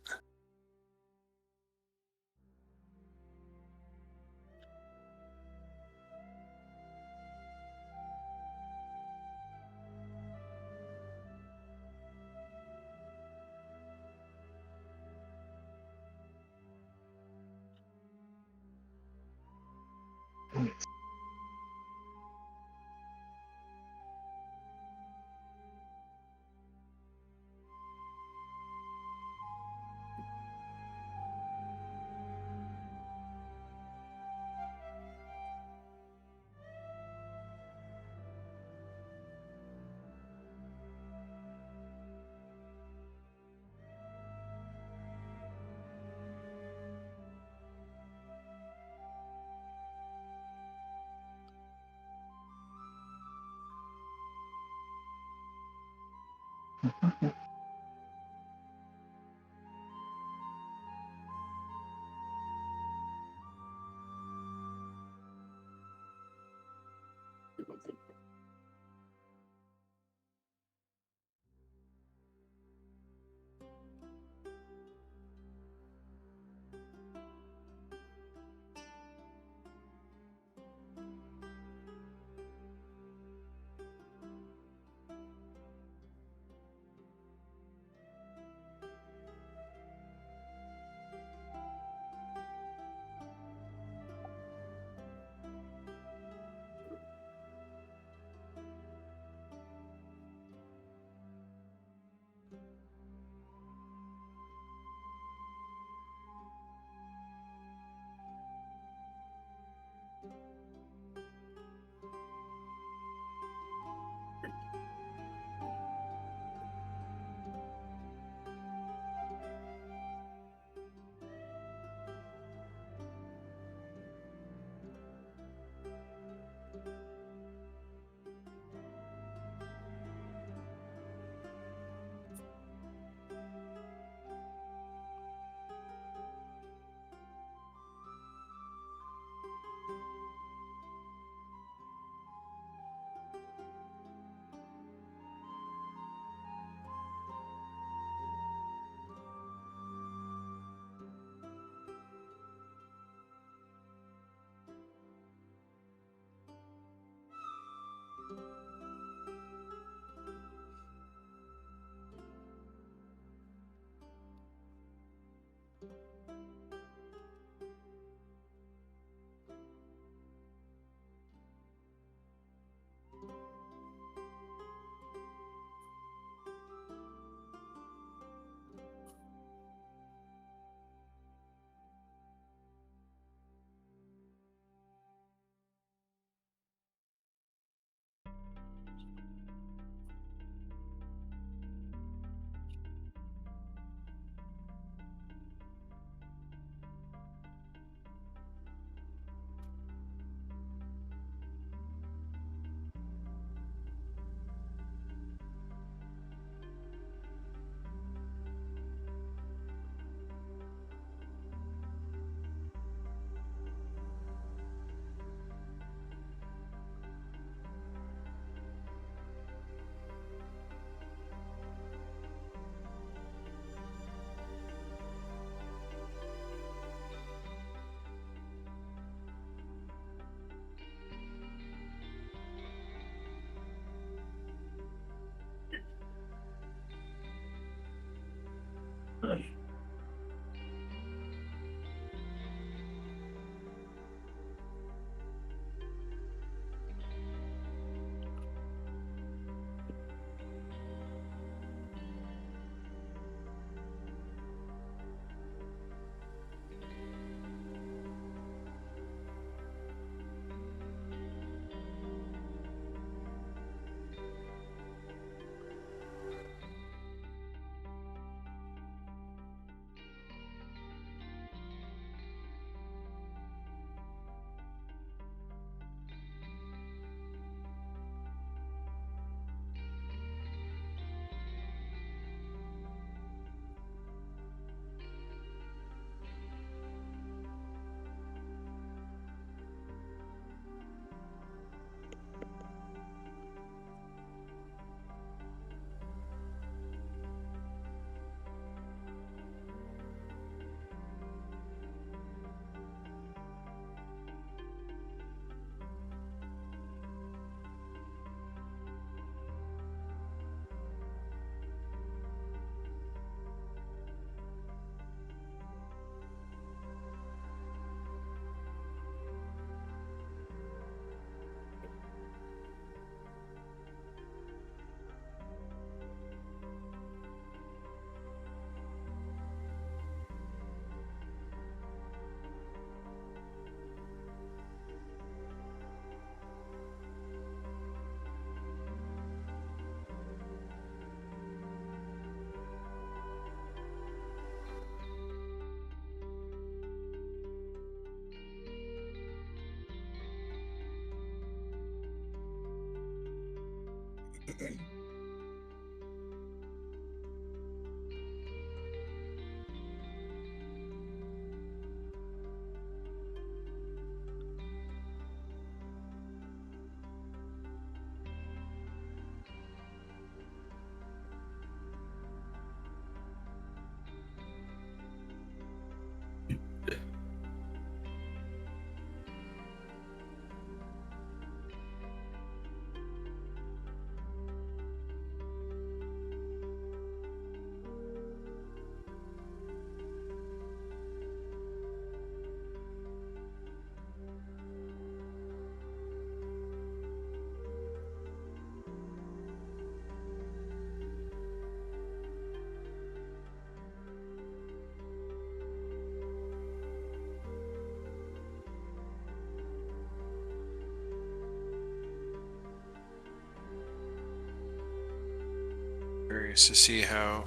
Curious to see how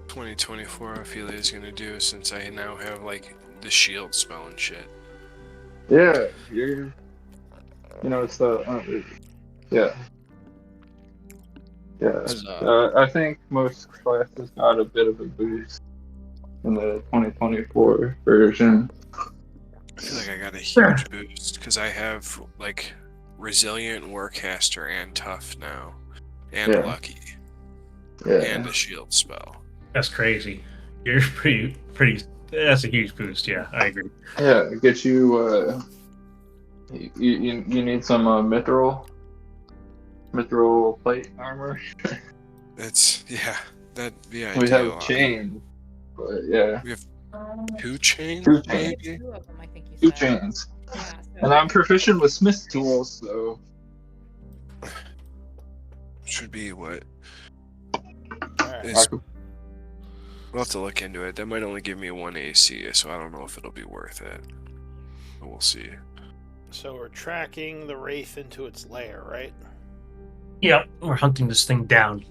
2024 Ophelia is gonna do since I now have like the shield spell and shit. Yeah, you're. You know, it's the. Yeah. Yeah. As, I think most classes got a bit of a boost in the 2024 version. I feel like I got a huge boost because I have like resilient warcaster and tough now, and Yeah. lucky, Yeah. and a shield spell. That's crazy. You're pretty. That's a huge boost. Yeah, I agree. Yeah, get you. You need some mithril plate armor. That's that'd be We ideal. have chain, but yeah, Two chains, Two maybe. chains. Two of them, I think you two said. chains. Yeah, so And I'm proficient with smith tools, so Should be what? Alright. It's, we'll have to look into it. That might only give me 1 AC, so I don't know if it'll be worth it. But we'll see. So we're tracking the wraith into its lair, right? Yep, we're hunting this thing down.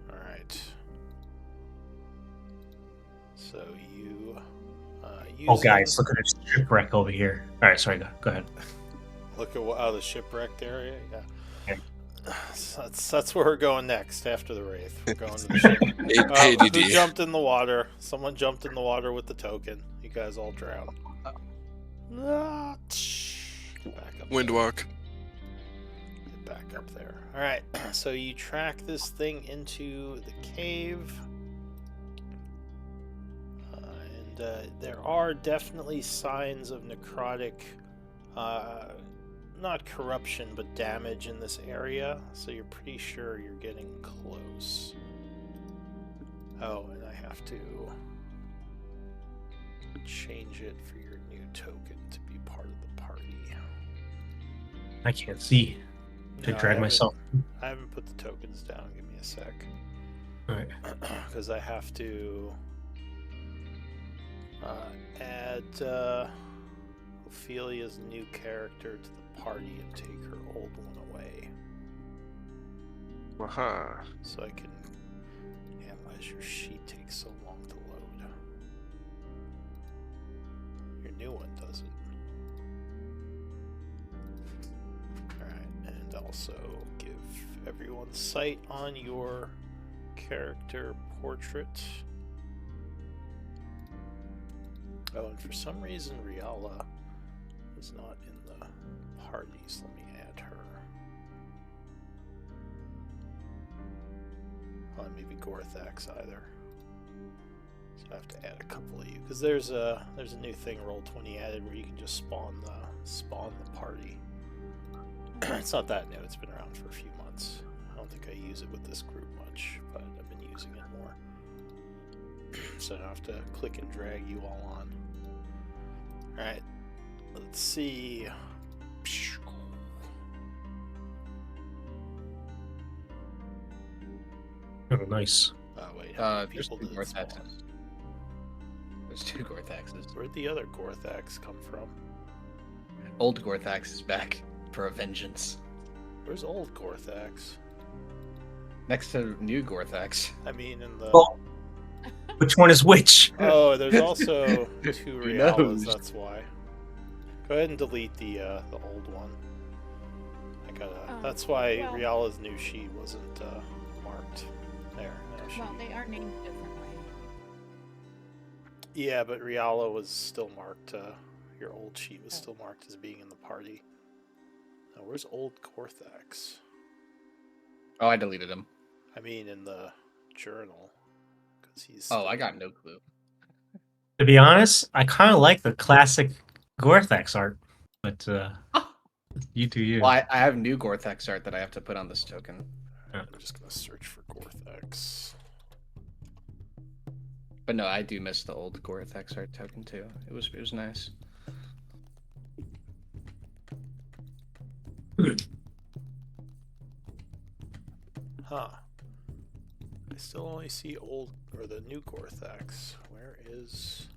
All right. So you. Oh, guys, look at this shipwreck over here. All right, sorry, go ahead. Look at the shipwrecked area. Yeah. Yeah. So that's where we're going next after the wraith. We're going to the ship. ADD. Who jumped in the water? Someone jumped in the water with the token. You guys all drowned. Ah, Get back up. Windwalk. Get back up there. All right. So you track this thing into the cave. There are definitely signs of necrotic, not corruption, but damage in this area, so you're pretty sure you're getting close. Oh, and I have to change it for your new token to be part of the party. I can't see to No, I drag haven't- myself. I haven't put the tokens down. Give me a sec. All right. Because I have to add Ophelia's new character to the party and take her old one away, Aha. so I can analyze your sheet. Takes so long to load. Your new one doesn't. Alright, and also give everyone sight on your character portrait. Oh, and for some reason Riala is not in the parties. Let me add her. Oh, and maybe Gorthax either. So I have to add a couple of you because there's a new thing Roll20 added where you can just spawn the party. It's not that new. It's been around for a few months. I don't think I use it with this group much, but I've been using it more. So I have to click and drag you all on. Alright, let's see. Oh, nice. Oh, wait, how many There's people two did it spawn? Gorthaxes. There's two Gorthaxes. Where'd the other Gorthax come from? Old Gorthax is back for a vengeance. Where's old Gorthax? Next to new Gorthax. I mean, in the... Oh. Which one is which? Oh, there's also two Who Rialas, knows? that's why. Go ahead and delete the old one. I That's why well- Riala's new sheet wasn't marked there. No, Well, they are named differently. Yeah, but Riala was still marked. Your old sheet was still marked as being in the party. Now, where's old Gorthax? Oh, I deleted him. I mean, in the journal, because he's. Oh, I got no clue. To be honest, I kind of like the classic Gorthax art, but you do you. Well, I have new Gorthax art that I have to put on this token. I'm just gonna search for Gorthax. But no, I do miss the old Gorthax art token too. It was nice. Huh. I still only see old or the new Gorthax. Where is?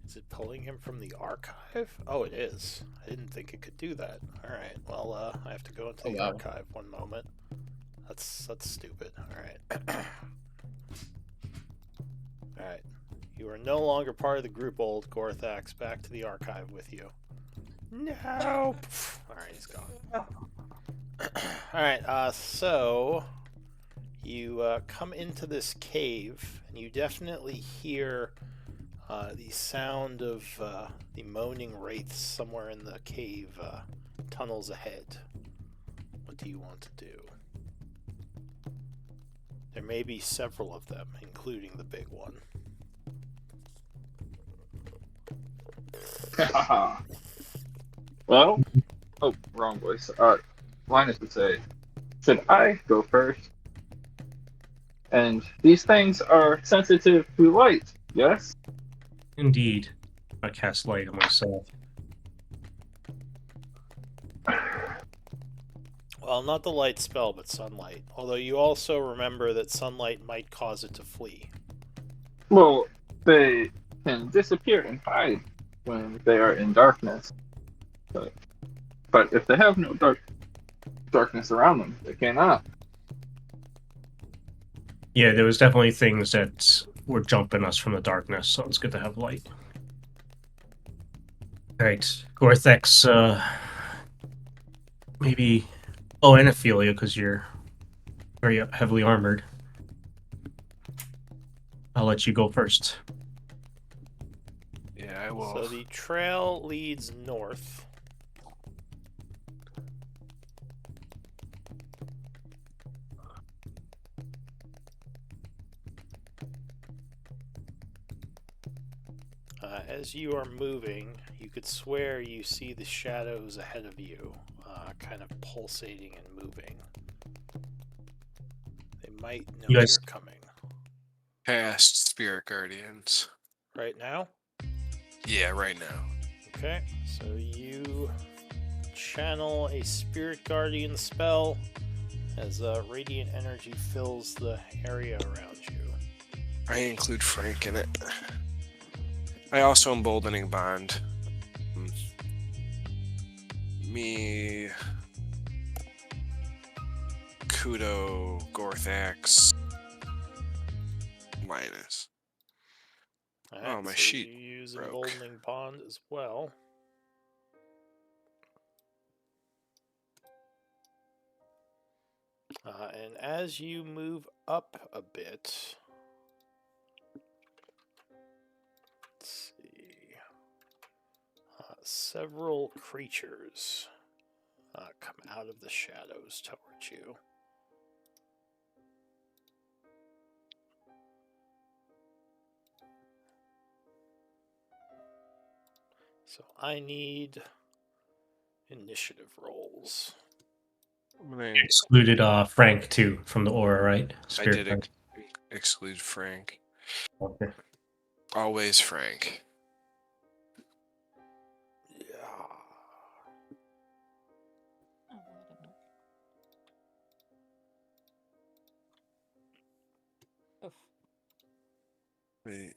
Is it pulling him from the archive? Oh, it is. I didn't think it could do that. All right. Well, I have to go into Oh, the wow. archive one moment. That's stupid. All right. All right. You are no longer part of the group, old Gorthax. Back to the archive with you. No. All right, he's gone. All right. So you come into this cave, and you definitely hear the sound of the moaning wraiths somewhere in the cave tunnels ahead. What do you want to do? There may be several of them, including the big one. Well, oh, wrong voice. Linus would say, should I go first? And these things are sensitive to light, yes? Indeed. I cast light on myself. Well, not the light spell, but sunlight. Although you also remember that sunlight might cause it to flee. Well, they can disappear and hide when they are in darkness. But if they have no darkness around them, they cannot. Yeah, there was definitely things that were jumping us from the darkness, so it's good to have light. Alright, Gorthax, maybe... Oh, and Ophelia, because you're very heavily armored. I'll let you go first. Yeah, I will. So the trail leads north. As you are moving, you could swear you see the shadows ahead of you, kind of pulsating and moving. They might know You guys- you're coming. Past Spirit Guardians. Right now? Yeah, right now. Okay, so you channel a Spirit Guardian spell as radiant energy fills the area around you. I include Frank in it. I also Emboldening Bond. Me, Kudo, Gorthax, Linus. Alright, my so sheet you use broke. Emboldening Bond as well. And as you move up a bit, let's see, several creatures come out of the shadows towards you. So I need initiative rolls. I'm gonna- Excluded Frank, too, from the aura, right? I Spirit did Frank. exclude Frank. Okay. Always Frank. Yeah. Oh, well, that didn't work. Oof. Wait.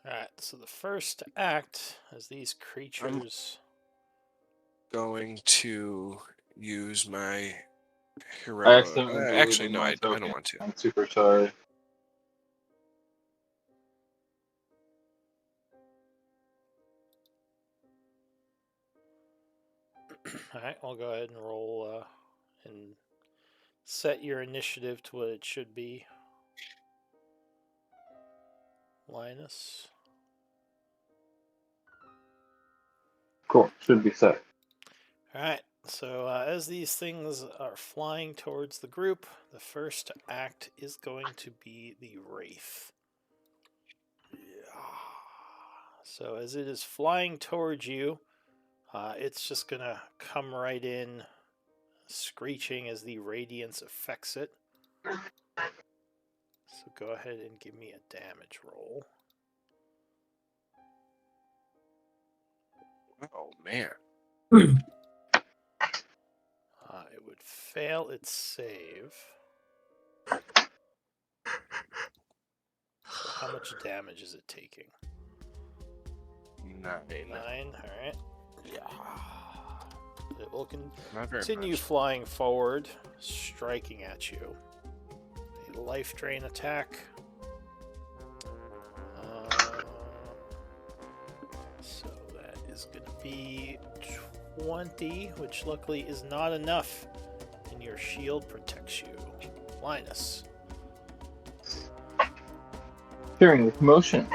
Alright, so the first act, as these creatures. Going to use my hero. I accidentally Actually, deleted no, my I token. don't want to. I'm super sorry. Alright, I'll go ahead and roll and set your initiative to what it should be. Linus. Cool. Should be set. Alright, so as these things are flying towards the group, the first to act is going to be the Wraith. So as it is flying towards you, it's just going to come right in, screeching as the radiance affects it. So go ahead and give me a damage roll. Oh man. It would fail its save. So how much damage is it taking? 9. 9, alright. Yeah. It will Not very continue much. flying forward, striking at you. A life drain attack. So that is going to be 20, which luckily is not enough, and your shield protects you. Linus. Hearing the commotion,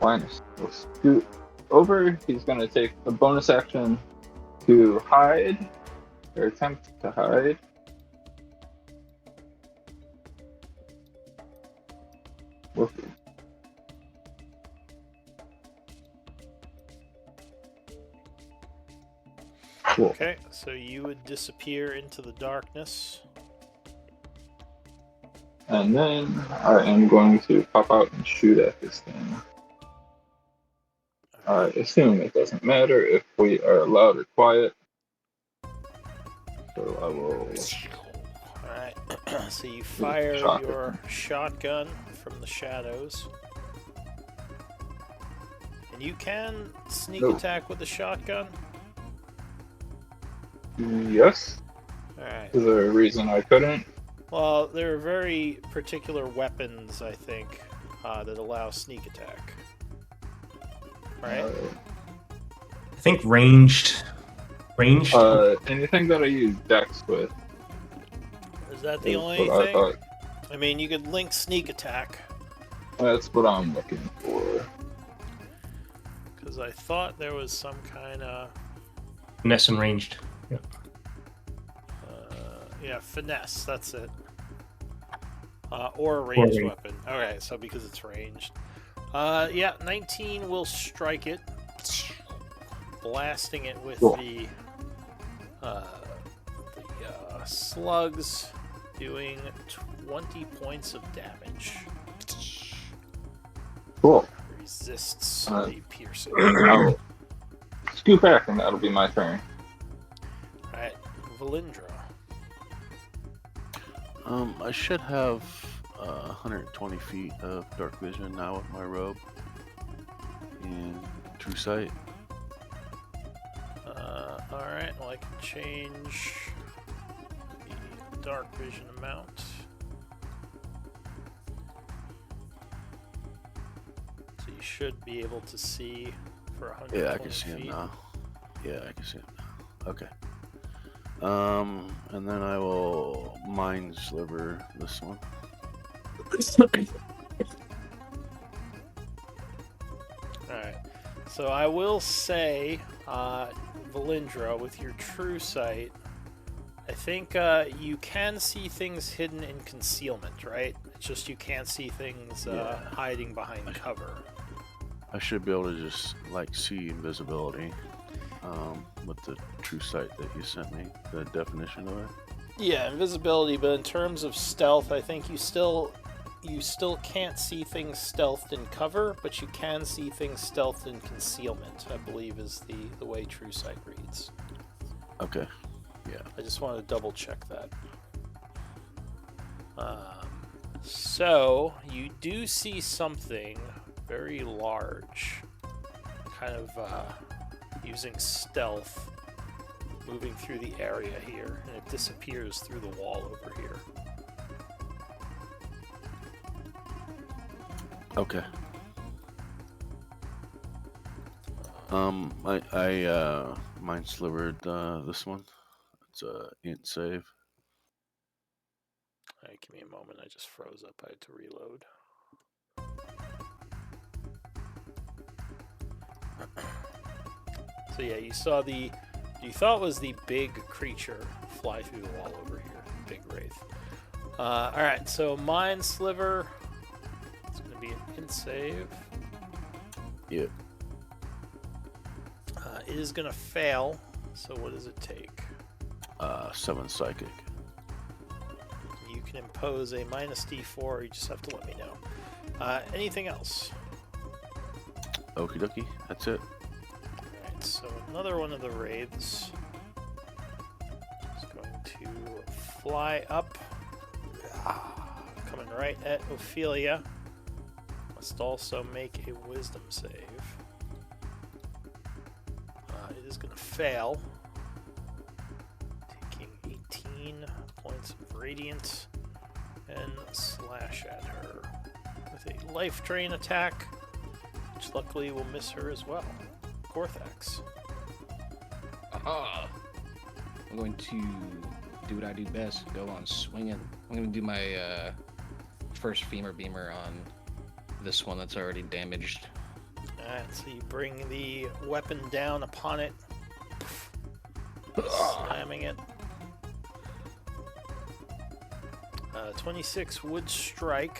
Linus will scoot over. He's going to take a bonus action to hide, or attempt to hide. Whoopee. Cool. Okay, so you would disappear into the darkness. And then I am going to pop out and shoot at this thing. I assume it doesn't matter if we are loud or quiet. So I will. Alright, so you fire Shotgun. your shotgun from the shadows. And you can sneak No. attack with the shotgun. Yes. Alright. Is there a reason I couldn't? Well, there are very particular weapons, I think, that allow sneak attack. Right? I think ranged. Anything that I use Dex with. Is that the is only what I thing? thought. I mean, you could link sneak attack. That's what I'm looking for. Because I thought there was some kind of... Finesse and ranged. yeah, finesse, that's it. Or a ranged range. weapon. Okay, so because it's ranged. Yeah, 19 will strike it. Blasting it with Cool. the slugs, doing 20 points of damage. Cool. Resists the piercing. I'll scoot back and that'll be my turn. Alright, Valindra. I should have 120 feet of dark vision now with my robe and true sight. Alright, well I can change the dark vision amount. So you should be able to see for 120 Yeah, I can see him feet. now. Yeah, I can see him now. Okay. And then I will mind sliver this one. Alright, so I will say, Valindra, with your true sight, I think you can see things hidden in concealment, right? It's just you can't see things Yeah. hiding behind cover. I should be able to just like see invisibility with the true sight that you sent me, the definition of it. Yeah, invisibility, but in terms of stealth, I think you still can't see things stealthed in cover, but you can see things stealthed in concealment, I believe is the way true sight reads. Okay. I just want to double check that. So you do see something very large, kind of using stealth, moving through the area here, and it disappears through the wall over here. Okay. I mind slivered this one. It's a int save. Alright, give me a moment. I just froze up. I had to reload. So yeah, you saw you thought was the big creature fly through the wall over here. Big wraith. Alright, so Mind Sliver. It's going to be an int save. Yep. It is going to fail. So what does it take? 7 psychic. You can impose a minus D4. You just have to let me know. Anything else? Okie dokie. That's it. Alright, so another one of the wraiths is going to fly up. Coming right at Ophelia. Must also make a wisdom save. It is going to fail. Taking 18 points of radiant and slash at her with a life drain attack, which luckily will miss her as well. Gorthax. Aha! I'm going to do what I do best, go on swinging. I'm going to do my first femur beamer on this one that's already damaged. Alright, so you bring the weapon down upon it, slamming it. 26 would strike,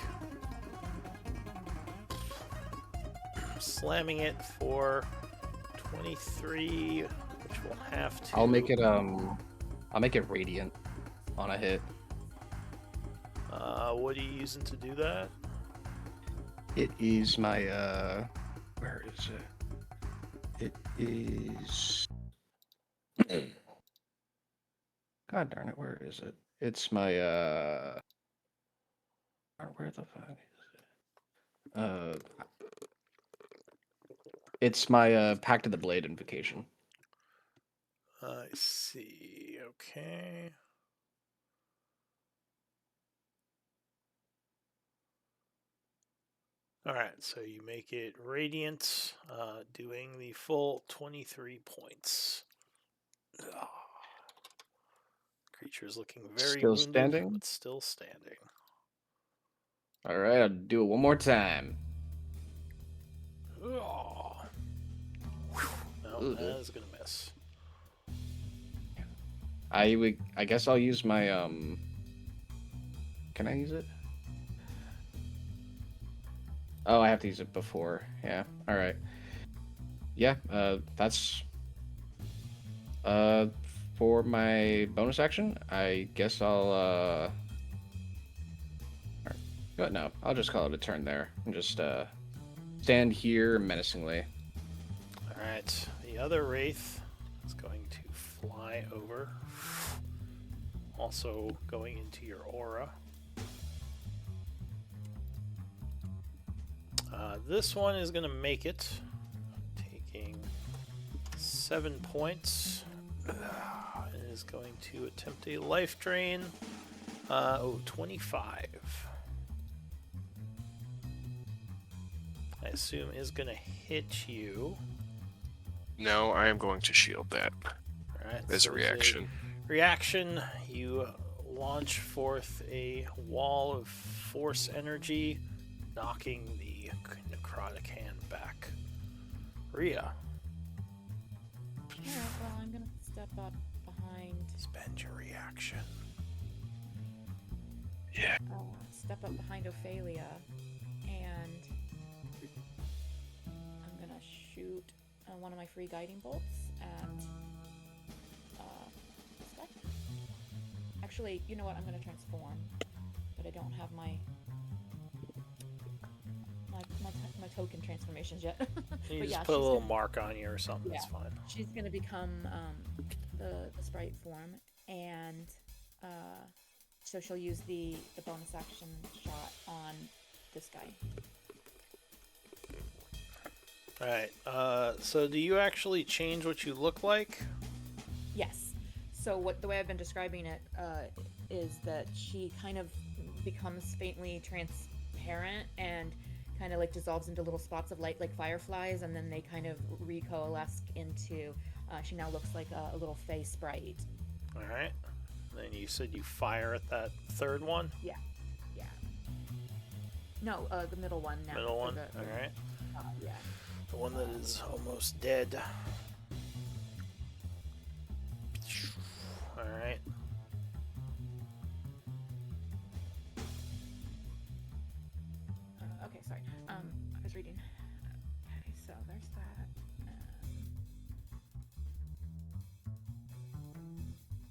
slamming it for 23, which will have to. I'll make it radiant on a hit. What are you using to do that? It is my where is it? It is God darn it, where is it? It's my where the fuck is it? It's my Pact of the Blade invocation. I see. Okay. Alright, so you make it radiant, doing the full 23 points. Creature's looking very Still wounded, standing? but still standing. Alright, I'll do it one more time. No, Ooh. that is gonna miss. I guess I'll use my Can I use it? Oh, I have to use it before. Yeah. All right. Yeah. That's for my bonus action. I guess I'll But no, I'll just call it a turn there and just stand here menacingly. All right, the other wraith is going to fly over, also going into your aura. This one is going to make it, taking 7 points. It is going to attempt a life drain. 25. I assume is going to hit you. No, I am going to shield that Alright, as so a reaction. Reaction, you launch forth a wall of force energy, knocking the necrotic hand back. Rhea, Alright, well, I'm gonna step up behind. spend your reaction. Step up behind Ophelia, and I'm gonna shoot one of my free guiding bolts at this guy. Actually, you know what? I'm gonna transform, but I don't have my token transformations yet. You But just yeah, put a she's little gonna- mark on you or something, Yeah. that's fine. She's gonna become the sprite form, and so she'll use the bonus action shot on this guy. Alright, so do you actually change what you look like? Yes. So the way I've been describing it is that she kind of becomes faintly transparent and kind of like dissolves into little spots of light like fireflies, and then they kind of recoalesce into. She now looks like a little fey sprite. All right. Then you said you fire at that third one. Yeah. No, the middle one now. Middle for one. the- All right. Yeah. The one that is almost dead. All right. Okay, sorry. I was reading. Okay, so there's that.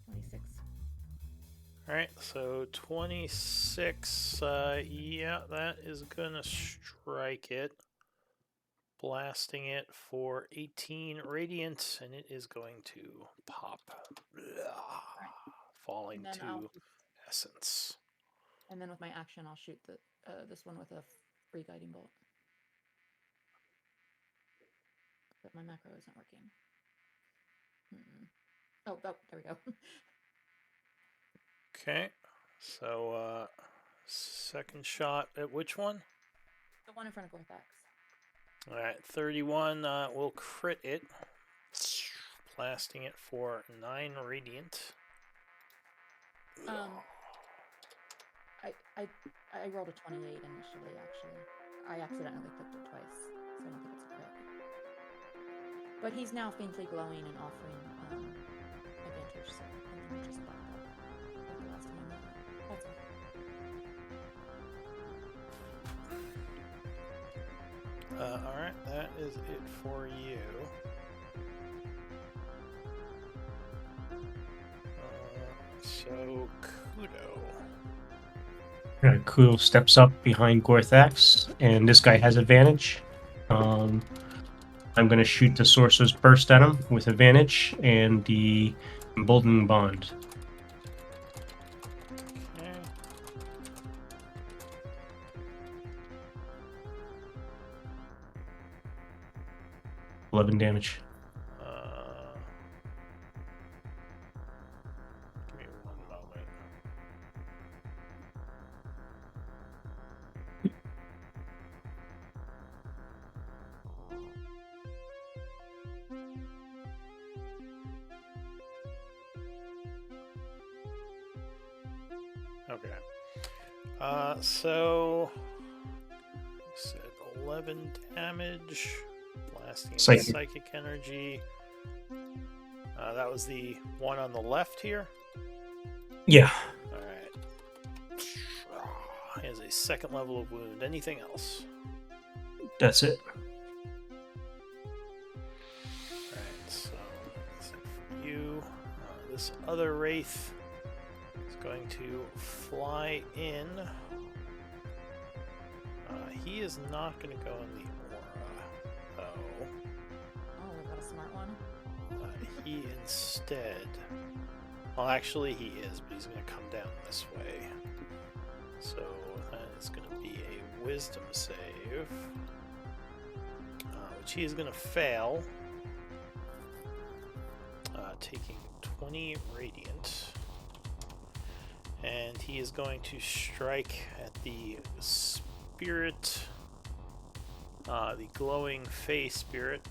26. All right. So 26. Yeah, that is gonna strike it. Blasting it for 18 radiant, and it is going to pop. Falling And then to essence. And then with my action, I'll shoot this one with a free guiding bolt. But my macro isn't working. Oh, there we go. Okay. So, second shot at which one? The one in front of Gorthax. All right, 31 will crit it, blasting it for 9 radiant. I rolled a 28 initially, actually. I accidentally clicked it twice, so I don't think it's a crit. But he's now faintly glowing and offering advantage, so I think we just bought that like the last time I met him. That's all. Alright, that is it for you. So, Kudo. Kudo steps up behind Gorthax, and this guy has advantage. I'm going to shoot the Sorcerer's Burst at him with advantage, and the Emboldening Bond. Okay. – 11 damage. Give me one moment. Okay. So you said 11 damage, blasting into Psychic. psychic energy. That was the one on the left here. Yeah. All right. He has a second level of wound. Anything else? That's it. Alright, so that's it for you. This other wraith is going to fly in. He is not going to go in the aura, though. Oh, we've got a smart one. He instead. Well, actually, he is, but he's going to come down this way. So that is going to be a wisdom save, which he is going to fail, taking 20 radiant. And he is going to strike at the spirit, the glowing Fey spirit.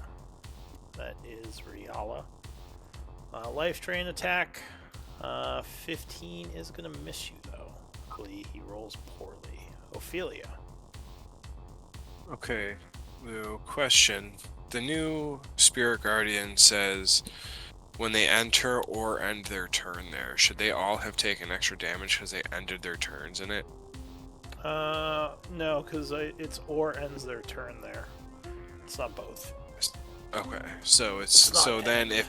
That is Riala. Life drain attack. 15 is going to miss you, though. Hopefully he rolls poorly. Ophelia. Okay, the question. The new Spirit Guardian says when they enter or end their turn there, should they all have taken extra damage because they ended their turns in it? No, because it's or ends their turn there. It's not both. Okay, so it's It's not so then end.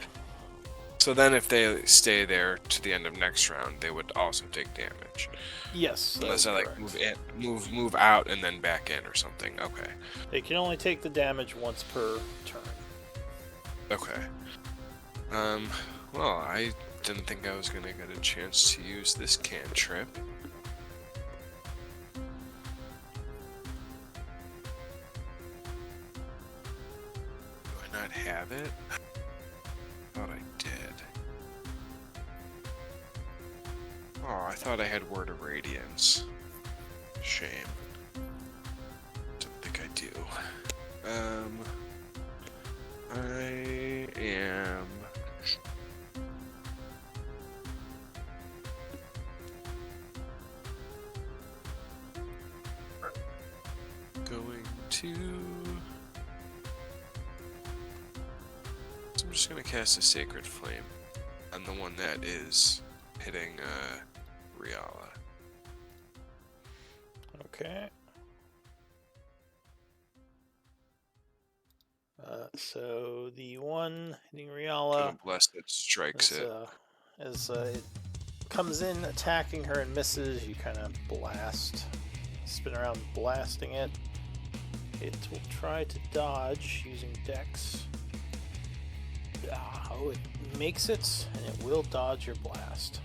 if they stay there to the end of next round, they would also take damage. Yes. that Unless is they like correct. move out and then back in or something. Okay. They can only take the damage once per turn. Okay. Well, I didn't think I was gonna get a chance to use this cantrip. Do I not have it? Thought I did. Oh, I thought I had Word of Radiance. Shame. Don't think I do. I am going to. So I'm just gonna cast a Sacred Flame on the one that is hitting Riala. Okay. So the one hitting Riala, Unless it strikes it. as it comes in attacking her and misses, you kind of blast, spin around blasting it. It will try to dodge using Dex. Oh, it makes it, and it will dodge your blast.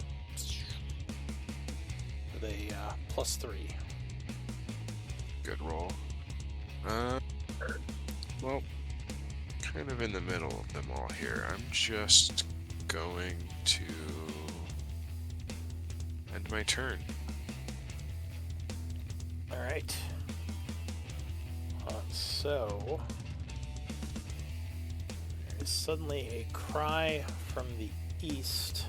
With a +3. Good roll. Well, kind of in the middle of them all here. I'm just going to end my turn. Alright. So there is suddenly a cry from the east.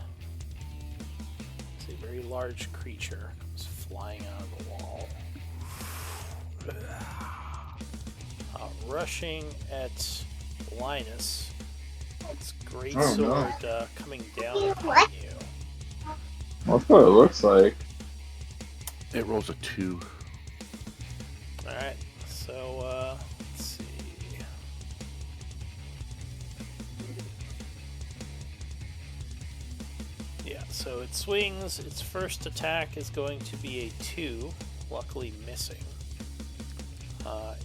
It's a very large creature comes flying out of the wall. Rushing at Linus. Its great Oh, no. sword coming down upon you. That's what it looks like. It rolls a 2. Alright, so let's see. Yeah, so it swings. Its first attack is going to be a 2, luckily missing.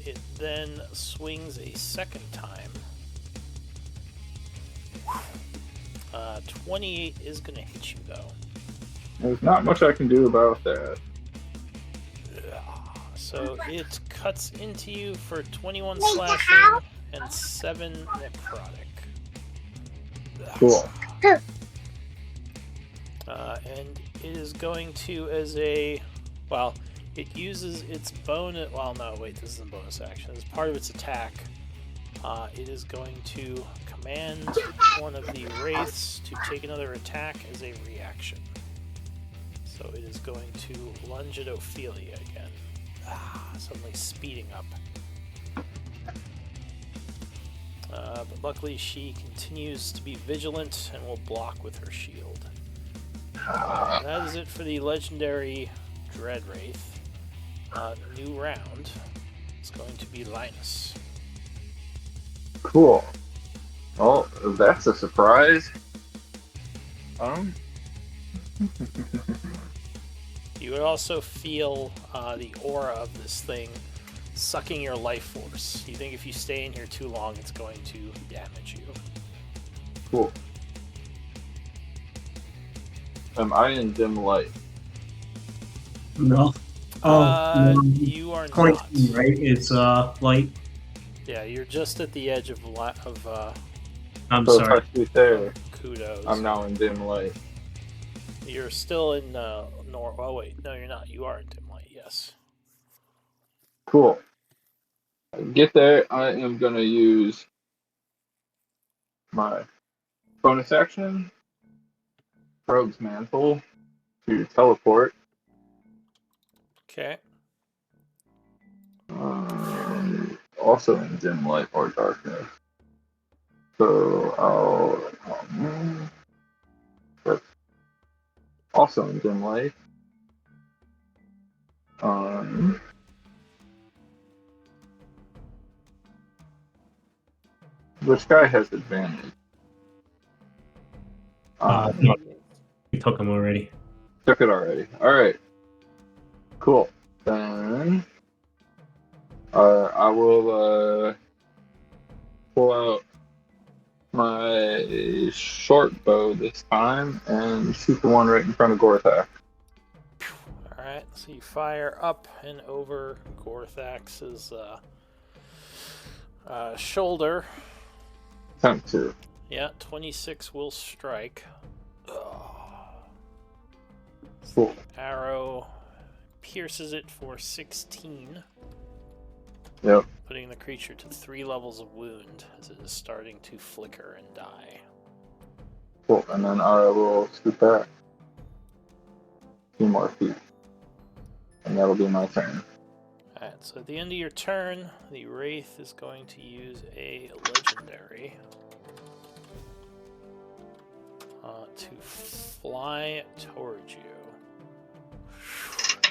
It then swings a second time. 28 is going to hit you, though. There's not much I can do about that. So it cuts into you for 21 slashing and 7 necrotic. Cool. And it is going to, as a, well, it uses its bonus, well, no, wait, this isn't bonus action. As part of its attack, it is going to command one of the wraiths to take another attack as a reaction. So it is going to lunge at Ophelia again. Suddenly speeding up. But luckily she continues to be vigilant and will block with her shield. That is it for the legendary Dread Wraith. New round. It's going to be Linus. Cool. Well, that's a surprise. You would also feel the aura of this thing sucking your life force. You think if you stay in here too long, it's going to damage you. Cool. Am I in dim light? No. Oh, no. You are Point not. right? It's light. Yeah, you're just at the edge of I'm So sorry. if I shoot there, kudos. I'm now in dim light. You're still in oh wait, no, you're not. You are in dim light. Yes. Cool. Get there. I am gonna use my bonus action, Rogue's Mantle, to teleport. Okay. Also in dim light or darkness. So but also in dim light. Which guy has advantage? We took them already. Took it already. Alright. Cool. Then I will pull out my short bow this time and shoot the one right in front of Gorthak. Alright, so you fire up and over Gorthax's shoulder. Attempt to. Yeah, 26 will strike. Cool. Arrow pierces it for 16, Yep. putting the creature to 3 levels of wound as it is starting to flicker and die. Cool. And then I will scoot back 2 more feet. And that'll be my turn. Alright, so at the end of your turn, the Wraith is going to use a legendary to fly towards you.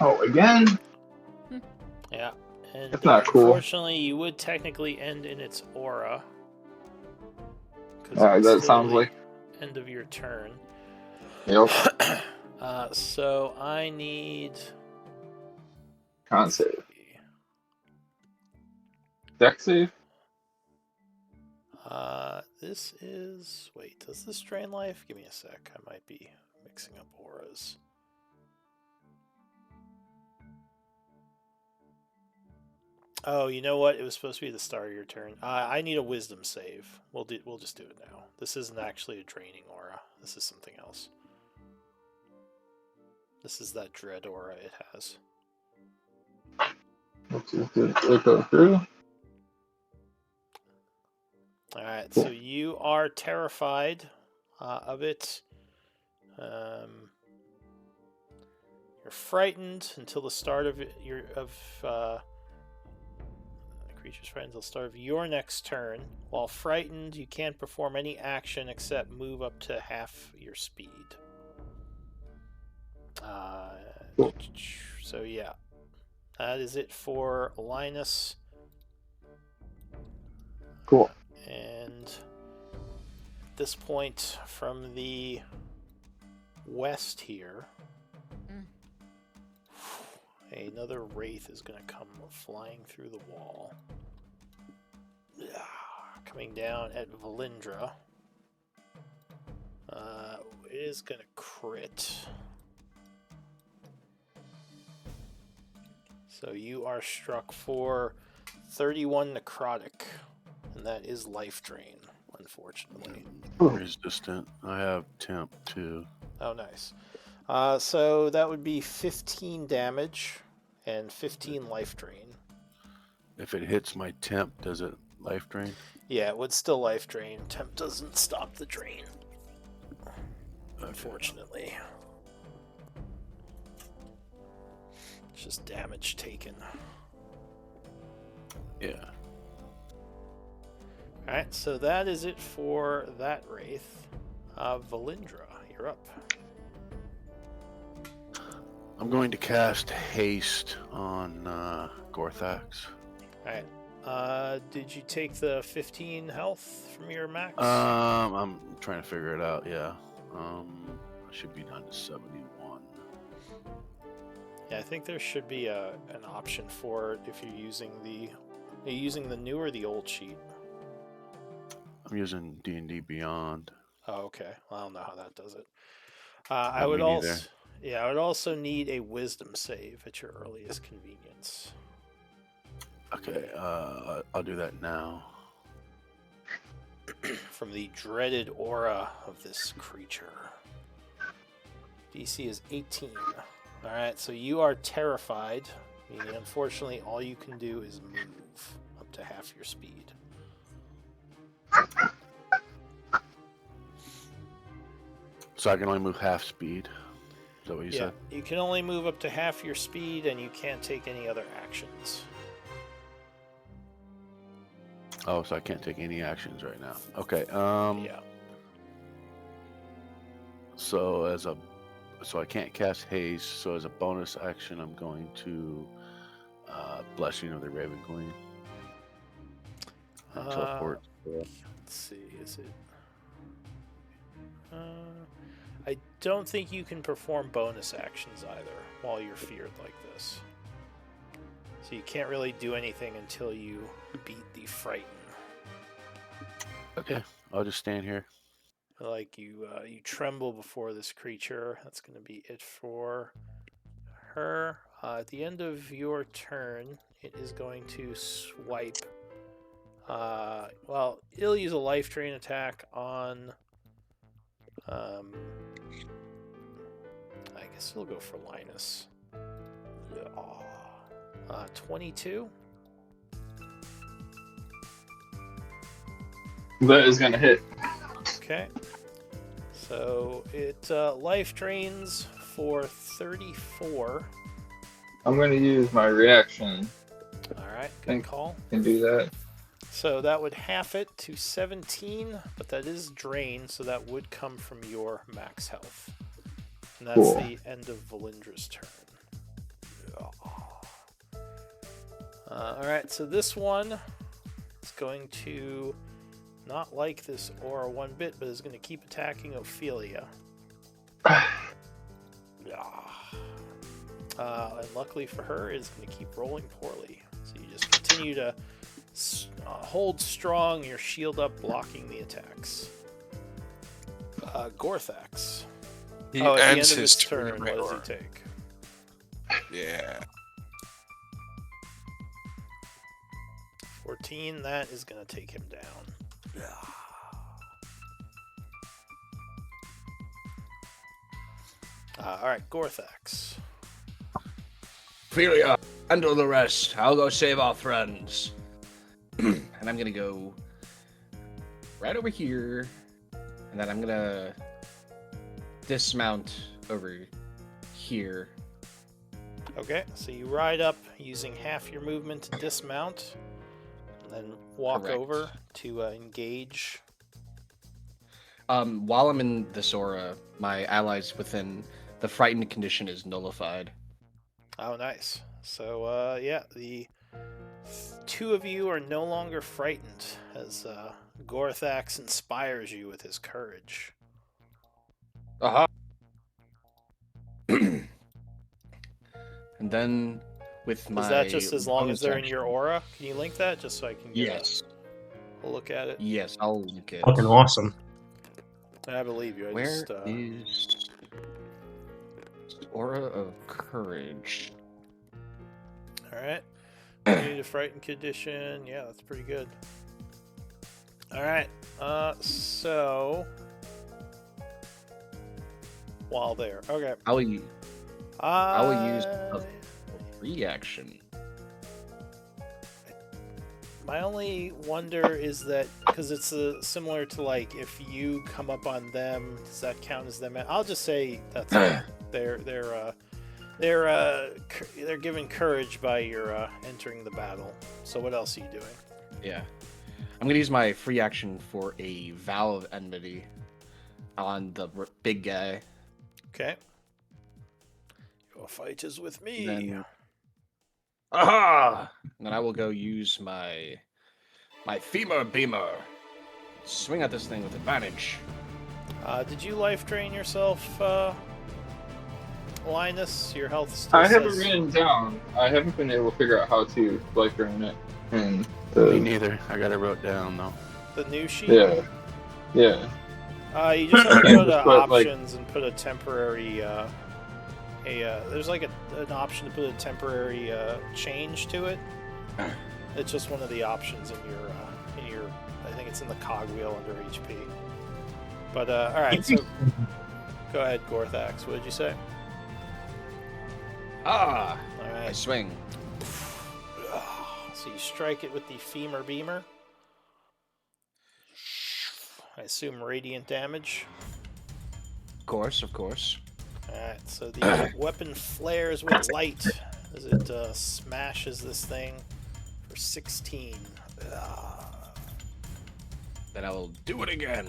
Oh, again? Yeah, and That's not cool. unfortunately, you would technically end in its aura. 'Cause Alright, it's that still sounds the like. end of your turn. Yep. So I need. Con save. Dex save? This is. Wait, does this drain life? Give me a sec. I might be mixing up auras. Oh, you know what? It was supposed to be the start of your turn. I need a wisdom save. We'll just do it now. This isn't actually a draining aura. This is something else. This is that dread aura it has. Let's just do it go through. Alright, so you are terrified of it. You're frightened until the start of the creature's frightened until the start of your next turn. While frightened, you can't perform any action except move up to half your speed. Cool. So yeah, that is it for Linus. Cool. And at this point, from the west here, another Wraith is going to come flying through the wall. Coming down at Valindra. It is going to crit. So you are struck for 31 necrotic. And that is life drain, unfortunately. Resistant. I have temp too. Oh, nice. So that would be 15 damage and 15 life drain. If it hits my temp, does it life drain? Yeah, it would still life drain. Temp doesn't stop the drain, unfortunately. It's just damage taken. Yeah. Alright, so that is it for that Wraith. Valindra, you're up. I'm going to cast haste on Gorthax. Alright, did you take the 15 health from your max? I'm trying to figure it out. Yeah. I should be down to 71. Yeah, I think there should be an option for it if you're using the. Are you using the new or the old sheet? I'm using D&D Beyond. Oh, okay. Well, I don't know how that does it. I would also, I would also need a wisdom save at your earliest convenience. Okay, I'll do that now. From the dreaded aura of this creature. DC is 18. Alright, so you are terrified, meaning unfortunately all you can do is move up to half your speed. So I can only move half speed. Is that what you Yeah, said? you can only move up to half your speed and you can't take any other actions. Oh, so I can't take any actions right now. Okay. Yeah. So I can't cast haste. So as a bonus action, I'm going to Blessing of the Raven Queen. And teleport. Let's see, is it? I don't think you can perform bonus actions either while you're feared like this. So you can't really do anything until you beat the frighten. Okay, I'll just stand here. Like you tremble before this creature. That's going to be it for her. At the end of your turn, it is going to swipe. Well, it'll use a life drain attack on. I guess we'll go for Linus. 22. That is gonna hit. Okay. So it life drains for 34. I'm gonna use my reaction. All right, good Thank- call. Can do that. So that would half it to 17, but that is drain, so that would come from your max health. And that's Cool. the end of Valindra's turn. Alright, so this one is going to not like this aura one bit, but is going to keep attacking Ophelia. And luckily for her, is going to keep rolling poorly. So you just continue to hold strong, your shield up, blocking the attacks. Gorthax. He At the end ends of his his turn, turn. what does he take? Yeah. 14, that is going to take him down. Alright, Gorthax. Ophelia, handle the rest. I'll go save our friends. And I'm gonna go right over here, and then I'm gonna dismount over here. Okay, so you ride up using half your movement to dismount, and then walk Correct. over to engage. While I'm in this aura, my allies within the frightened condition is nullified. Oh, nice. So, yeah, the two of you are no longer frightened as Gorthax inspires you with his courage. Aha! And then with my Is that just as long as bonus they're in action- your aura? Can you link that just so I can get Yes. a look at it? Yes, I'll link it. Fucking awesome. I believe you. I Where just, is Aura of Courage? Alright. Need a frightened condition. Yeah, that's pretty good. Alright. So while there. Okay. I will use a reaction. My only wonder is that because it's similar to like if you come up on them, does that count as them? I'll just say that's fine. They're given courage by your entering the battle. So what else are you doing? Yeah. I'm gonna use my free action for a Vow of Enmity on the big guy. Okay. Your fight is with me. Then- Aha! And then I will go use my femur beamer. Swing at this thing with advantage. Did you life drain yourself, Linus? Your health still I haven't says- written down. I haven't been able to figure out how to life drain it. And Me neither. I got it wrote down though. the new sheet. yeah. You just have to go to Just put, like- options and put a temporary. There's like an option to put a temporary change to it. It's just one of the options in your. I think it's in the cogwheel under HP. But all right, so go ahead, Gorthax. What did you say? Ah! All I right. swing. So you strike it with the femur beamer. I assume radiant damage. Of course. Alright, so the weapon flares with light as it smashes this thing for 16. Then I will do it again.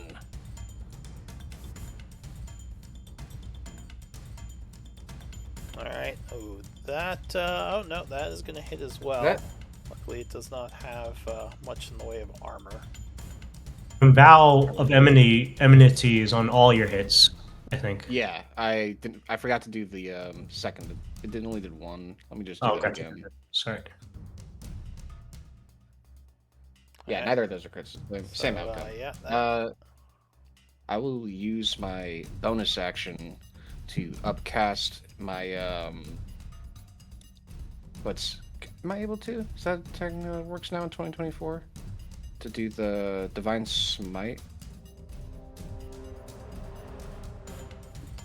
Alright, oh, that, oh no, that is going to hit as well. That- Luckily, it does not have much in the way of armor. And Vow of Enmity is on all your hits, I think. Yeah, I forgot to do the second. It only did one. Let me just do Oh, it gotcha. again. Sorry. Yeah, Alright. neither of those are crits. Same So, outcome. yeah, that, I will use my bonus action to upcast my am I able to? Is that technically works now in 2024? To do the Divine Smite?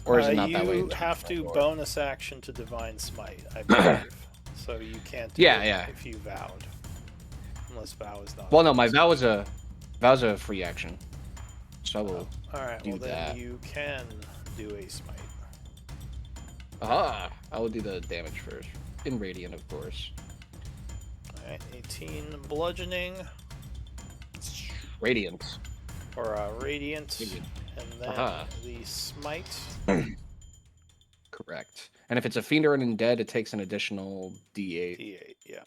Or is it not that way? You in have to 2.4? bonus action to Divine Smite, I believe. So you can't do Yeah, it yeah. if you vowed. Unless vow is not. Well, no, my vow was a free action. So I will. Alright, do well then that. you can do a smite. Aha! I will do the damage first. In radiant, of course. Alright, 18 bludgeoning Radiant. or radiant, Radiant. and then Aha. the smite. Correct. And if it's a fiend or an undead, it takes an additional D8. D8, yeah.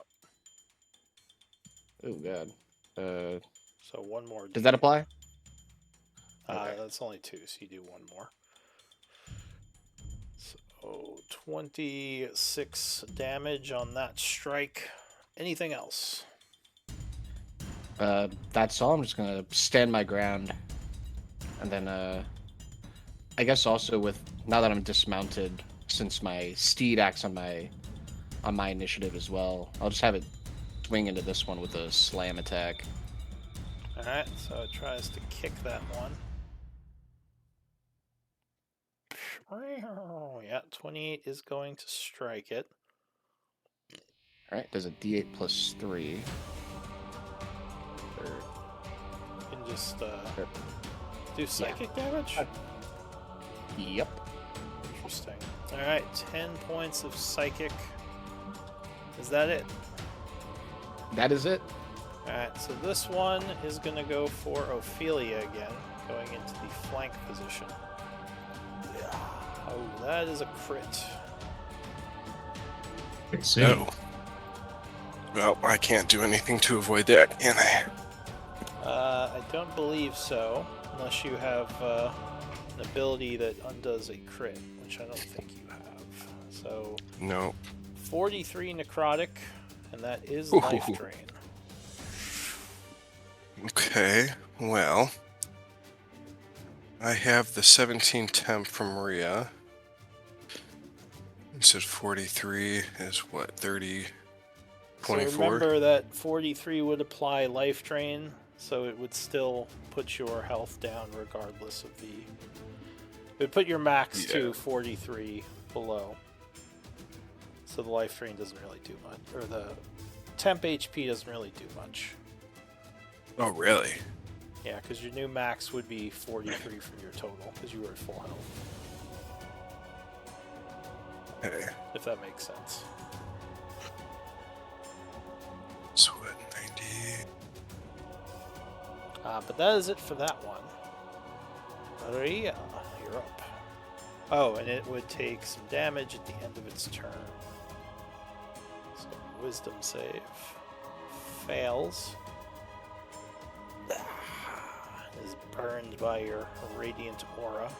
Oh god. So one more. Does that D8. apply? Okay. That's only 2, so you do one more. So 26 damage on that strike. Anything else? That's all. I'm just gonna stand my ground, and then I guess also with now that I'm dismounted, since my steed acts on my initiative as well, I'll just have it swing into this one with a slam attack. Alright, so it tries to kick that one. Yeah, 28 is going to strike it. All right, there's a D8 plus 3. You can just do psychic damage? Yep. Interesting. Alright, 10 points of psychic. Is that it? That is it. Alright, so this one is going to go for Ophelia again, going into the flank position. Oh, that is a crit. Let's see. No. Well, I can't do anything to avoid that, can I? I don't believe so, unless you have an ability that undoes a crit, which I don't think you have. So, No. 43 necrotic, and that is Ooh. life drain. Okay, well, I have the 17 temp from Maria. You said 43 is what, 30, 24? So remember that 43 would apply life drain, so it would still put your health down regardless of the... It would put your max to 43 below. So the life drain doesn't really do much, or the temp HP doesn't really do much. Oh, really? Yeah, because your new max would be 43 from your total, because you were at full health. Okay. If that makes sense. So what, 90? But that is it for that one. Maria, you're up. Oh, and it would take some damage at the end of its turn. So wisdom save. Fails. Is burned by your radiant aura.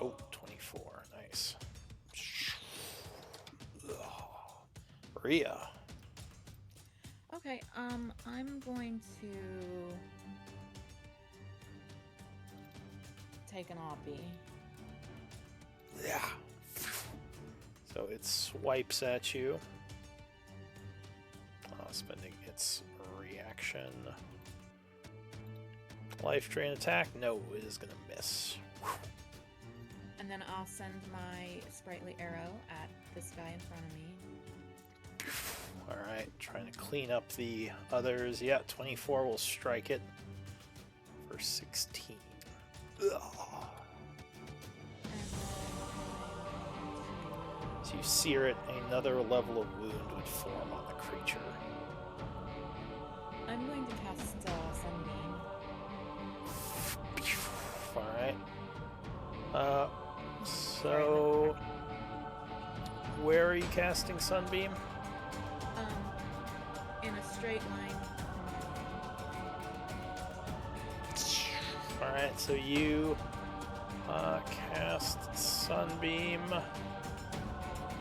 Or, 24. Nice. Maria. Okay, I'm going to take an obby. Yeah. So it swipes at you. Spending its reaction. Life drain attack? No, it is going to miss. And then I'll send my sprightly arrow at this guy in front of me. Alright, trying to clean up the others. Yeah, 24 will strike it for 16. Ugh. So you sear it, another level of wound would form on the creature. I'm going to cast Sunbeam. Alright. So where are you casting Sunbeam? In a straight line. Alright, so you cast Sunbeam,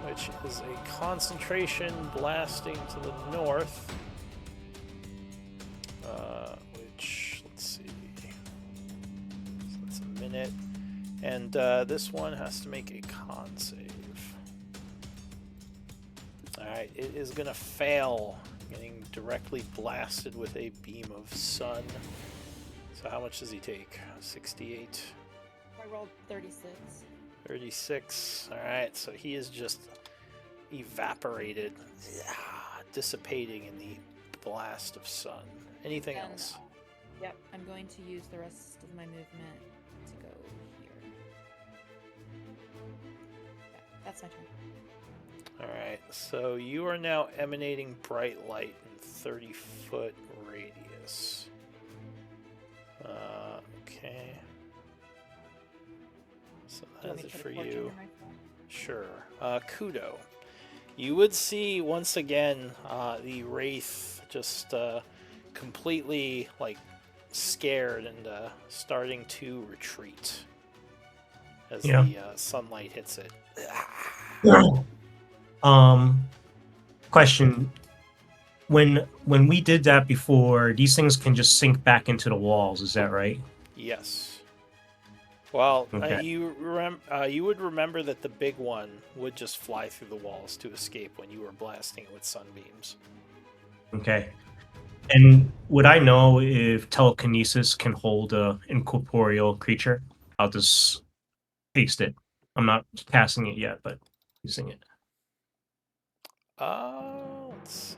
which is a concentration blasting to the north. Which, let's see. So that's a minute. And this one has to make a con save. Alright, it is going to fail Getting directly blasted with a beam of sun. So how much does he take? 68. I rolled 36. 36. Alright, so he is just evaporated, dissipating in the blast of sun. Anything And, else? Yep, I'm going to use the rest of my movement to go here. Yeah, that's my turn. Alright, so you are now emanating bright light in 30-foot radius. Okay. So Do you want that's me it to put for a torch you. under my phone? Sure. Kudo. You would see once again the wraith just completely like scared and starting to retreat as the sunlight hits it. Question. When we did that before, these things can just sink back into the walls, is that right? Yes. Well, Okay. you would remember that the big one would just fly through the walls to escape when you were blasting it with sunbeams. Okay. And would I know if telekinesis can hold a incorporeal creature? I'll just paste it. I'm not casting it yet, but using it. Let's see.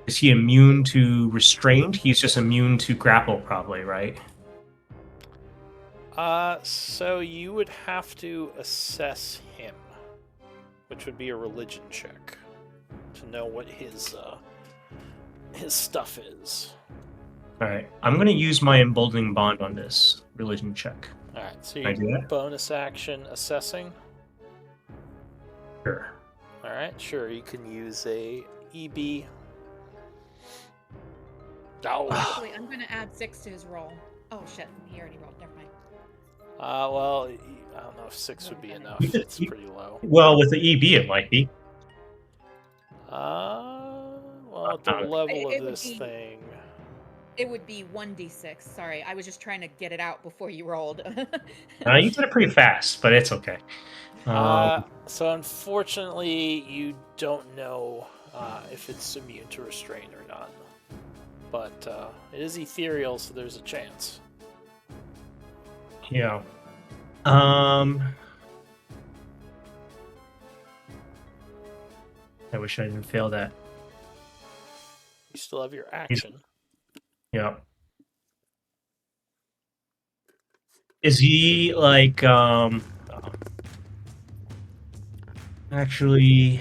Is he immune to restraint? He's just immune to grapple, probably, right? So you would have to assess him, which would be a religion check to know what his stuff is. All right. I'm going to use my emboldening bond on this religion check. All right, so Can I do you that? bonus action assessing. Sure. All right, sure. You can use a EB. Oh. Actually, I'm going to add 6 to his roll. Oh shit, he already rolled. Never mind. Well, I don't know if 6 would be enough. You could- It's pretty low. Well, with the EB, it might be. Well, at the level It of would this be- thing. It would be 1d6. Sorry, I was just trying to get it out before you rolled. You did it pretty fast, but it's okay. So unfortunately, you don't know if it's immune to restraint or not. But it is ethereal, so there's a chance. Yeah. I wish I didn't fail that. You still have your action. Yeah. Is he like actually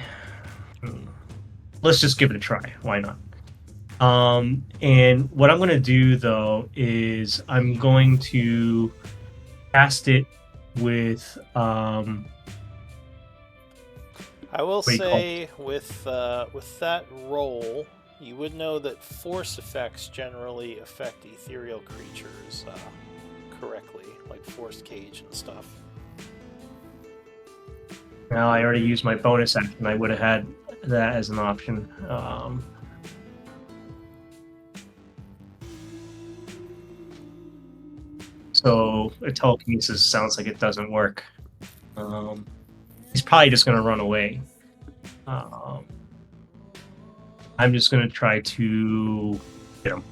let's just give it a try. Why not? And what I'm gonna do though is I'm going to cast it with I will What do you call say with that roll, you would know that force effects generally affect ethereal creatures correctly, like force cage and stuff. Well, I already used my bonus action. I would have had that as an option. So a telekinesis sounds like it doesn't work. He's probably just going to run away. I'm just going to try to hit him.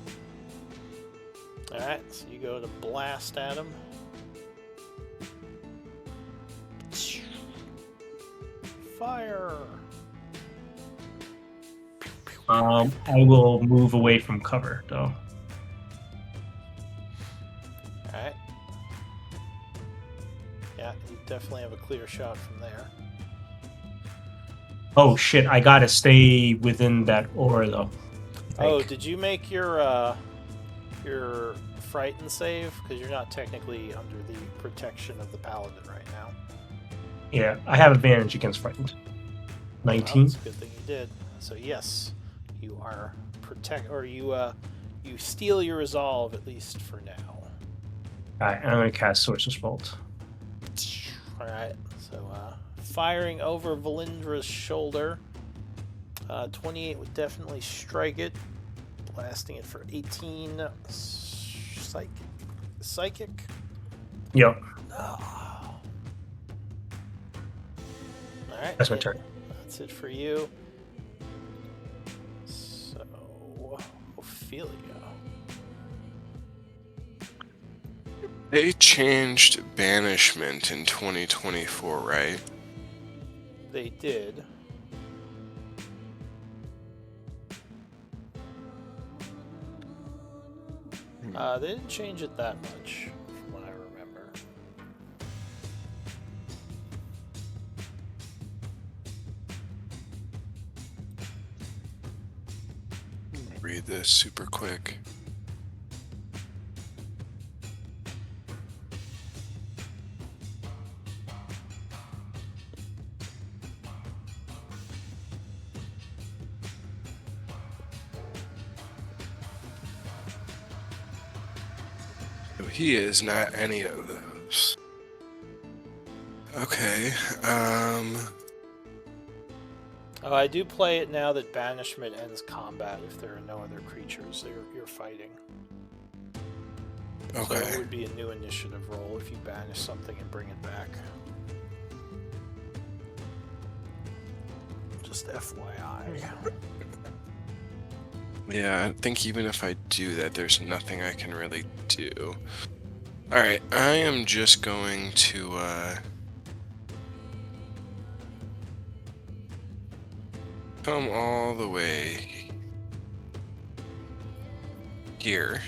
Alright, so you go to blast at him. Fire! I will move away from cover, though. Alright. Yeah, you definitely have a clear shot from there. Oh shit! I gotta stay within that aura, though. I Oh, think. did you make your frighten save? Because you're not technically under the protection of the paladin right now. Yeah, I have advantage against frightened. Well, 19. it's a good thing you did. So yes, you are you steal your resolve at least for now. Alright, I'm gonna cast Sorcerer's Bolt. All right, so firing over Valindra's shoulder. 28 would definitely strike it, blasting it for 18. Psychic. Yep. All Alright. That's my turn. That's it for you. So, Ophelia. They changed banishment in 2024, right? They did. They didn't change it that much, from what I remember. Read this super quick. He is not any of those. Okay, Oh, I do play it now that banishment ends combat if there are no other creatures you're fighting. So it okay. would be a new initiative roll if you banish something and bring it back. Just FYI. Yeah, I think even if I do that, there's nothing I can really do. Alright, I am just going to, come all the way here.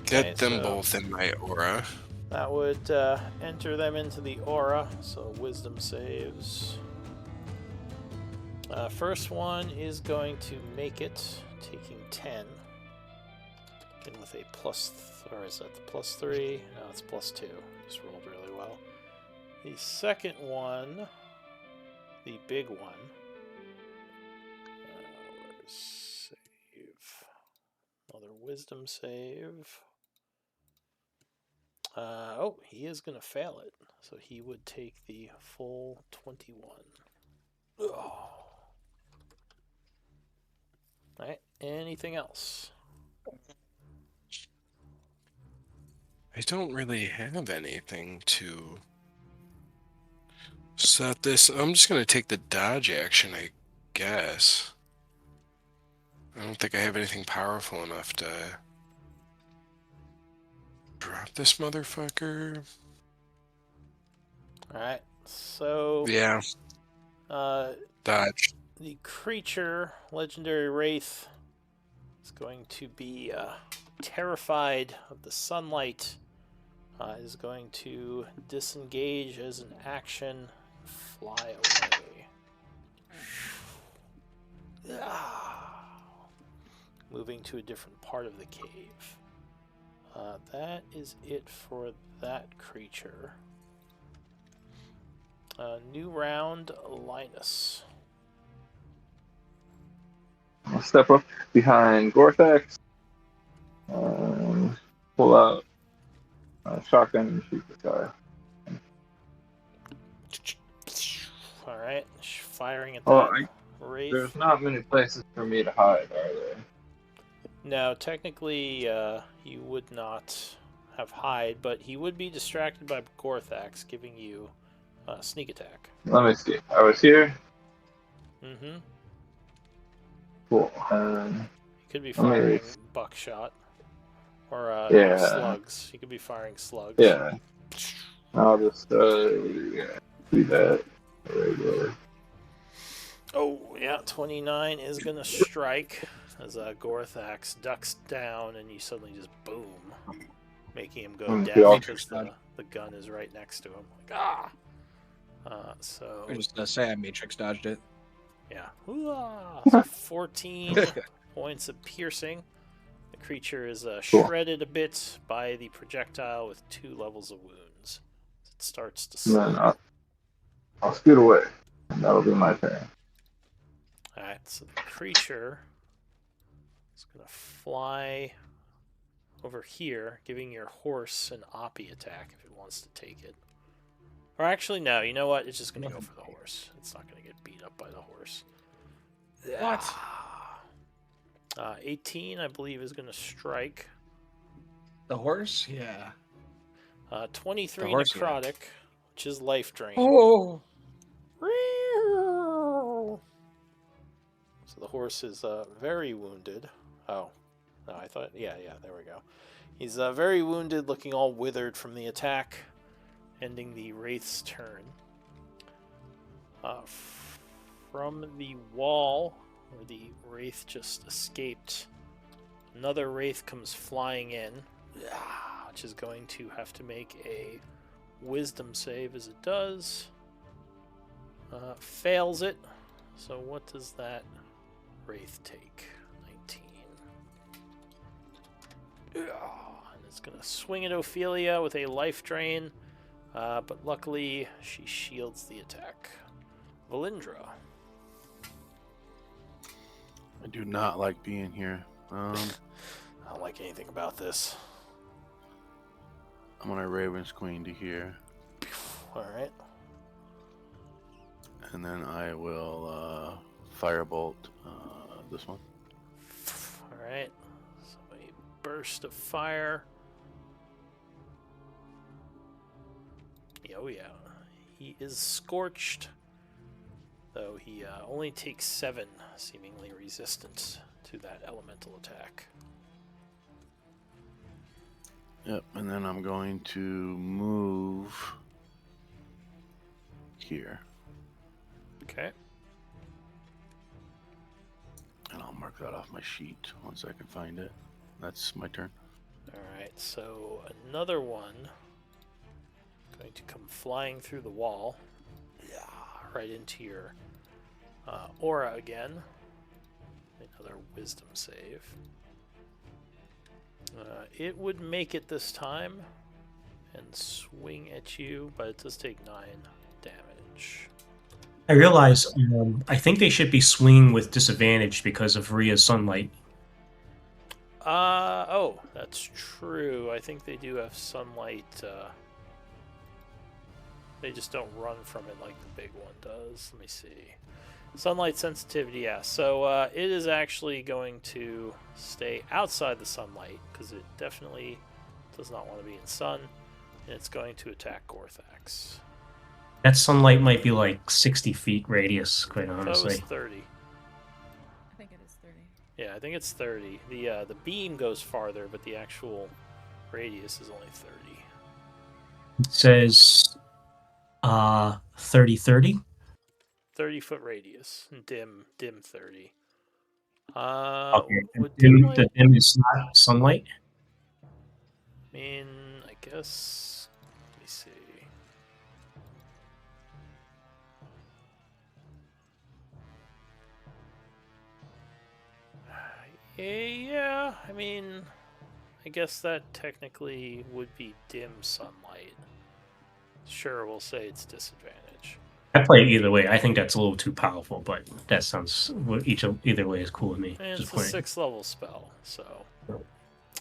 Get Okay, them so- both in my aura. That would enter them into the aura, so wisdom saves. First one is going to make it, taking 10. And with a or is that the +3? No, it's +2. Just rolled really well. The second one, the big one. Where's save? Another wisdom save. Oh, he is going to fail it. So he would take the full 21. Oh. Alright, anything else? I don't really have anything to set this. I'm just going to take the dodge action, I guess. I don't think I have anything powerful enough to drop this motherfucker. Alright, so Yeah, uh, dodge. the creature, Legendary Wraith, is going to be terrified of the sunlight, is going to disengage as an action, fly away. Moving to a different part of the cave. That is it for that creature. New round, Linus. I'll step up behind Gorthax. Pull out a shotgun and shoot this guy. Alright, firing at Oh, that Wraith. There's not many places for me to hide, are there? No, technically, he would not have hide, but he would be distracted by Gorthax, giving you sneak attack. Let me see. I was here. Mm-hmm. Cool. He could be Let me- firing buckshot. Or Yeah. slugs. He could be firing slugs. Yeah. I'll just do that. Regular. Oh, yeah, 29 is going to strike as Gorthax ducks down, and you suddenly just boom, making him go Mm, down yeah. because the gun is right next to him. Like, ah! So, I was just gonna say I Matrix dodged it. yeah. Hoo-ah! So 14 points of piercing. The creature is Cool. shredded a bit by the projectile with 2 levels of wounds. It starts to And slip. then I'll scoot away. And that'll be my turn. Alright, so the creature is going to fly over here, giving your horse an Oppie attack if it wants to take it. Or actually, no, you know what? It's just going to go for the horse. It's not going to get beat up by the horse. What? 18, I believe, is going to strike. The horse? Yeah. 23 The horse, yeah. necrotic, which is life drain. Oh. horse is very wounded. Oh, no, I thought, yeah, there we go. He's very wounded, looking all withered from the attack, ending the Wraith's turn. From the wall, where the Wraith just escaped, another Wraith comes flying in, which is going to have to make a wisdom save as it does. Fails it. So what does that Wraith take? 19. And it's going to swing at Ophelia with a life drain, but luckily she shields the attack. Valindra. I do not like being here. I don't like anything about this. I'm gonna Raven's Queen to here, Alright. and then I will Firebolt this one. Alright. So a burst of fire. Oh yeah. He is scorched. Though he only takes 7 seemingly resistance to that elemental attack. Yep, and then I'm going to move here, Okay. and I'll mark that off my sheet once I can find it. That's my turn. Alright, so another one going to come flying through the wall. Yeah, right into your aura again. Another wisdom save. It would make it this time and swing at you, but it does take 9 damage. I realize I think they should be swinging with disadvantage because of Rhea's sunlight. Oh, that's true. I think they do have sunlight. They just don't run from it like the big one does. Let me see. Sunlight sensitivity, yeah. So it is actually going to stay outside the sunlight because it definitely does not want to be in sun, and it's going to attack Gorthax. That sunlight might be like 60 feet radius, quite That was honestly. 30. I think it is 30. Yeah, I think it's 30. The beam goes farther, but the actual radius is only 30. It says 30-30. 30-foot radius. Dim 30. Okay. Would dim light- The dim is not sunlight. I mean, I guess. Let me see. Yeah, I mean, I guess that technically would be dim sunlight. Sure, we'll say it's disadvantage. I play it either way. I think that's a little too powerful, but that sounds either way is cool with me. And Just it's a playing. 6th level spell, so.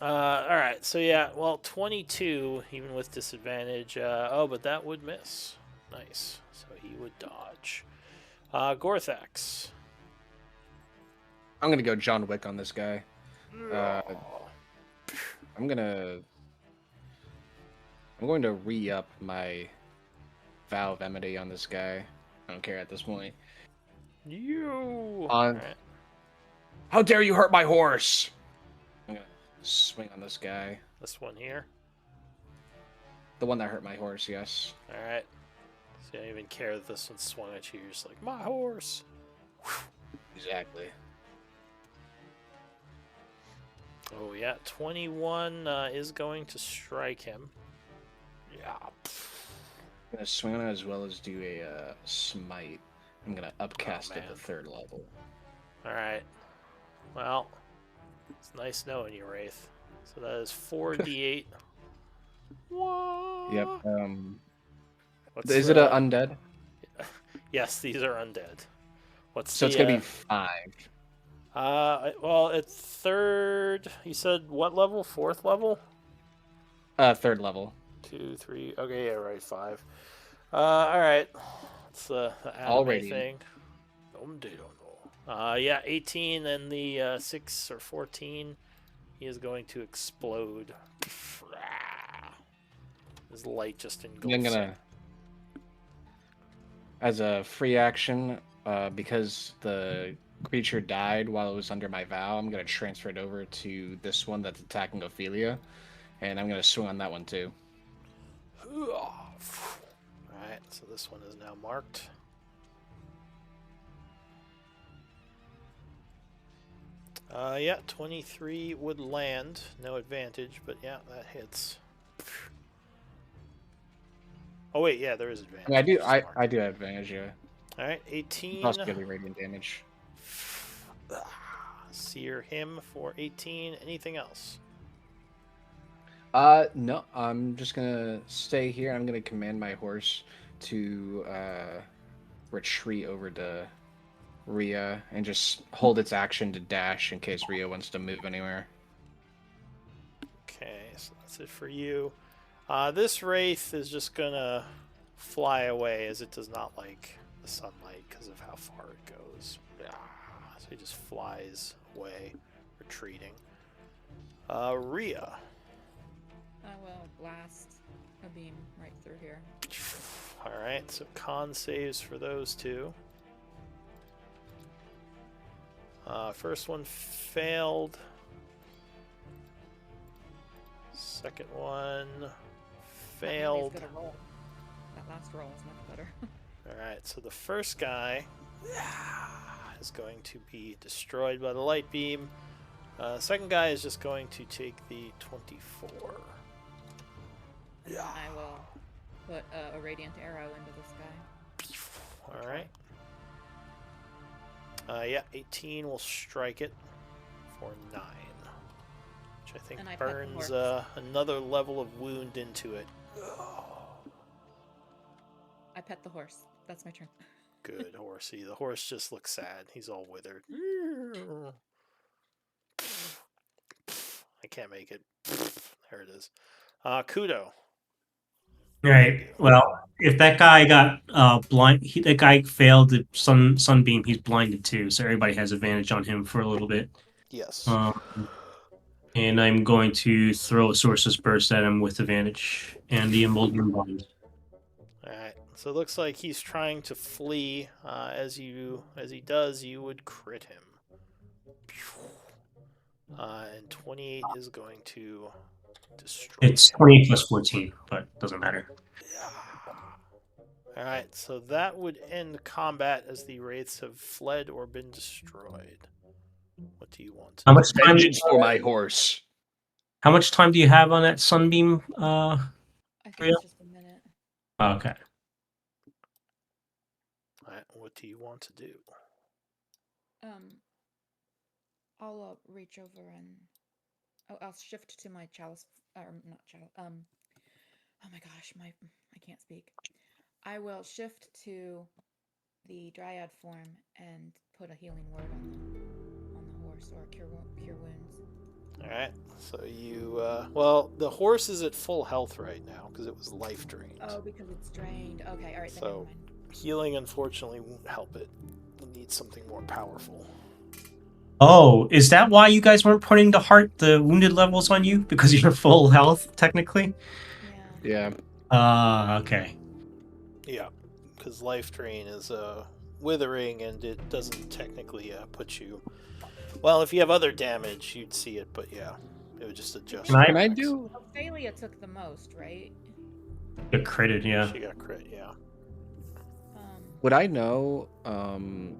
Alright, so yeah, well, 22, even with disadvantage. But that would miss. Nice. So he would dodge. Gorthax. I'm gonna go John Wick on this guy. Oh, I'm going to re-up my Vow of Enmity on this guy. I don't care at this point. you. On- How dare you hurt my horse! I'm gonna swing on this guy. This one here. The one that hurt my horse, yes. Alright. So you don't even care that this one swung at you. You're just like, my horse. Exactly. Oh, yeah. 21 is going to strike him. Yeah. I'm gonna swing on it as well as do a smite. I'm gonna upcast at man. the 3rd level. Alright. Well, it's nice knowing you, Wraith. So that is 4d8. What? Yep. What's Is it the- an undead? Yes, these are undead. What's So the, it's gonna be 5. well, it's 3rd. You said what level? 4th level? 3rd level. 2, 3. Okay, yeah, right. 5. All right. It's the All anime radiant. thing. Yeah, 18 and the 6 or 14. He is going to explode. His light just engulfs I'm him. gonna, as a free action, because the creature died while it was under my vow, I'm gonna transfer it over to this one that's attacking Ophelia, and I'm gonna swing on that one too. Alright, so this one is now marked. Yeah, 23 would land. No advantage, but yeah, that hits. Oh wait, yeah, there is advantage. Yeah, Just mark. I do have advantage, yeah. Alright, 18. Plus the radiant damage. Sear him for 18. Anything else? No, I'm just gonna stay here. I'm gonna command my horse to retreat over to Rhea and just hold its action to dash in case Rhea wants to move anywhere. Okay, so that's it for you. This wraith is just gonna fly away as it does not like the sunlight because of how far it goes. So it just flies away, retreating. Rhea. I will blast a beam right through here. Alright, so con saves for those two. First one failed. Second one failed. That roll. That last roll is much better. Alright, so the first guy is going to be destroyed by the light beam. Second guy is just going to take the 24. Yeah. I will put a radiant arrow into this guy. Alright. Yeah, 18 will strike it for 9. Which I think And I pet the burns horse. another level of wound into it. I pet the horse. That's my turn. Good horsey. The horse just looks sad. He's all withered. I can't make it. There it is. Kudo. Right. Well, if that guy got blind, that guy failed the sunbeam. He's blinded too, so everybody has advantage on him for a little bit. Yes. And I'm going to throw a Sorcerer's Burst at him with advantage and the Emboldened Blind. Alright. So it looks like he's trying to flee. As he does, you would crit him. And 28 is going to destroy It's him. 28 plus 14, but doesn't matter. Alright, so that would end combat as the wraiths have fled or been destroyed. What do you want? How much time? Vengeance for my horse. How much time do you have on that sunbeam? I think Rhea? it's just a minute. Okay. Alright, what do you want to do? I'll reach over and I'll shift to my chalice, or not chalice. Oh my gosh, I can't speak. I will shift to the dryad form and put a healing word on the horse, or cure wounds. Alright, so you, well, the horse is at full health right now because it was life drained. Oh, because it's drained. Okay, all right. Then So- never mind. Healing, unfortunately, won't help it. It needs something more powerful. Oh, is that why you guys weren't putting the wounded levels on you? Because you're full health, technically? Yeah. Yeah. Okay. Yeah, because life drain is withering and it doesn't technically put you. Well, if you have other damage, you'd see it, but yeah, it would just adjust. Can I- your Can I attacks. do? Ophelia took the most, right? You're critted, yeah. She got crit, yeah. Would I know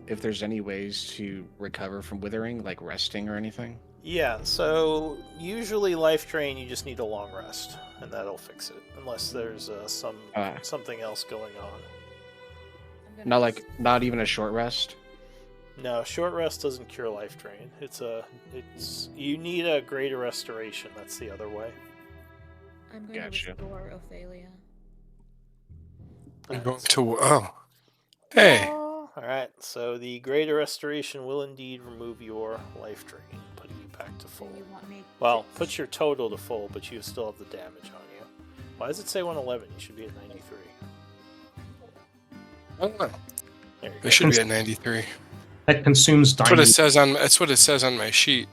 if there's any ways to recover from withering, like resting or anything? Yeah, so usually life drain, you just need a long rest, and that'll fix it, unless there's something else going on. I'm gonna Not just- not even a short rest. No, short rest doesn't cure life drain. It's you need a greater restoration. That's the other way. I'm going Gotcha. to restore Ophelia. I'm going to. Oh. Hey. All right. So the greater restoration will indeed remove your life drain, putting you back to So full. you want me? Well, to- put your total to full, but you still have the damage on you. Why does it say 111? You should be at 93. I don't know. There you I go. should be at 93. That consumes That's what it diamond. says on. That's what it says on my sheet.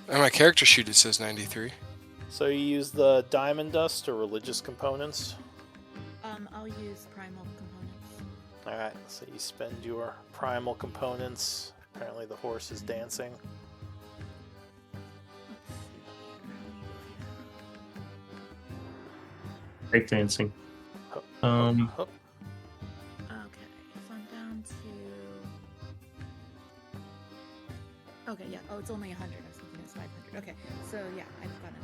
On my character sheet, it says 93. So you use the diamond dust or religious components. I'll use primal components. Alright, so you spend your primal components. Apparently the horse is dancing. Breakdancing. Hup, Um, hup. Okay, if I'm down to. Okay, yeah. Oh, it's only 100. I was thinking it's 500. Okay, so yeah, I've got enough.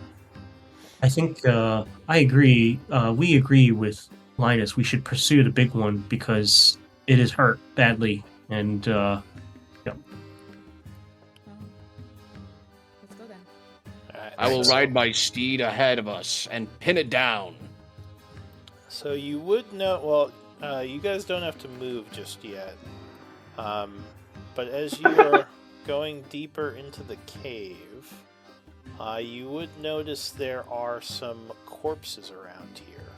I think I agree. We agree with Linus. We should pursue the big one because it is hurt badly, and Well, let's go then. Alright, I will so- ride my steed ahead of us and pin it down. So you would know. Well, you guys don't have to move just yet. But as you're going deeper into the cave, you would notice there are some corpses around here.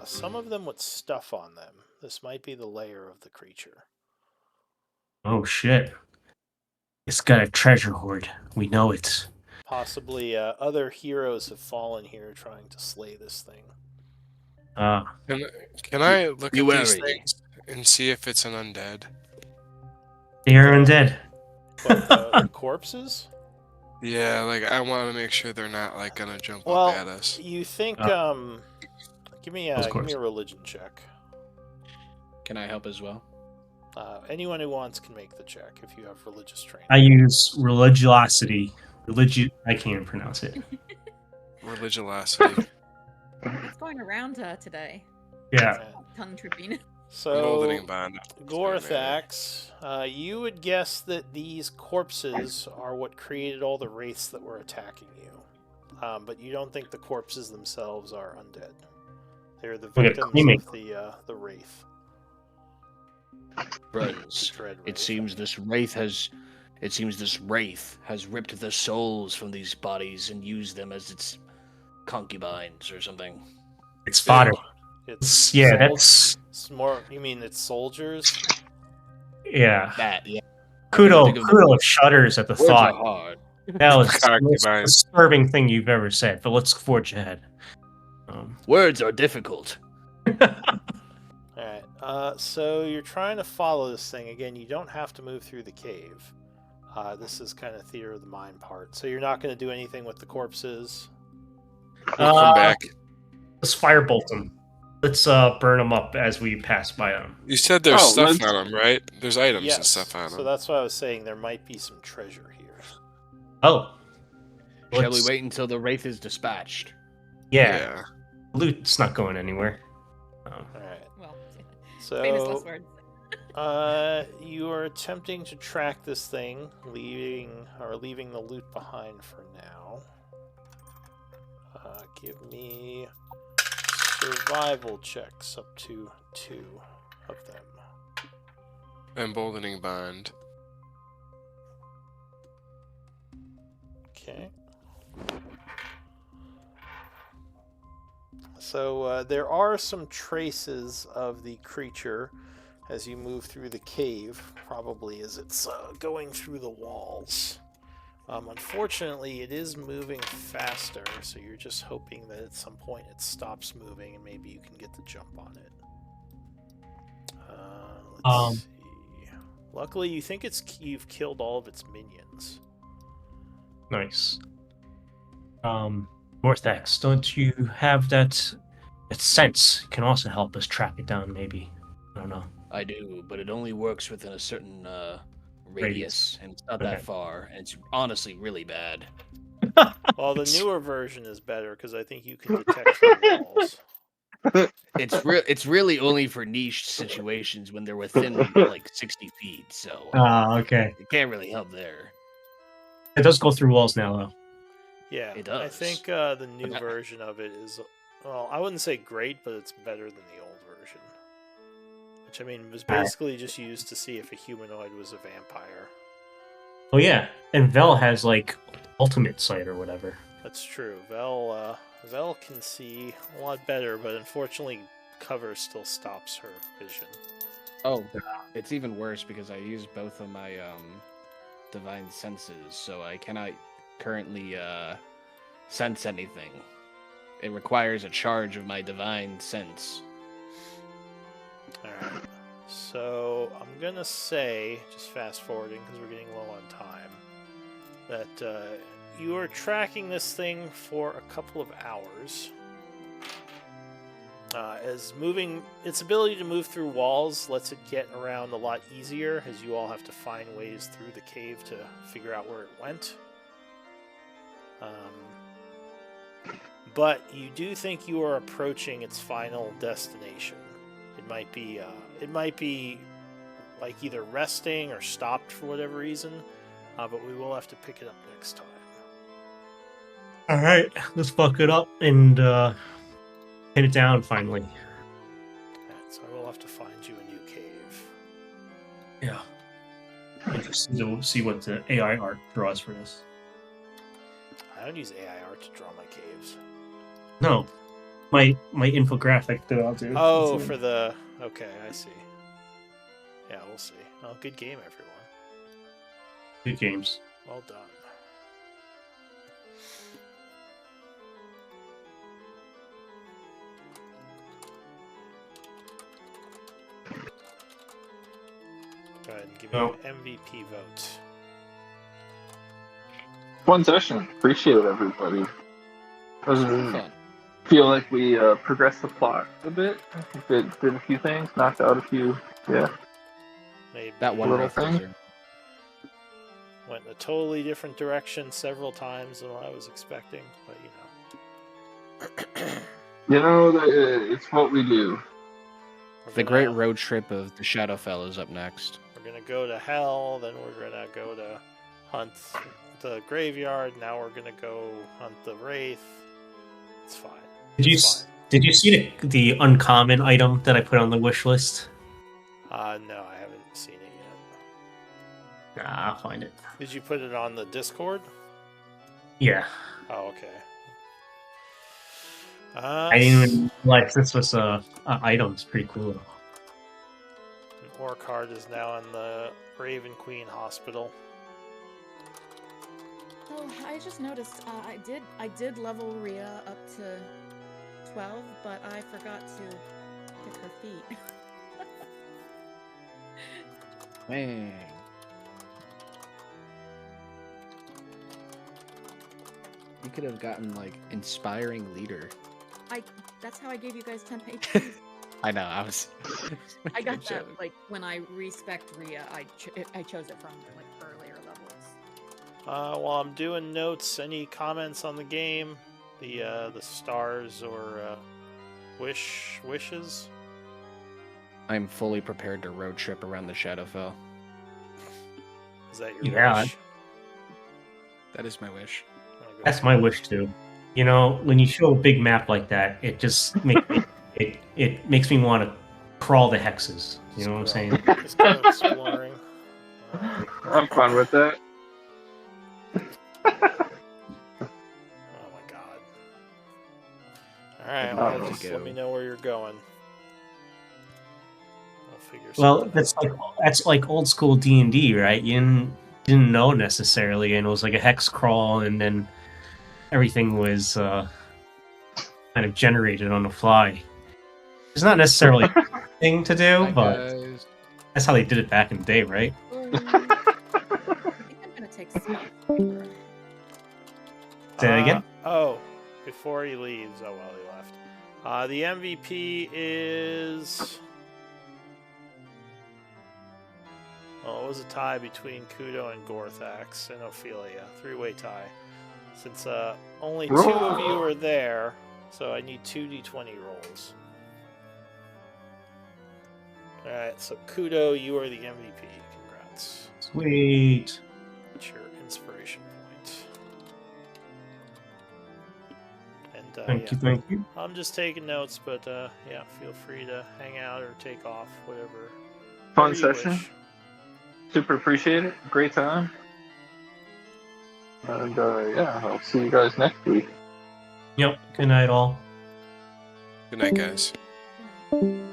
Some of them with stuff on them. This might be the lair of the creature. oh shit, it's got a treasure hoard. We know it. Possibly other heroes have fallen here trying to slay this thing. Can I look You at these worry. things and see if it's an undead? They are undead. But the corpses? Yeah, like I want to make sure they're not like gonna jump Well, up at us. you think? Give me Of a course. religion check. Can I help as well? Anyone who wants can make the check if you have religious training. I use religiosity. I can't pronounce it. Religiosity. It's going around today. Yeah. Tongue tripping. So, Emboldening bond. Gorthax, you would guess that these corpses are what created all the wraiths that were attacking you. But you don't think the corpses themselves are undead. They're the Look at victims Cleaming. of the wraith. Friends, Dread it wraith. seems this wraith has ripped the souls from these bodies and used them as its concubines or something. It's fodder. It's Yeah, sol- that's It's more. You mean it's soldiers? yeah. That, yeah. Kudo Think of- shudders at the Words thought. are hard. That was the most Concubines. disturbing thing you've ever said. But let's forge ahead. Words are difficult. Alright, so you're trying to follow this thing. Again, you don't have to move through the cave. This is kind of theater of the mind part. So you're not going to do anything with the corpses? We'll come back. Let's firebolt them. Let's burn them up as we pass by them. You said there's Oh, stuff let's- on them, right? There's items Yes, and stuff on so them. that's why I was saying there might be some treasure here. Oh. Shall we Let's- wait until the wraith is dispatched? Yeah. Loot's not going anywhere. Alright, Well, famous last so words. you are attempting to track this thing, leaving the loot behind for now. Give me survival checks up to 2 of them. Emboldening bond. Okay. So there are some traces of the creature as you move through the cave, probably as it's going through the walls. Unfortunately, it is moving faster, so you're just hoping that at some point it stops moving and maybe you can get the jump on it. Let's see. Luckily, you think you've killed all of its minions. Nice. Vortex, don't you have that sense? Can also help us track it down, maybe. I don't know. I do, but it only works within a certain radius, and it's not that Okay. far, and it's honestly really bad. Well, the newer version is better because I think you can detect from walls. It's really only for niche situations when they're within like 60 feet, so Okay. it can't really help there. It does go through walls now, though. Yeah, It I does. think the new Okay. version of it is, well, I wouldn't say great, but it's better than the old version. Which, I mean, was basically just used to see if a humanoid was a vampire. Oh yeah, and Vel has like ultimate sight or whatever. That's true. Vel can see a lot better, but unfortunately, cover still stops her vision. Oh, it's even worse because I use both of my divine senses, so I cannot currently sense anything. It requires a charge of my divine sense. Alright. So I'm gonna say, just fast forwarding because we're getting low on time, that you are tracking this thing for a couple of hours. As moving, its ability to move through walls lets it get around a lot easier, as you all have to find ways through the cave to figure out where it went. But you do think you are approaching its final destination. It might be like either resting or stopped for whatever reason, but we will have to pick it up next time. All right, let's fuck it up and hit it down finally. Alright, so I will have to find you a new cave. Yeah. Interesting to see what the AI art draws for this. I don't use AI art to draw my caves. No, my infographic that I'll do. Oh, for the... Okay, I see. Yeah, we'll see. Oh, good game, everyone. good games. Well done. Go ahead and give me an MVP vote. Fun session. Appreciate it, everybody. Fun. Feel like we progressed the plot a bit. Did a few things, knocked out a few. Yeah. Maybe That one Little reference. thing? went in a totally different direction several times than what I was expecting, but you know. You know, it's what we do. We're The great gonna- road trip of the Shadowfell is up next. We're gonna go to hell, then we're gonna go to hunt the graveyard. Now we're gonna go hunt the wraith. It's fine. It's Did you see the uncommon item that I put on the wish list? fine. No, I haven't seen it yet. Nah, I'll find it. Did you put it on the Discord? Yeah, Oh, okay. I didn't even realize this was a item. It's pretty cool. An orc card is now in the Raven Queen Hospital. Oh, I just noticed. I did level Rhea up to 12, but I forgot to pick her feet. Man. You could have gotten like inspiring leader. That's how I gave you guys 10 pages. I know. I was. I got that like when I respec Rhea. I chose it from like earlier levels. While I'm doing notes, any comments on the game, the stars or wishes? I'm fully prepared to road trip around the Shadowfell. Is that your Yeah. wish? That is my wish. Wanna go That's for my it? wish too. You know, when you show a big map like that, it just makes me, it makes me want to crawl the hexes. You know what I'm saying? Just go exploring. I'm fine with that. Oh my god. Alright, Oh, well, there just you let go. me know where you're going. I'll figure Well, something that's like old school D&D, right? You didn't know necessarily, and it was like a hex crawl, and then everything was kind of generated on the fly. It's not necessarily a thing to do, Hi, but guys. that's how they did it back in the day, right? I think I'm gonna take stuff. Say that again? Oh, before he leaves. Oh, well, he left. The MVP is. Well, it was a tie between Kudo and Gorthax and Ophelia. Three-way tie. Since only two of you are there, so I need 2d20 rolls. Alright, so Kudo, you are the MVP. Congrats. Sweet. That's your inspiration point. And Thank you. I'm just taking notes, but yeah, feel free to hang out or take off, whatever. Fun whatever you session. wish. Super appreciate it. Great time. And yeah, I'll see you guys next week. Yep. Good night, all. Good night, guys. Good night.